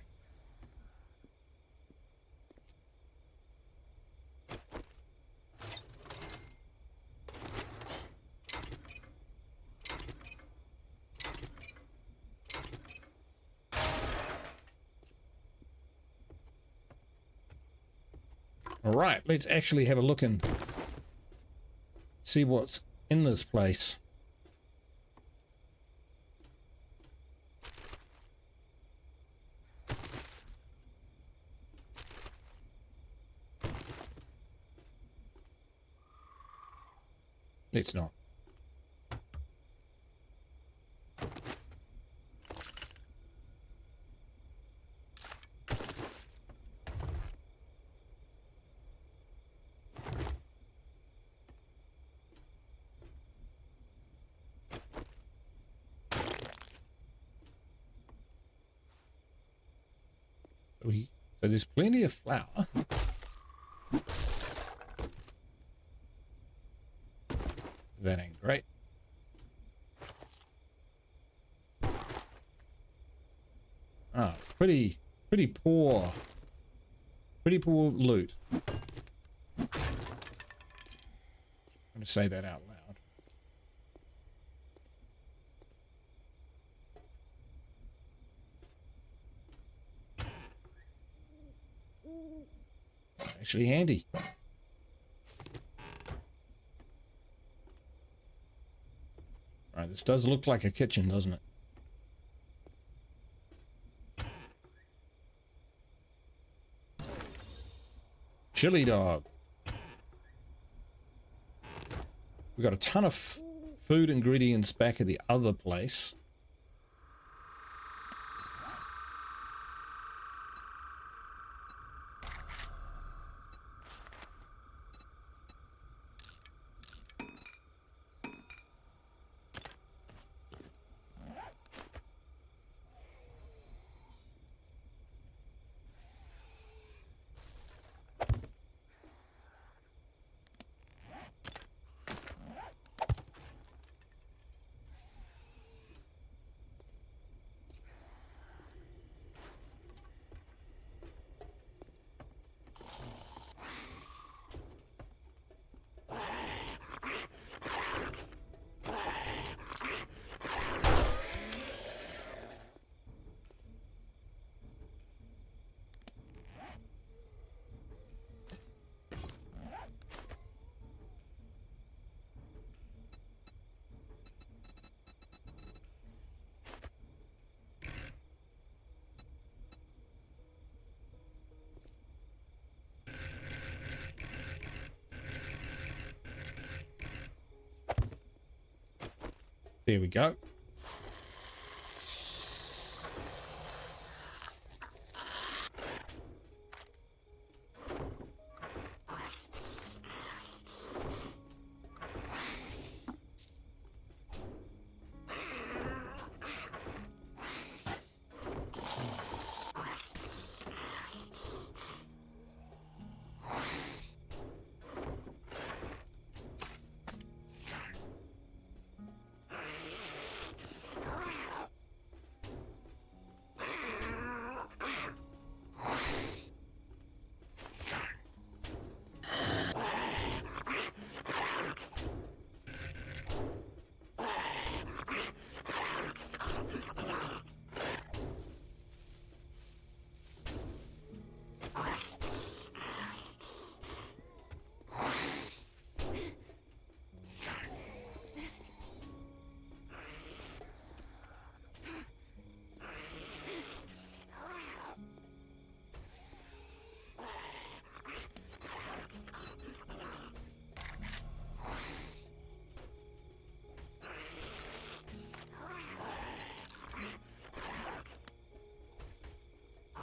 All right, let's actually have a look and see what's in this place. Let's not. So there's plenty of flour. That ain't great. Ah, pretty poor loot. I'm going to say that out loud. It's actually handy. Right, this does look like a kitchen, doesn't it? Chili dog. We've got a ton of food ingredients back at the other place. There we go.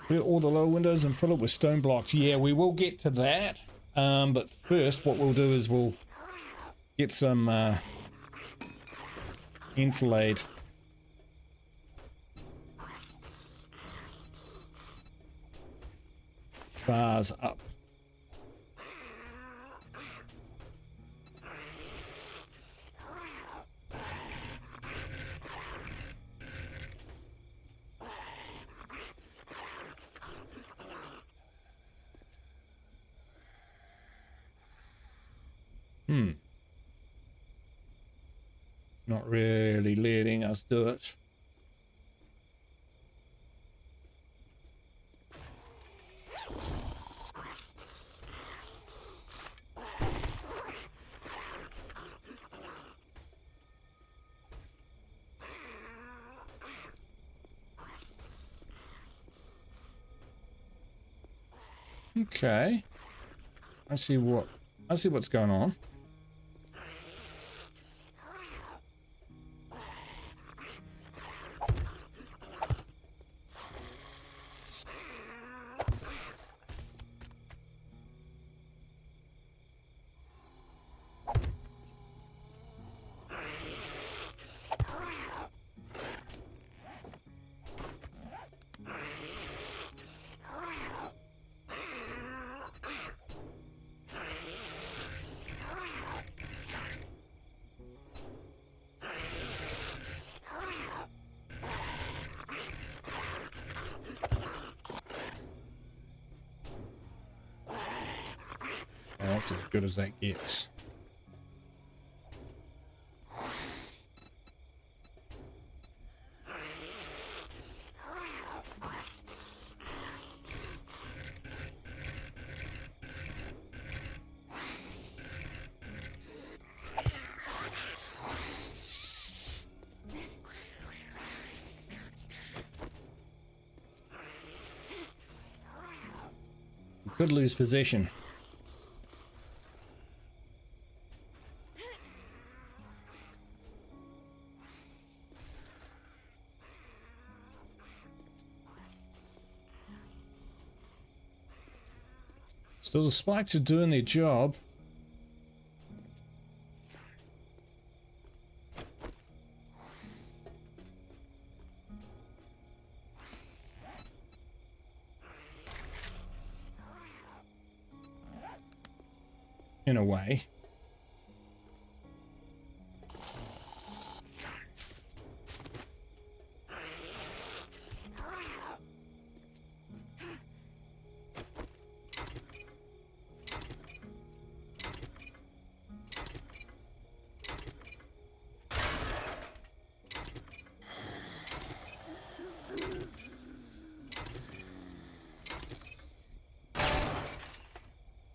Clear all the low windows and fill it with stone blocks. Yeah, we will get to that. But first, what we'll do is we'll get some enfilade. Bars up. Not really letting us do it. Okay. I see what's going on. That's as good as that gets. Could lose possession. Still, the spikes are doing their job. In a way.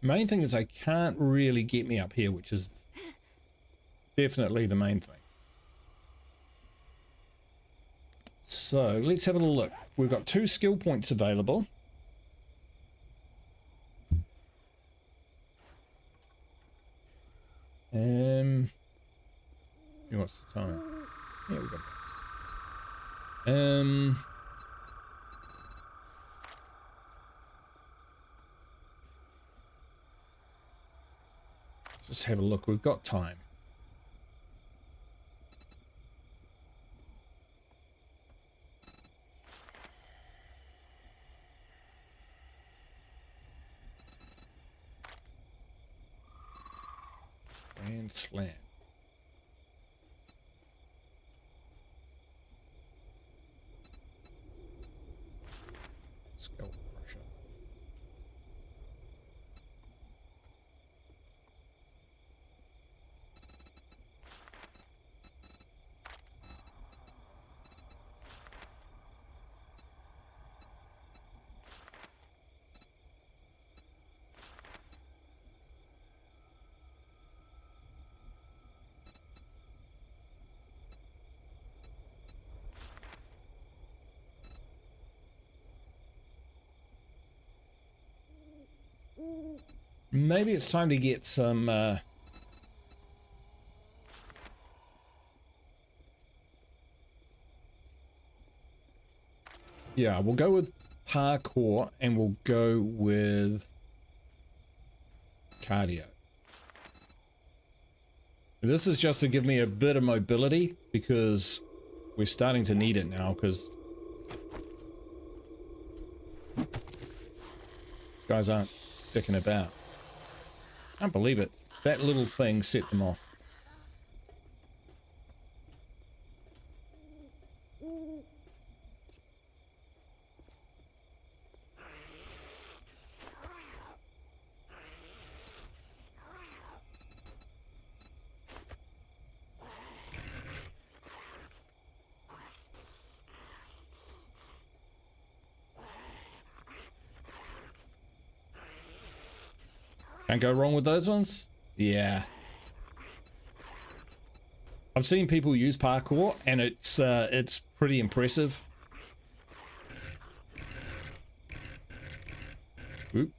Main thing is I can't really get me up here, which is definitely the main thing. So let's have a look. We've got 2 skill points available. What's the time? Yeah, we got that. Just have a look. We've got time. Grand Slam. Skull Crusher. Maybe it's time to get some yeah, we'll go with parkour and we'll go with cardio. This is just to give me a bit of mobility because we're starting to need it now because guys aren't sticking about. Can't believe it. That little thing set them off. Can't go wrong with those ones? Yeah. I've seen people use parkour and it's pretty impressive. Oop.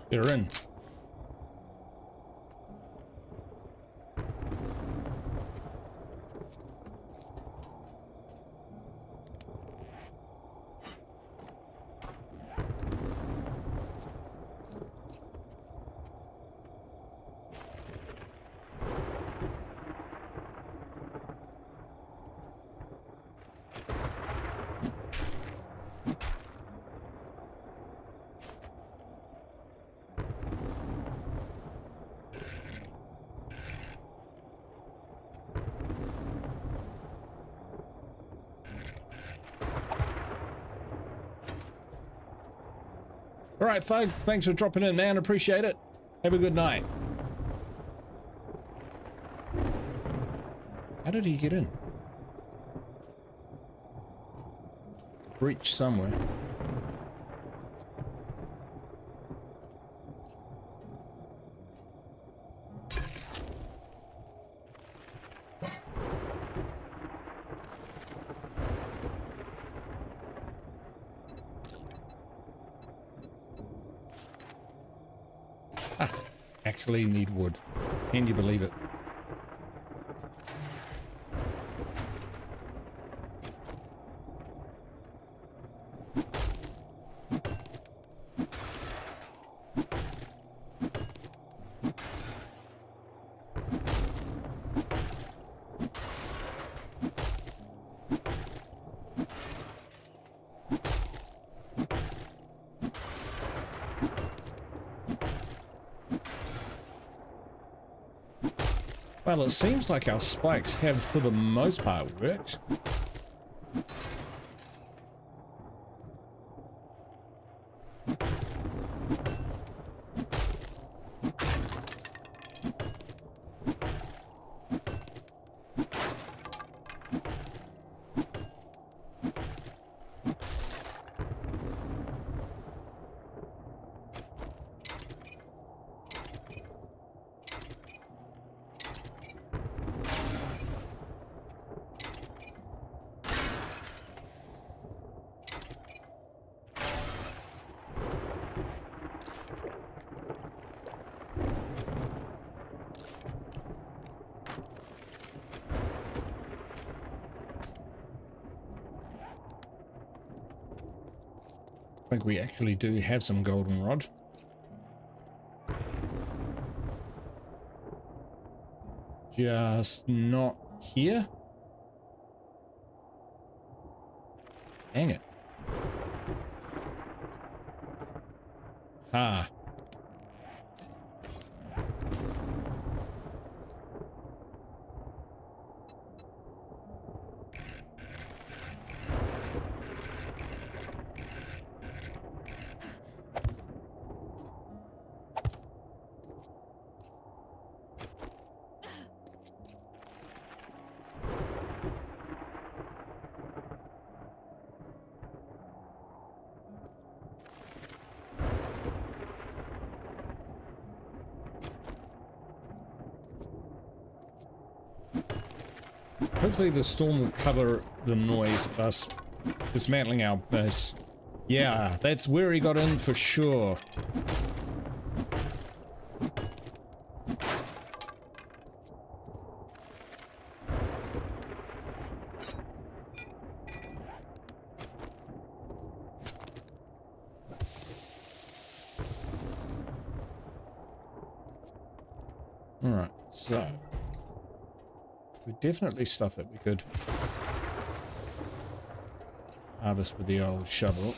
They're in. All right, Thug, thanks for dropping in, man. Appreciate it. Have a good night. How did he get in? Breach somewhere. Actually need wood. Can you believe it? Well, it seems like our spikes have, for the most part, worked. I think we actually do have some goldenrod. Just not here. Dang it. Ah. Hopefully the storm will cover the noise of us dismantling our base. Yeah, that's where he got in for sure. Alright, so definitely stuff that we could harvest with the old shovel.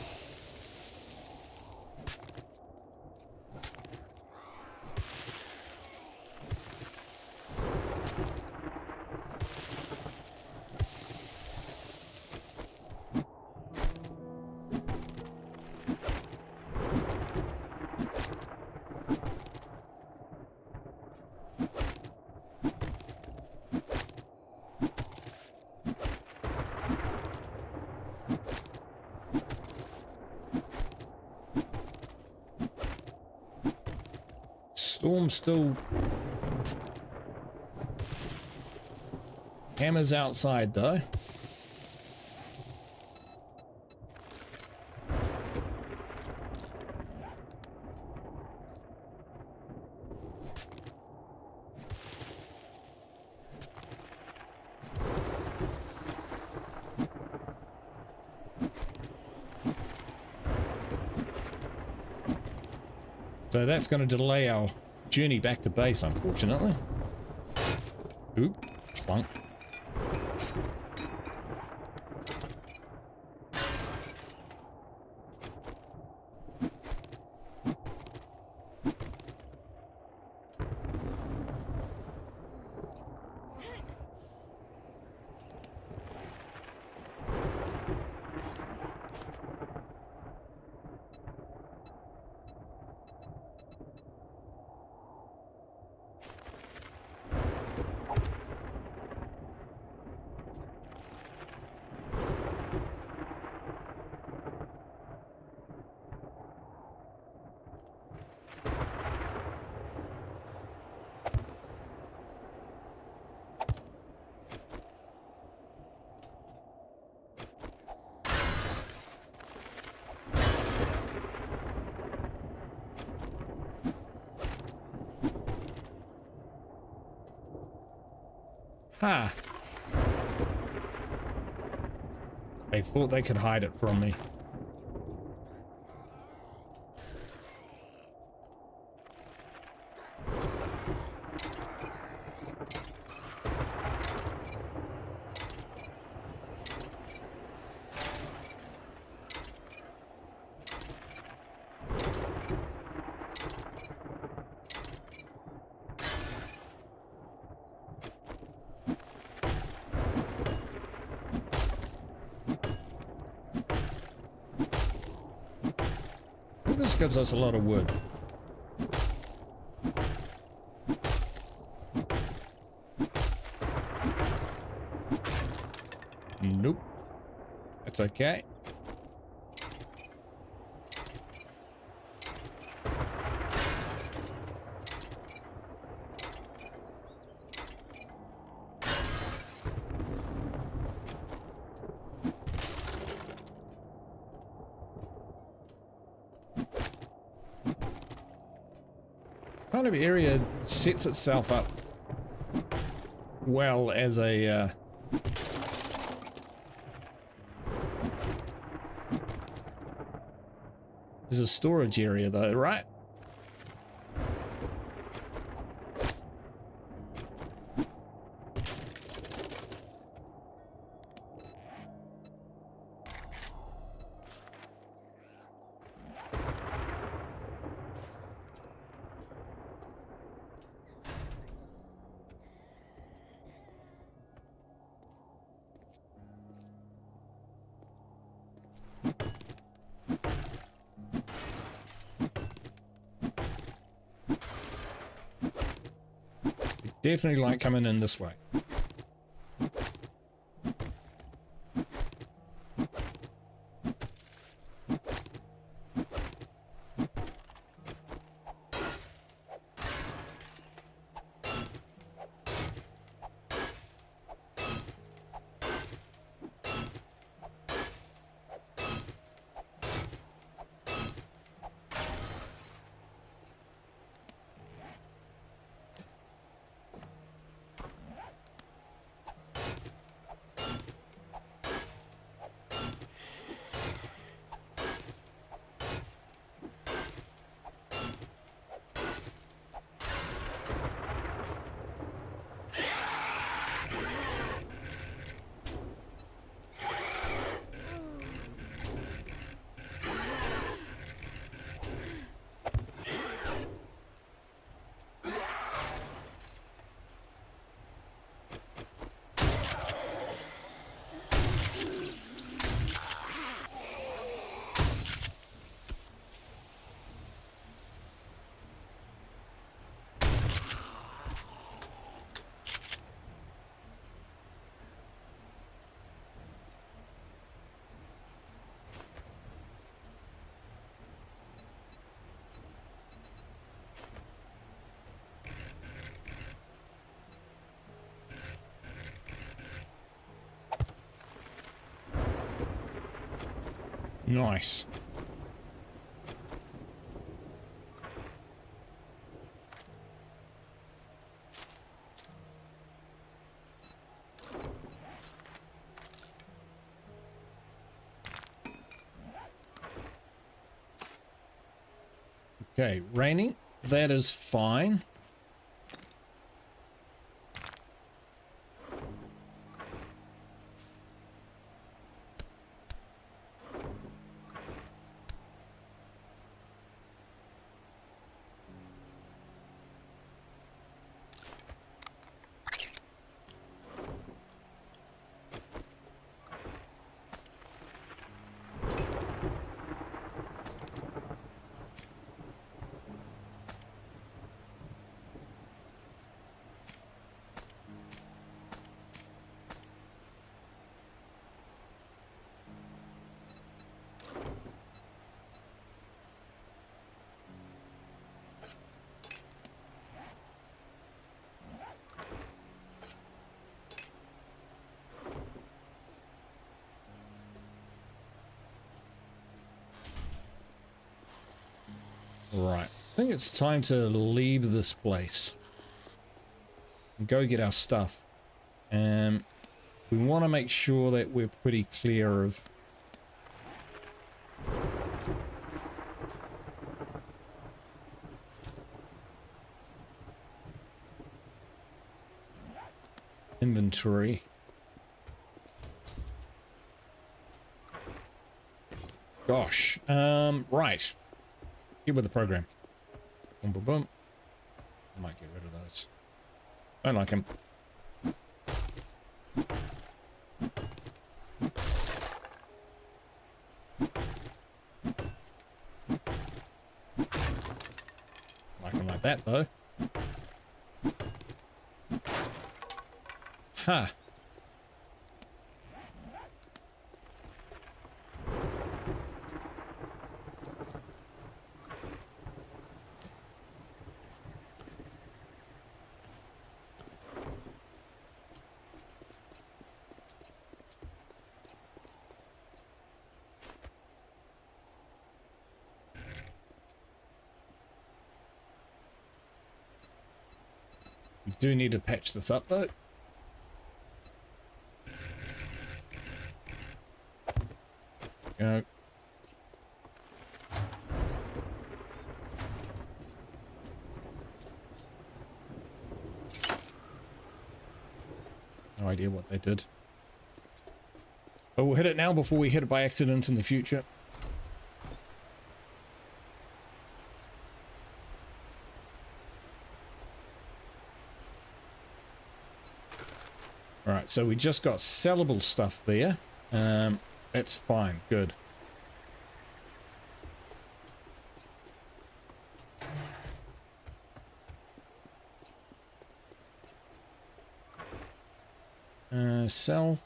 Storm still hammers outside though. So that's going to delay our journey back to base, unfortunately. Oop, clunk. Ha! They thought they could hide it from me. This gives us a lot of wood. Nope. That's okay. Kind of area sets itself up well as a storage area though, right? Definitely like coming in this way. Nice. Okay, raining. That is fine. Right. I think it's time to leave this place and go get our stuff. We want to make sure that we're pretty clear of inventory. Gosh. Right. Get with the program. Boom, boom, boom. I might get rid of those. Don't like him. Like him like that, though. Ha. Huh. We do need to patch this up, though. Go. No idea what they did. But we'll hit it now before we hit it by accident in the future. Alright, so we just got sellable stuff there. That's fine, good. Sell.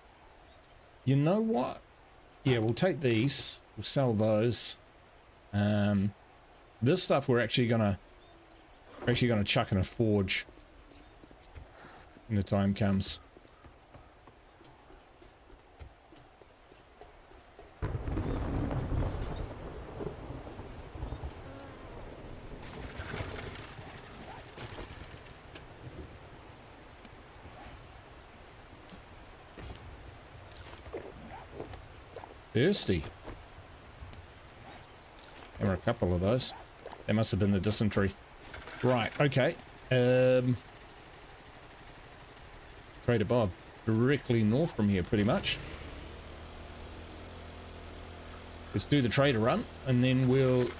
You know what? Yeah, we'll take these. We'll sell those. This stuff we're actually gonna chuck in a forge when the time comes. Thirsty. There were a couple of those. They must have been the dysentery. Right, okay. Trader Bob. Directly north from here, pretty much. Let's do the trader run, and then we'll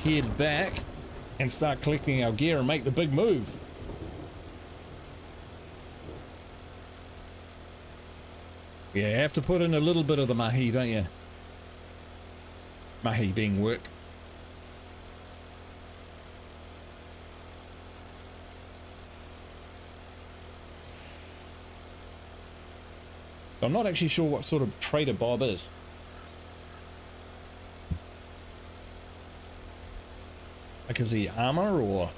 head back and start collecting our gear and make the big move. Yeah, you have to put in a little bit of the mahi, don't you? Mahi being work. I'm not actually sure what sort of trader Bob is. Like, is he armor or...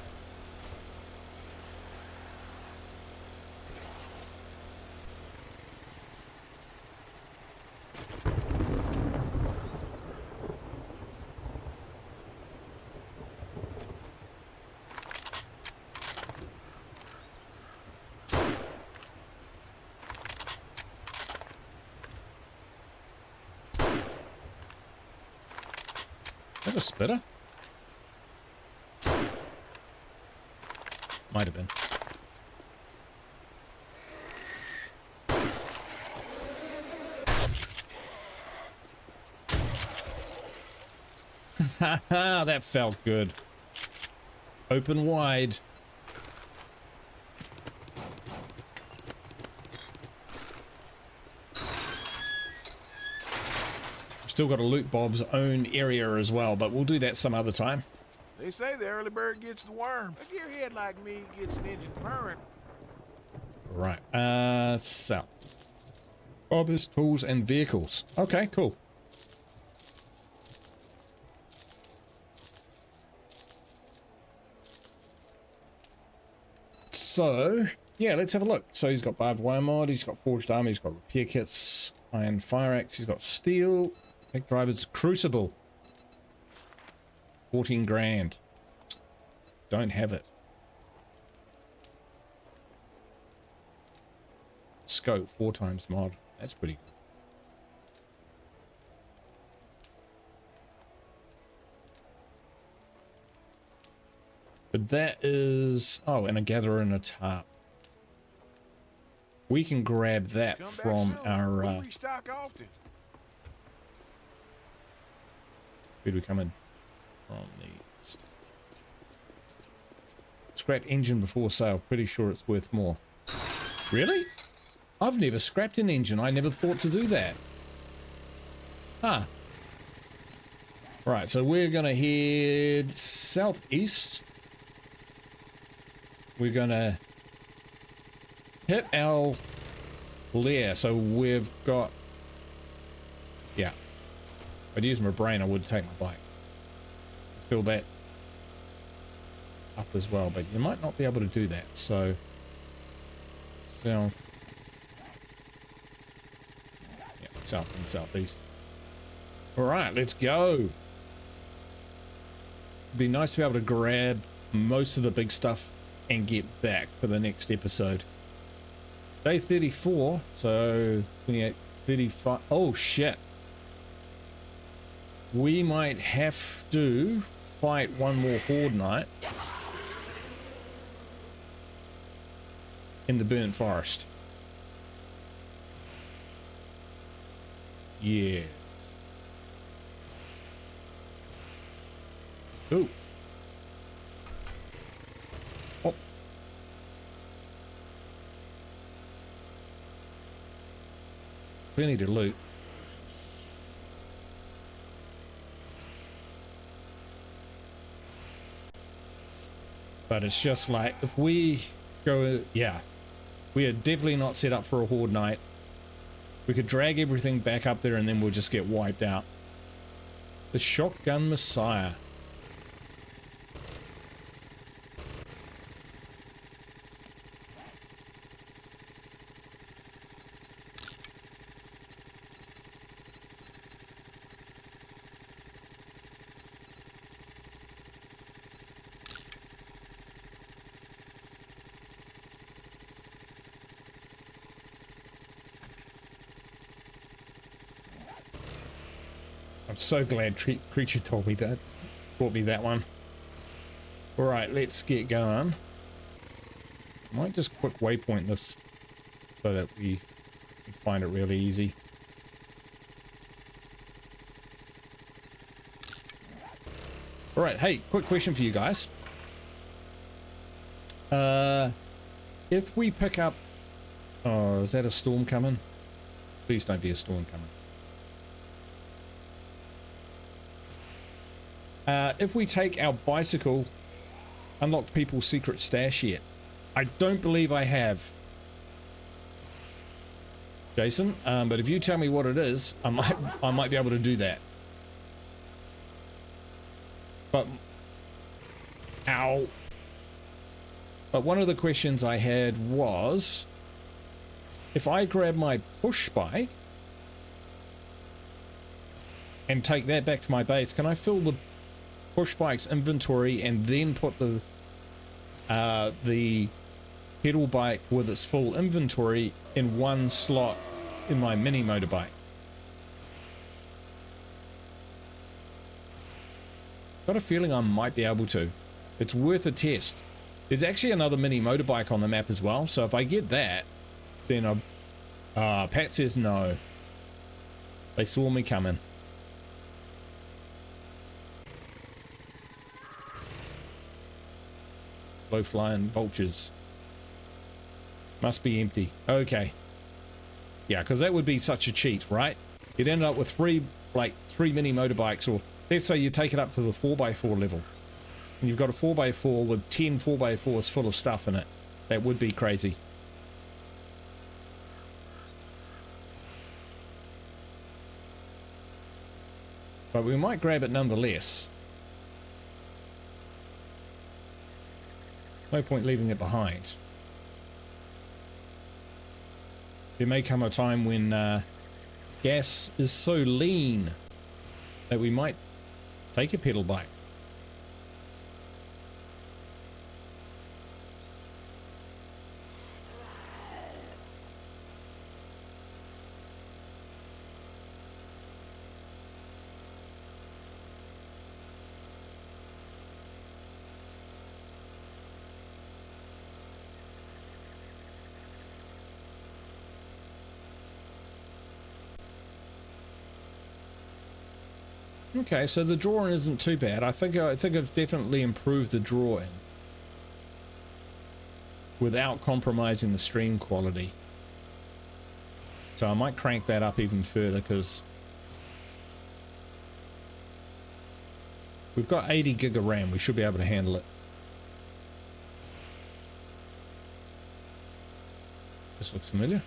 Is that a spitter? Might have been. Haha, that felt good. Open wide. Still got to loot Bob's own area as well, but we'll do that some other time. They say the early bird gets the worm. A gearhead like me gets an engine purring. Right, south. Bob's tools and vehicles. Okay, cool. So, yeah, let's have a look. So he's got barbed wire mod, he's got forged armor, he's got repair kits, iron fire axe, he's got steel, tech drivers, crucible. 14 grand. Don't have it. Scope 4 times mod. That's pretty good. But that is... Oh, and a gatherer and a tarp. We can grab that from our... We'll restock often. Where'd we come in? From the east. Scrap engine before sale. Pretty sure it's worth more. Really? I've never scrapped an engine. I never thought to do that. Huh. Right, so we're going to head southeast. We're going to hit our lair. So we've got... Yeah. If I'd use my brain, I would take my bike. Fill that up as well, but you might not be able to do that. So south, yeah, south and southeast. All right, let's go. Be nice to be able to grab most of the big stuff and get back for the next episode. Day 34, so 28, 35. Oh shit. We might have to fight one more horde night in the burnt forest. Yes. Ooh. Oh. Plenty to loot. But it's just like, if we go, yeah, we are definitely not set up for a horde night. We could drag everything back up there and then we'll just get wiped out. The Shotgun Messiah. I'm so glad Creature told me that. Brought me that one. Alright, let's get going. I might just quick waypoint this so that we can find it really easy. Alright, hey, quick question for you guys. If we pick up... Oh, is that a storm coming? Please don't be a storm coming. If we take our bicycle, unlocked people's secret stash yet? I don't believe I have. Jason, but if you tell me what it is, I might be able to do that. But ow. But one of the questions I had was, if I grab my push bike and take that back to my base, can I fill the push bike's inventory and then put the pedal bike with its full inventory in one slot in my mini motorbike? Got a feeling I might be able to. It's worth a test. There's actually another mini motorbike on the map as well, so if I get that, then Pat says no. They saw me coming. Low-flying vultures. Must be empty. Okay. Yeah, because that would be such a cheat, right? You'd end up with three mini motorbikes, or let's say you take it up to the 4x4 level. And you've got a 4x4 with 10 4x4s full of stuff in it. That would be crazy. But we might grab it nonetheless. No point leaving it behind. There may come a time when gas is so lean that we might take a pedal bike. Okay, so the drawing isn't too bad. I think I've definitely improved the drawing without compromising the stream quality. So I might crank that up even further because we've got 80 gig of RAM. We should be able to handle it. This looks familiar.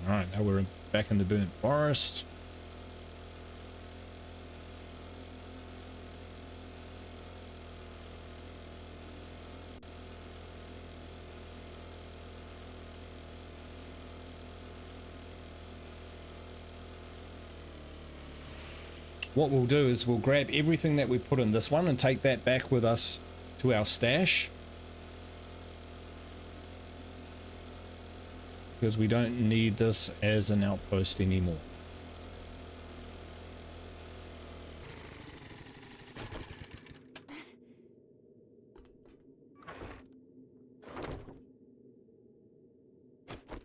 Alright, now we're back in the burnt forest. What we'll do is we'll grab everything that we put in this one and take that back with us to our stash. Because we don't need this as an outpost anymore.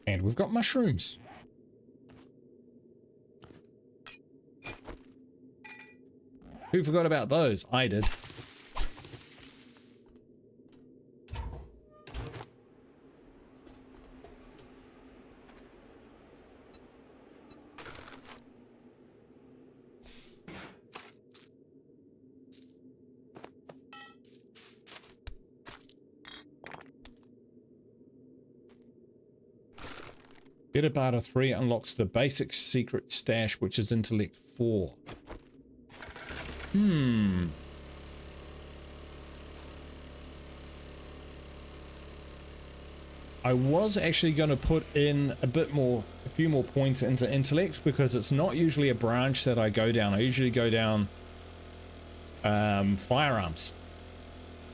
And we've got mushrooms. Who forgot about those? I did. Better Barter 3 unlocks the basic secret stash, which is intellect 4. I was actually going to put in a few more points into intellect because it's not usually a branch that I go down. I usually go down firearms.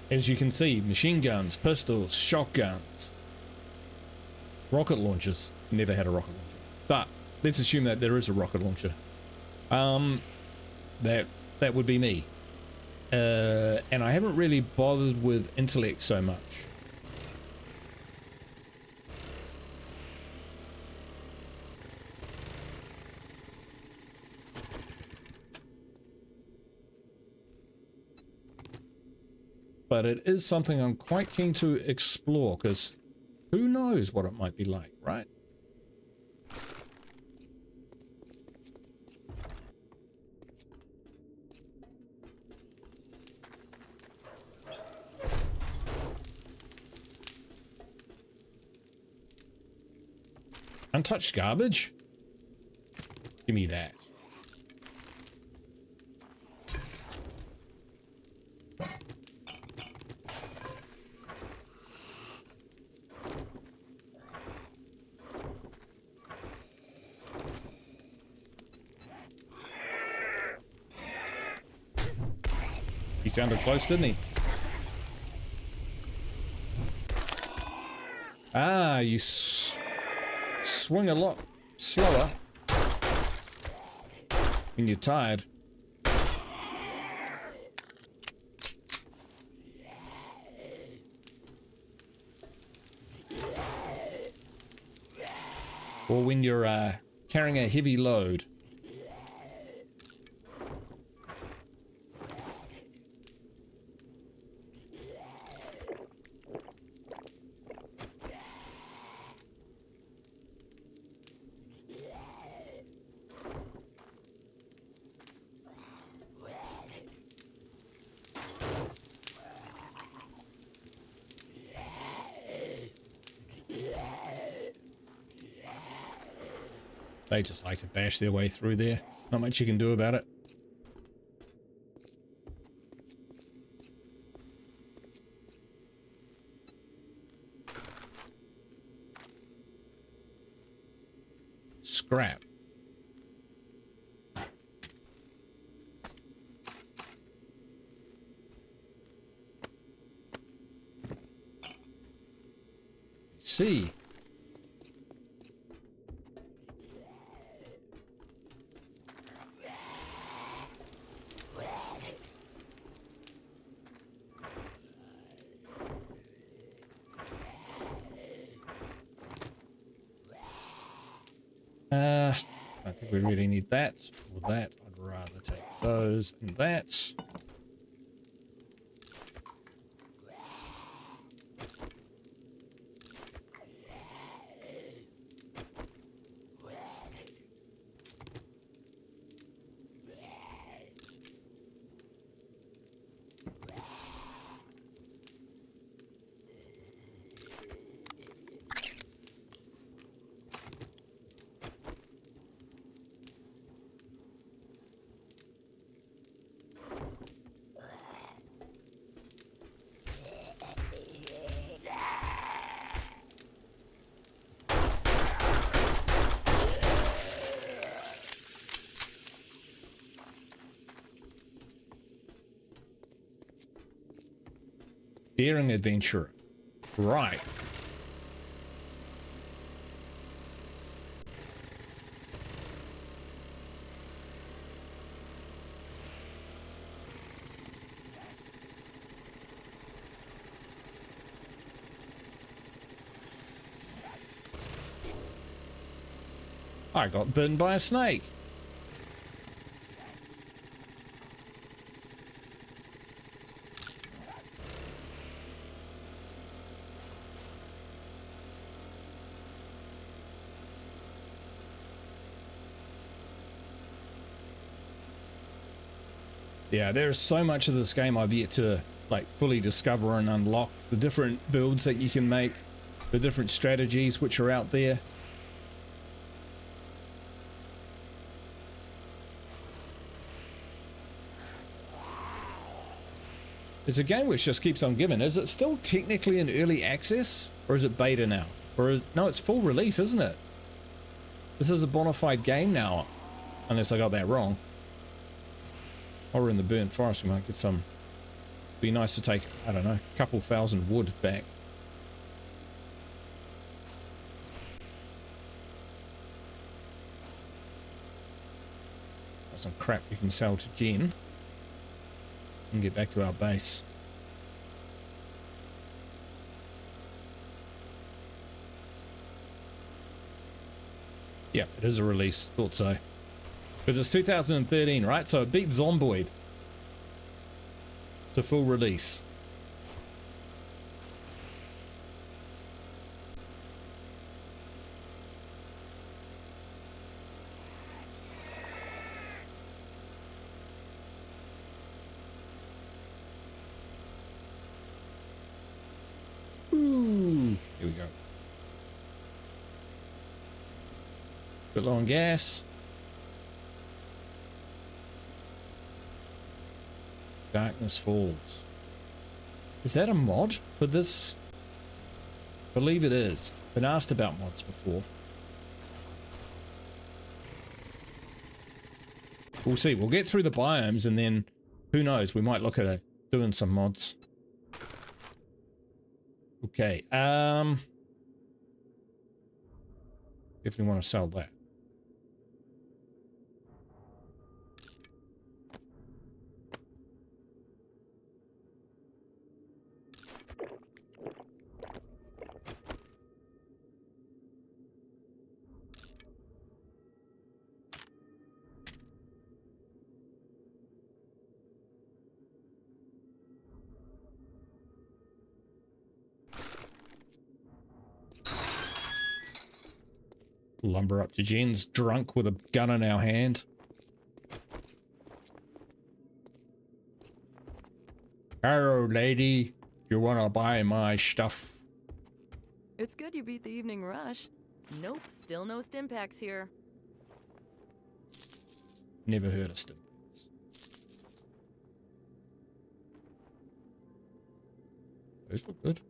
As you can see, machine guns, pistols, shotguns, rocket launchers. Never had a rocket launcher, but let's assume that there is a rocket launcher. That would be me. And I haven't really bothered with intellect so much. But it is something I'm quite keen to explore, because who knows what it might be like, right? Untouched garbage? Give me that. He sounded close, didn't he? Ah, you swing a lot slower when you're tired. Or when you're carrying a heavy load. They just like to bash their way through there. Not much you can do about it. Scrap. See. I think we really need that or that. I'd rather take those and that. Daring adventurer. Right. I got bitten by a snake. Yeah, there's so much of this game I've yet to like fully discover and unlock. The different builds that you can make, the different strategies which are out there. It's a game which just keeps on giving. Is it still technically in early access? Or is it beta now? No, it's full release, isn't it? This is a bona fide game now. Unless I got that wrong. While we're in the burnt forest, we might get some. Be nice to take, I don't know, a couple thousand wood back. Got some crap we can sell to Jen. And get back to our base. Yeah, it is a release. Thought so. Because it's 2013, right? So it beat Zomboid to full release. Ooh, here we go. Bit low on gas. Darkness Falls. Is that a mod for this? I believe it is. Been asked about mods before. We'll see. We'll get through the biomes and then who knows, we might look at doing some mods. Okay. Definitely want to sell that. Lumber up to Jen's, drunk with a gun in our hand. Hello, lady. You wanna buy my stuff? It's good you beat the evening rush. Nope, still no stim packs here. Never heard of stim packs. Those look good.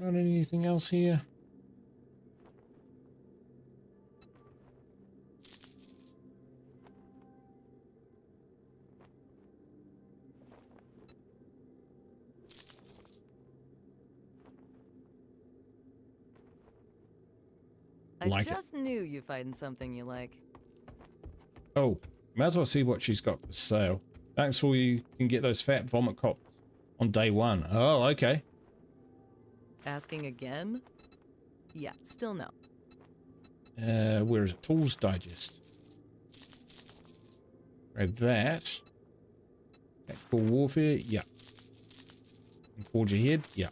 Got anything else here? I just knew you'd find something you like. Oh, might as well see what she's got for sale. Thanks for you can get those fat vomit cops on day one. Oh, okay. Asking again? Yeah, still no. Where is it? Tools Digest. Grab that. Tactical warfare, yeah. And forge ahead, yeah.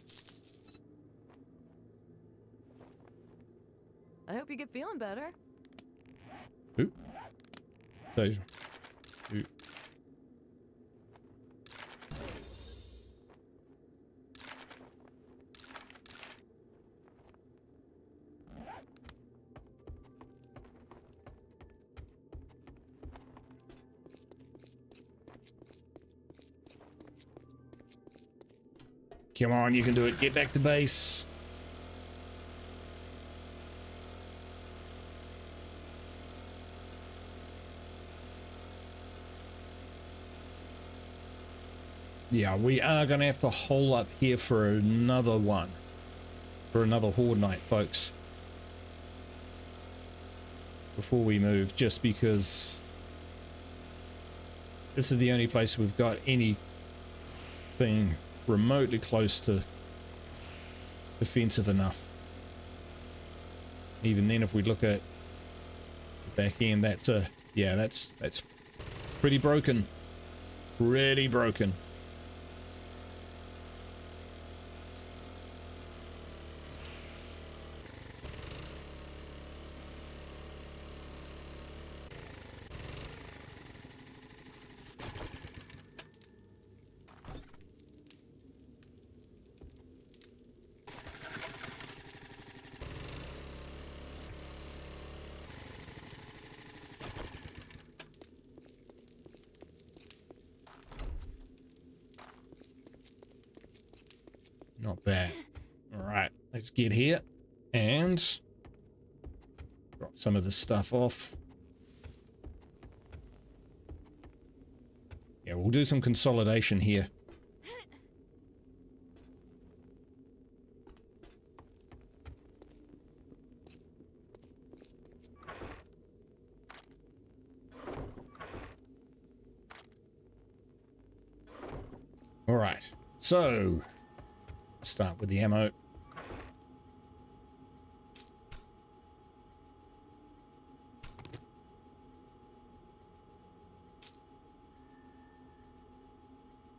I hope you get feeling better. Oop. Those. Oop. Come on, you can do it. Get back to base. Yeah, we are going to have to hole up here for another one. For another horde night, folks. Before we move, just because this is the only place we've got anything remotely close to defensive enough. Even then, if we look at the back end, that's yeah, that's pretty broken. Really broken. Not bad. All right, let's get here and drop some of this stuff off. Yeah, we'll do some consolidation here. All right, so start with the ammo.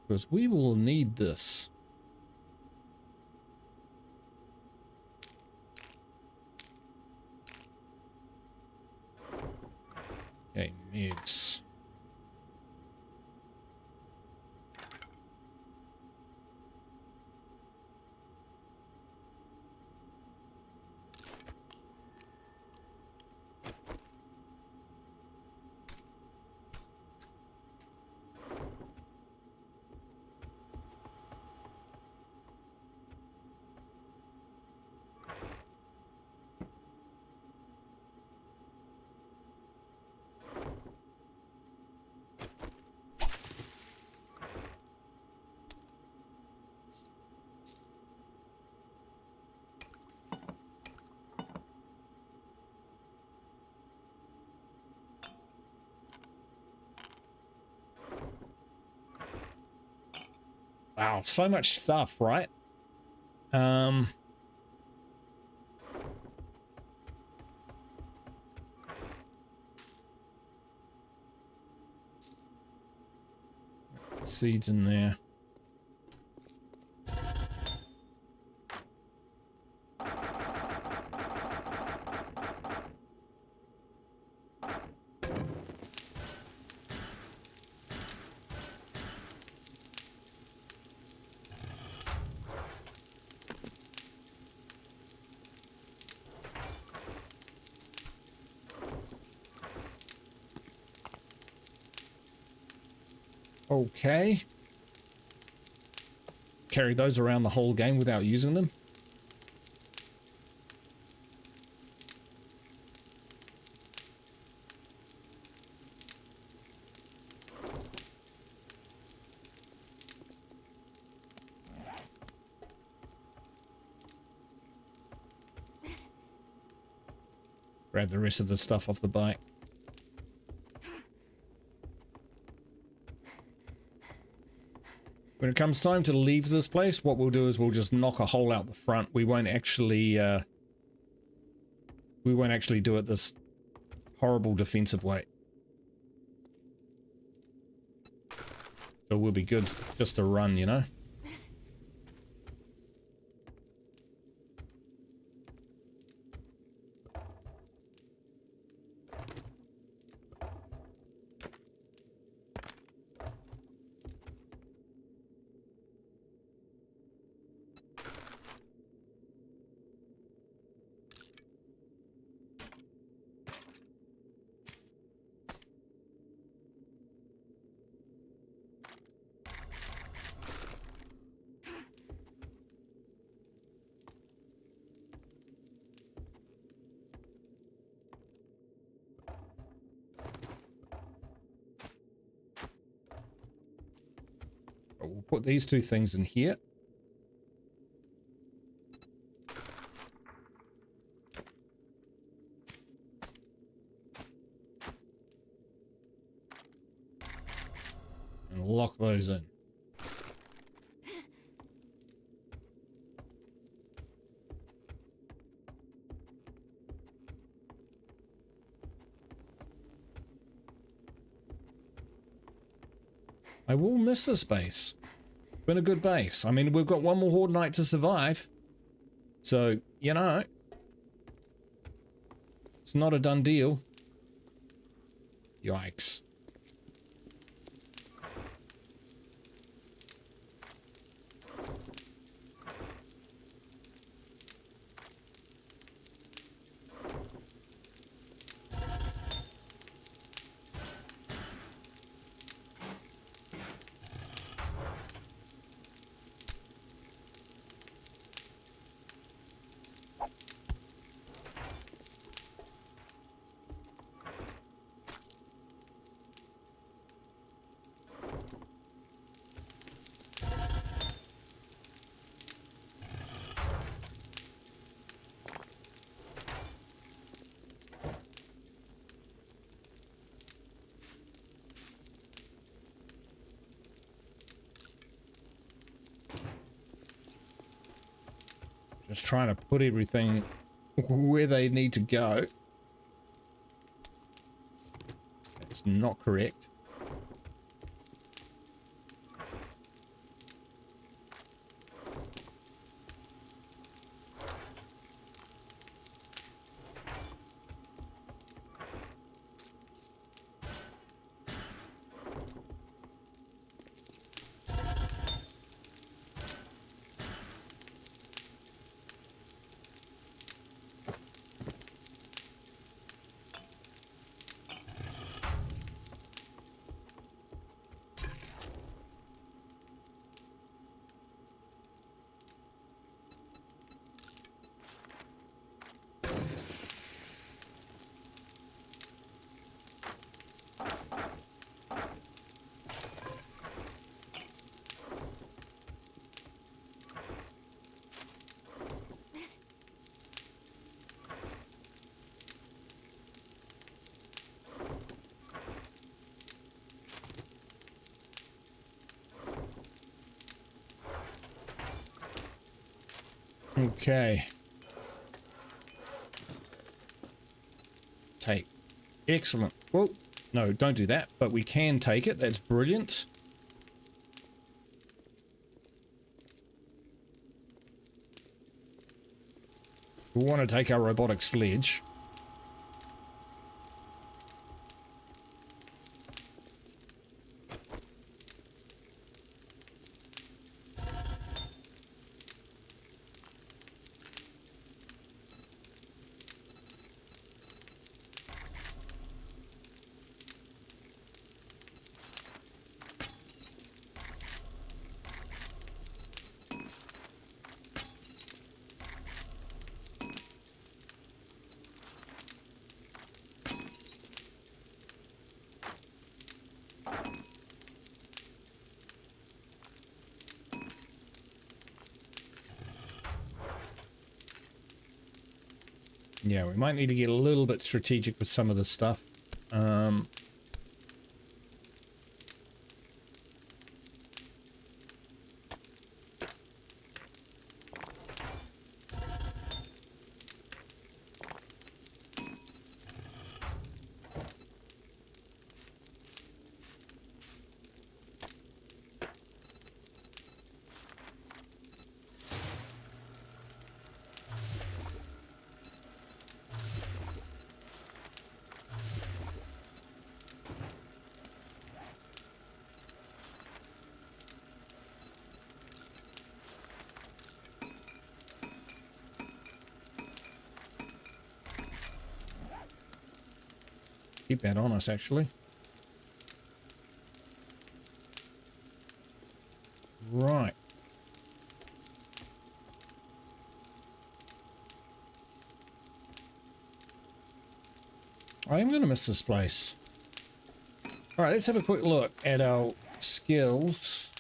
Because we will need this. Okay, meds. Wow, so much stuff, right? Seeds in there. Okay. Carry those around the whole game without using them. Grab the rest of the stuff off the bike. When it comes time to leave this place, what we'll do is we'll just knock a hole out the front. We won't actually do it this horrible defensive way. So we'll be good just to run, you know? We'll put these two things in here. And lock those in. I will miss this base. Been a good base. I mean, we've got one more horde night to survive. So, you know, it's not a done deal. Yikes. Just trying to put everything where they need to go. It's not correct. Okay. Take. Excellent. Well, no, don't do that, but we can take it. That's brilliant. We want to take our robotic sledge. Yeah, we might need to get a little bit strategic with some of this stuff. Keep that on us, actually. Right. I am going to miss this place. All right, let's have a quick look at our skills.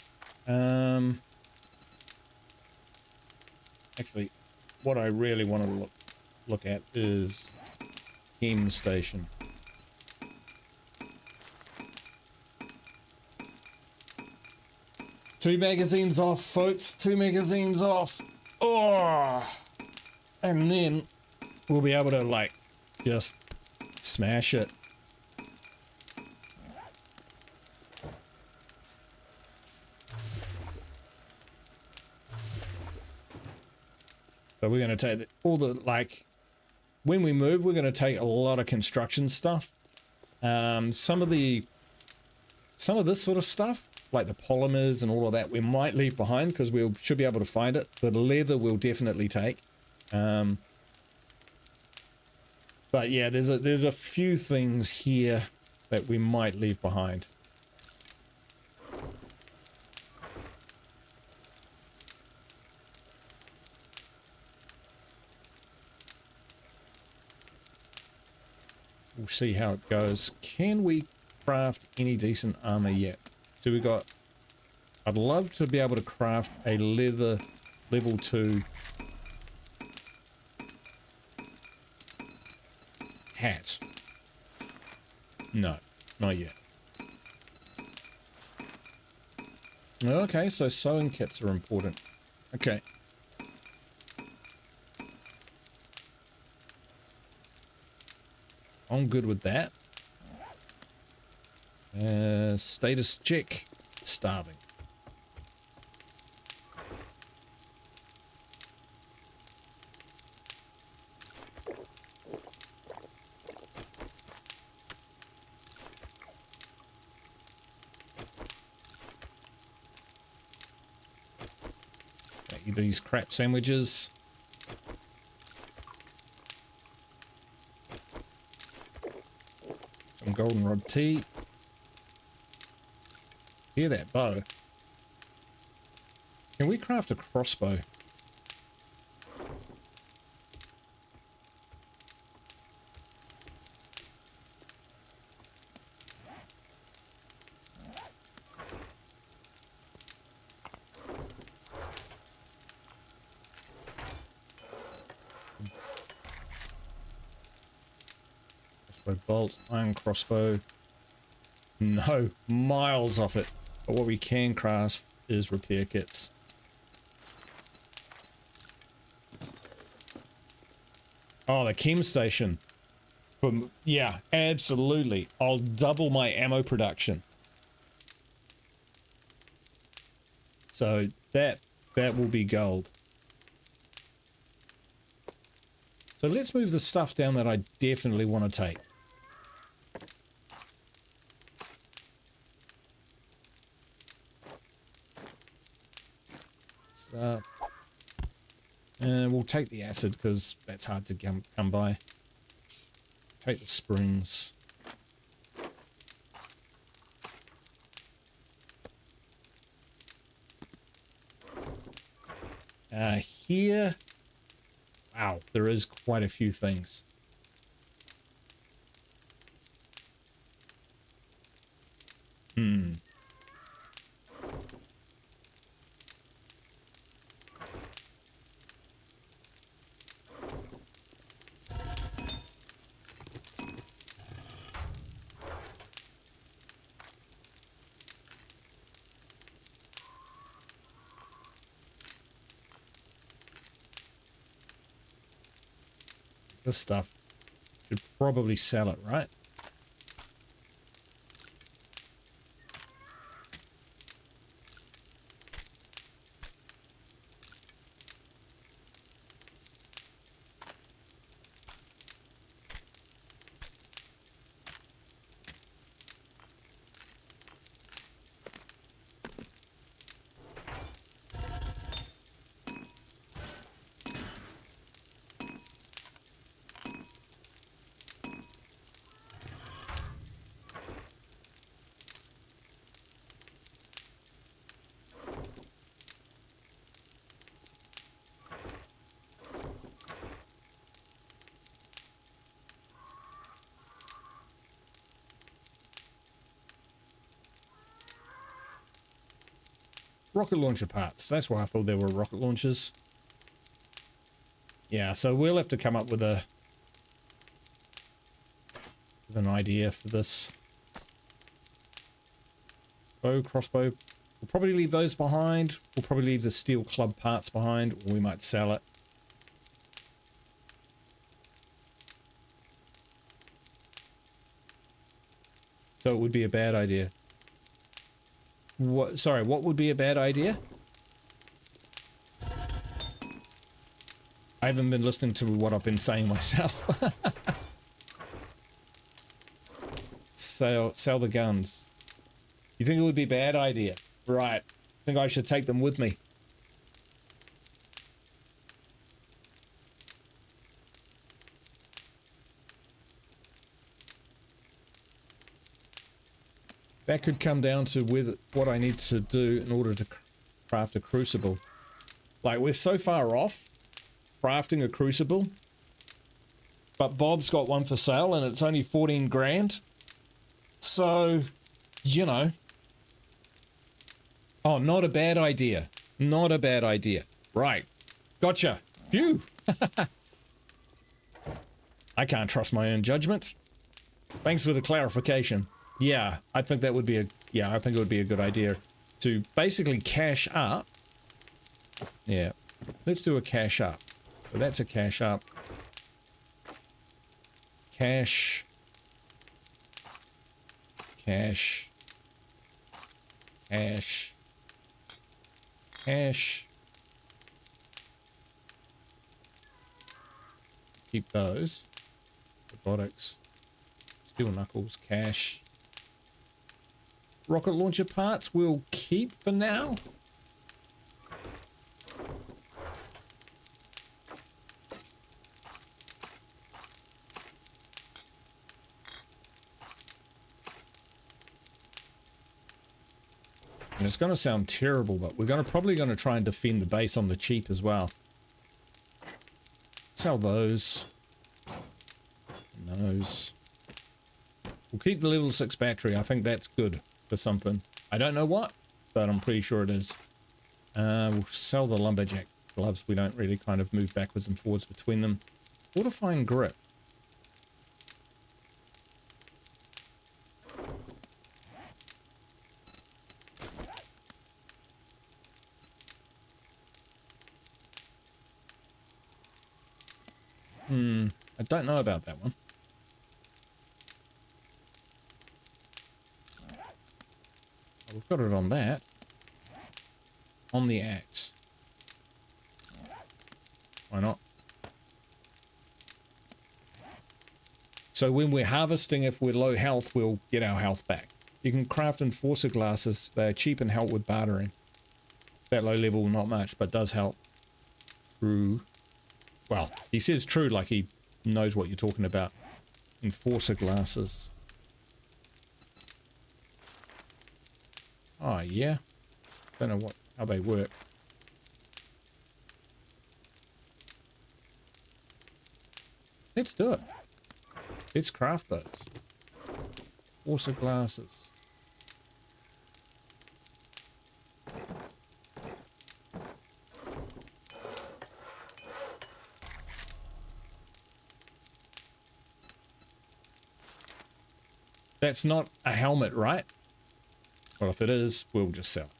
Actually, what I really want to look at is chem station. Two magazines off, folks. 2 magazines off. Oh, and then we'll be able to like just smash it. So we're going to take all the, like, when we move, we're going to take a lot of construction stuff. Some of this sort of stuff, like the polymers and all of that, we might leave behind because we should be able to find it. The leather we'll definitely take. But yeah, there's a few things here that we might leave behind. We'll see how it goes. Can we craft any decent armor yet? So we got... I'd love to be able to craft a leather level 2 hat. No, not yet. Okay, so sewing kits are important. Okay. I'm good with that. Status check. Starving. Eat these crap sandwiches. Some goldenrod tea. Hear that bow? Can we craft a crossbow? Crossbow bolt, iron crossbow. No, miles off it. But what we can craft is repair kits. Oh, the chem station. Yeah, absolutely. I'll double my ammo production. So that will be gold. So let's move the stuff down that I definitely want to take. And we'll take the acid because that's hard to come by. Take the springs. Here, wow, there is quite a few things. This stuff should probably sell it, right? Rocket launcher parts. That's why I thought there were rocket launchers. Yeah, so we'll have to come up with an idea for this. Bow, crossbow. We'll probably leave those behind. We'll probably leave the steel club parts behind, or we might sell it. So it would be a bad idea. What? Sorry, what would be a bad idea? I haven't been listening to what I've been saying myself. Sell the guns. You think it would be a bad idea? Right. I think I should take them with me. That could come down to what I need to do in order to craft a crucible. Like, we're so far off crafting a crucible, but Bob's got one for sale and it's only 14 grand. So, you know. Oh, not a bad idea. Not a bad idea. Right. Gotcha. Phew. I can't trust my own judgment. Thanks for the clarification. Yeah, I think that would be I think it would be a good idea to basically cash up. Yeah. Let's do a cash up. So that's a cash up. Cash. Cash. Cash. Cash. Keep those. Robotics. Steel knuckles. Cash. Rocket launcher parts we'll keep for now. And it's going to sound terrible, but we're probably going to try and defend the base on the cheap as well. Sell those. And those. We'll keep the level 6 battery. I think that's good for something. I don't know what, but I'm pretty sure it is. We'll sell the lumberjack gloves. We don't really kind of move backwards and forwards between them. Fortifying grip. I don't know about that one. We've got it on that. On the axe. Why not? So when we're harvesting, if we're low health, we'll get our health back. You can craft enforcer glasses. They're cheap and help with bartering. That low level, not much, but does help. True. Well, he says true like he knows what you're talking about. Enforcer glasses. Oh, yeah. Don't know how they work. Let's do it. Let's craft those. Enforcer glasses. That's not a helmet, right? Well, if it is, we'll just sell it.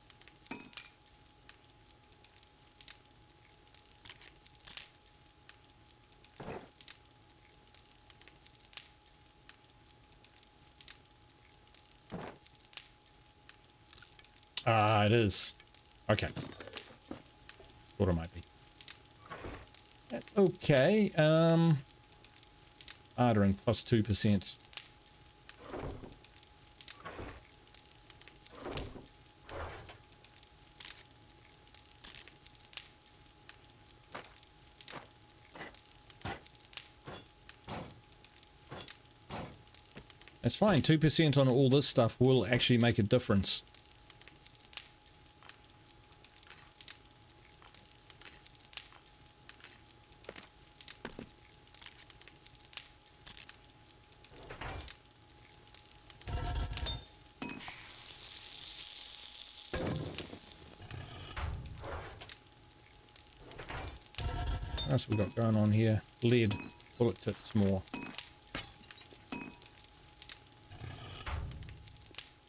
Ah, it is. Okay. Thought it might be. That's okay. Bartering plus 2%. That's fine. 2% on all this stuff will actually make a difference. What else we got going on here? Lead. Bullet tips more.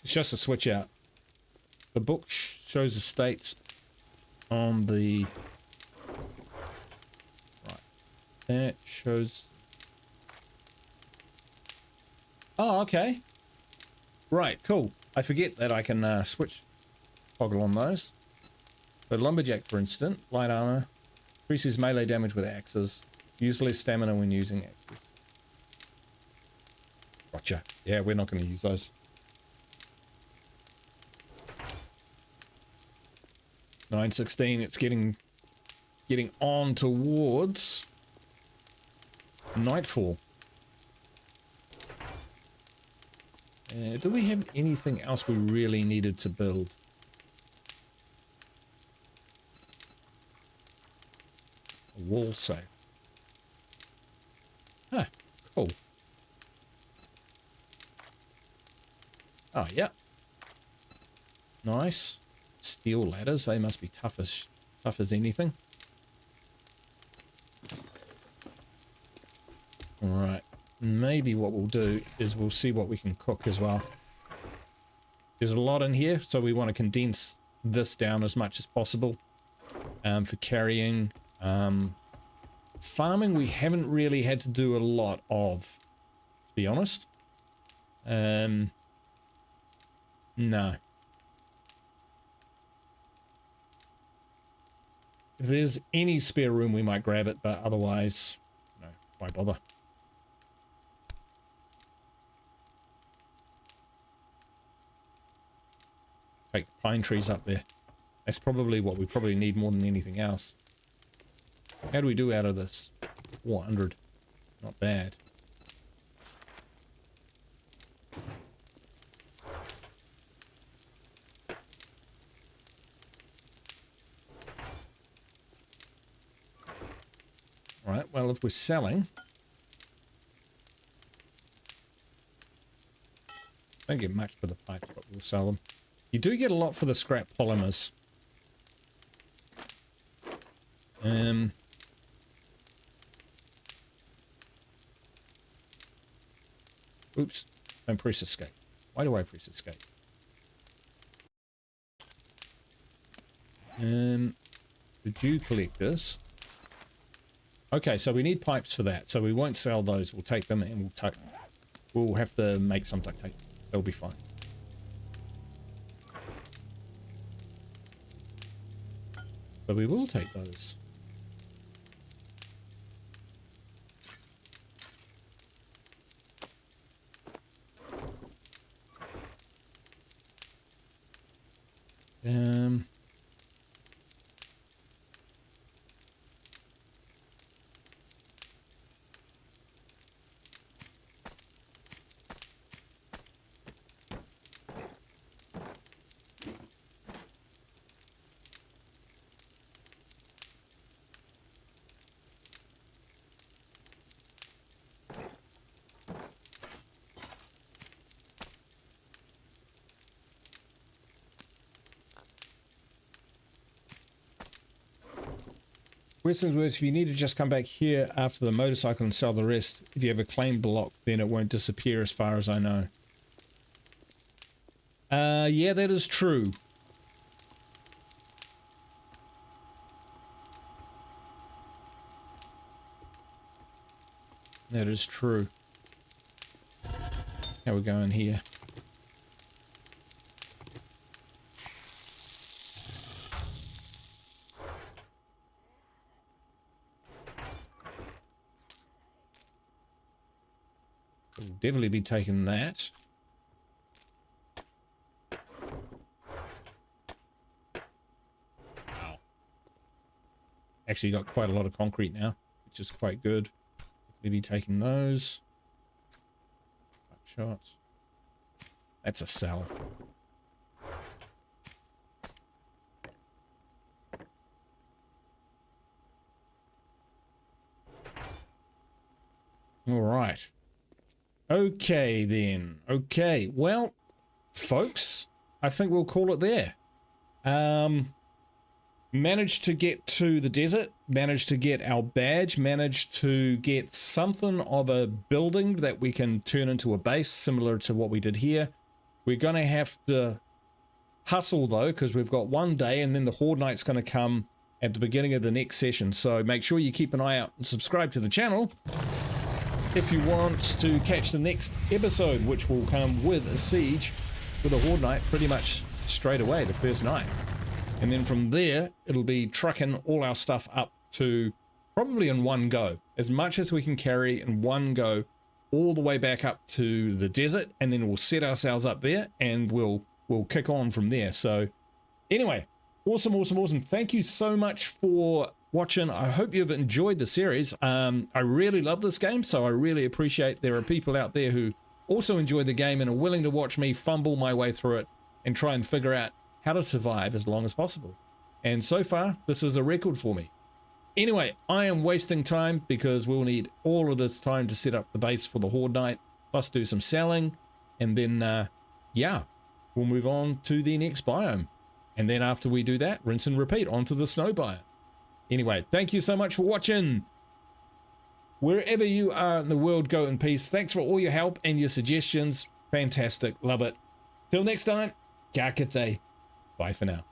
It's just a switch out. The book shows the states on the... Right. That shows... Oh, okay. Right, cool. I forget that I can switch toggle on those. So lumberjack, for instance, light armor, increases melee damage with axes, use less stamina when using axes. Gotcha. Yeah, we're not going to use those. 9:16. It's getting on towards nightfall. Do we have anything else we really needed to build? A wall safe. Huh, cool. Oh, yeah. Nice. Steel ladders, they must be tough as anything. Alright. Maybe what we'll do is we'll see what we can cook as well. There's a lot in here, so we want to condense this down as much as possible for carrying. Farming we haven't really had to do a lot of, to be honest. No. If there's any spare room, we might grab it, but otherwise, no, why bother? Take the pine trees up there. That's probably what we probably need more than anything else. How do we do out of this? 400. Not bad. Alright, well, if we're selling... Don't get much for the pipes, but we'll sell them. You do get a lot for the scrap polymers. Oops. Don't press escape. Why do I press escape? The dew collectors. Okay, so we need pipes for that. So we won't sell those. We'll take them and we'll have to make some duct tape. That'll be fine. So we will take those. Western's words, if you need to just come back here after the motorcycle and sell the rest, if you have a claim block, then it won't disappear as far as I know. Yeah, that is true. That is true. How we going here? We'll definitely be taking that. Wow. Actually got quite a lot of concrete now, which is quite good. We'll be taking those. Shots. That's a cell. All right. Okay, then. Okay, well, folks, I think we'll call it there. Managed to get to the desert, managed to get our badge, managed to get something of a building that we can turn into a base, similar to what we did here. We're going to have to hustle, though, because we've got one day, and then the Horde Night's going to come at the beginning of the next session. So make sure you keep an eye out and subscribe to the channel if you want to catch the next episode, which will come with a siege with a Horde Night pretty much straight away, the first night. And then from there, it'll be trucking all our stuff up to probably in one go, as much as we can carry in one go, all the way back up to the desert, and then we'll set ourselves up there and we'll kick on from there. So anyway, awesome. Thank you so much for watching. I hope you've enjoyed the series. I really love this game, so I really appreciate there are people out there who also enjoy the game and are willing to watch me fumble my way through it and try and figure out how to survive as long as possible. And so far, this is a record for me. Anyway, I am wasting time because we'll need all of this time to set up the base for the Horde Night, plus do some selling, and then, yeah, we'll move on to the next biome. And then after we do that, rinse and repeat onto the snow biome. Anyway, thank you so much for watching. Wherever you are in the world, go in peace. Thanks for all your help and your suggestions. Fantastic. Love it. Till next time, ka kite. Bye for now.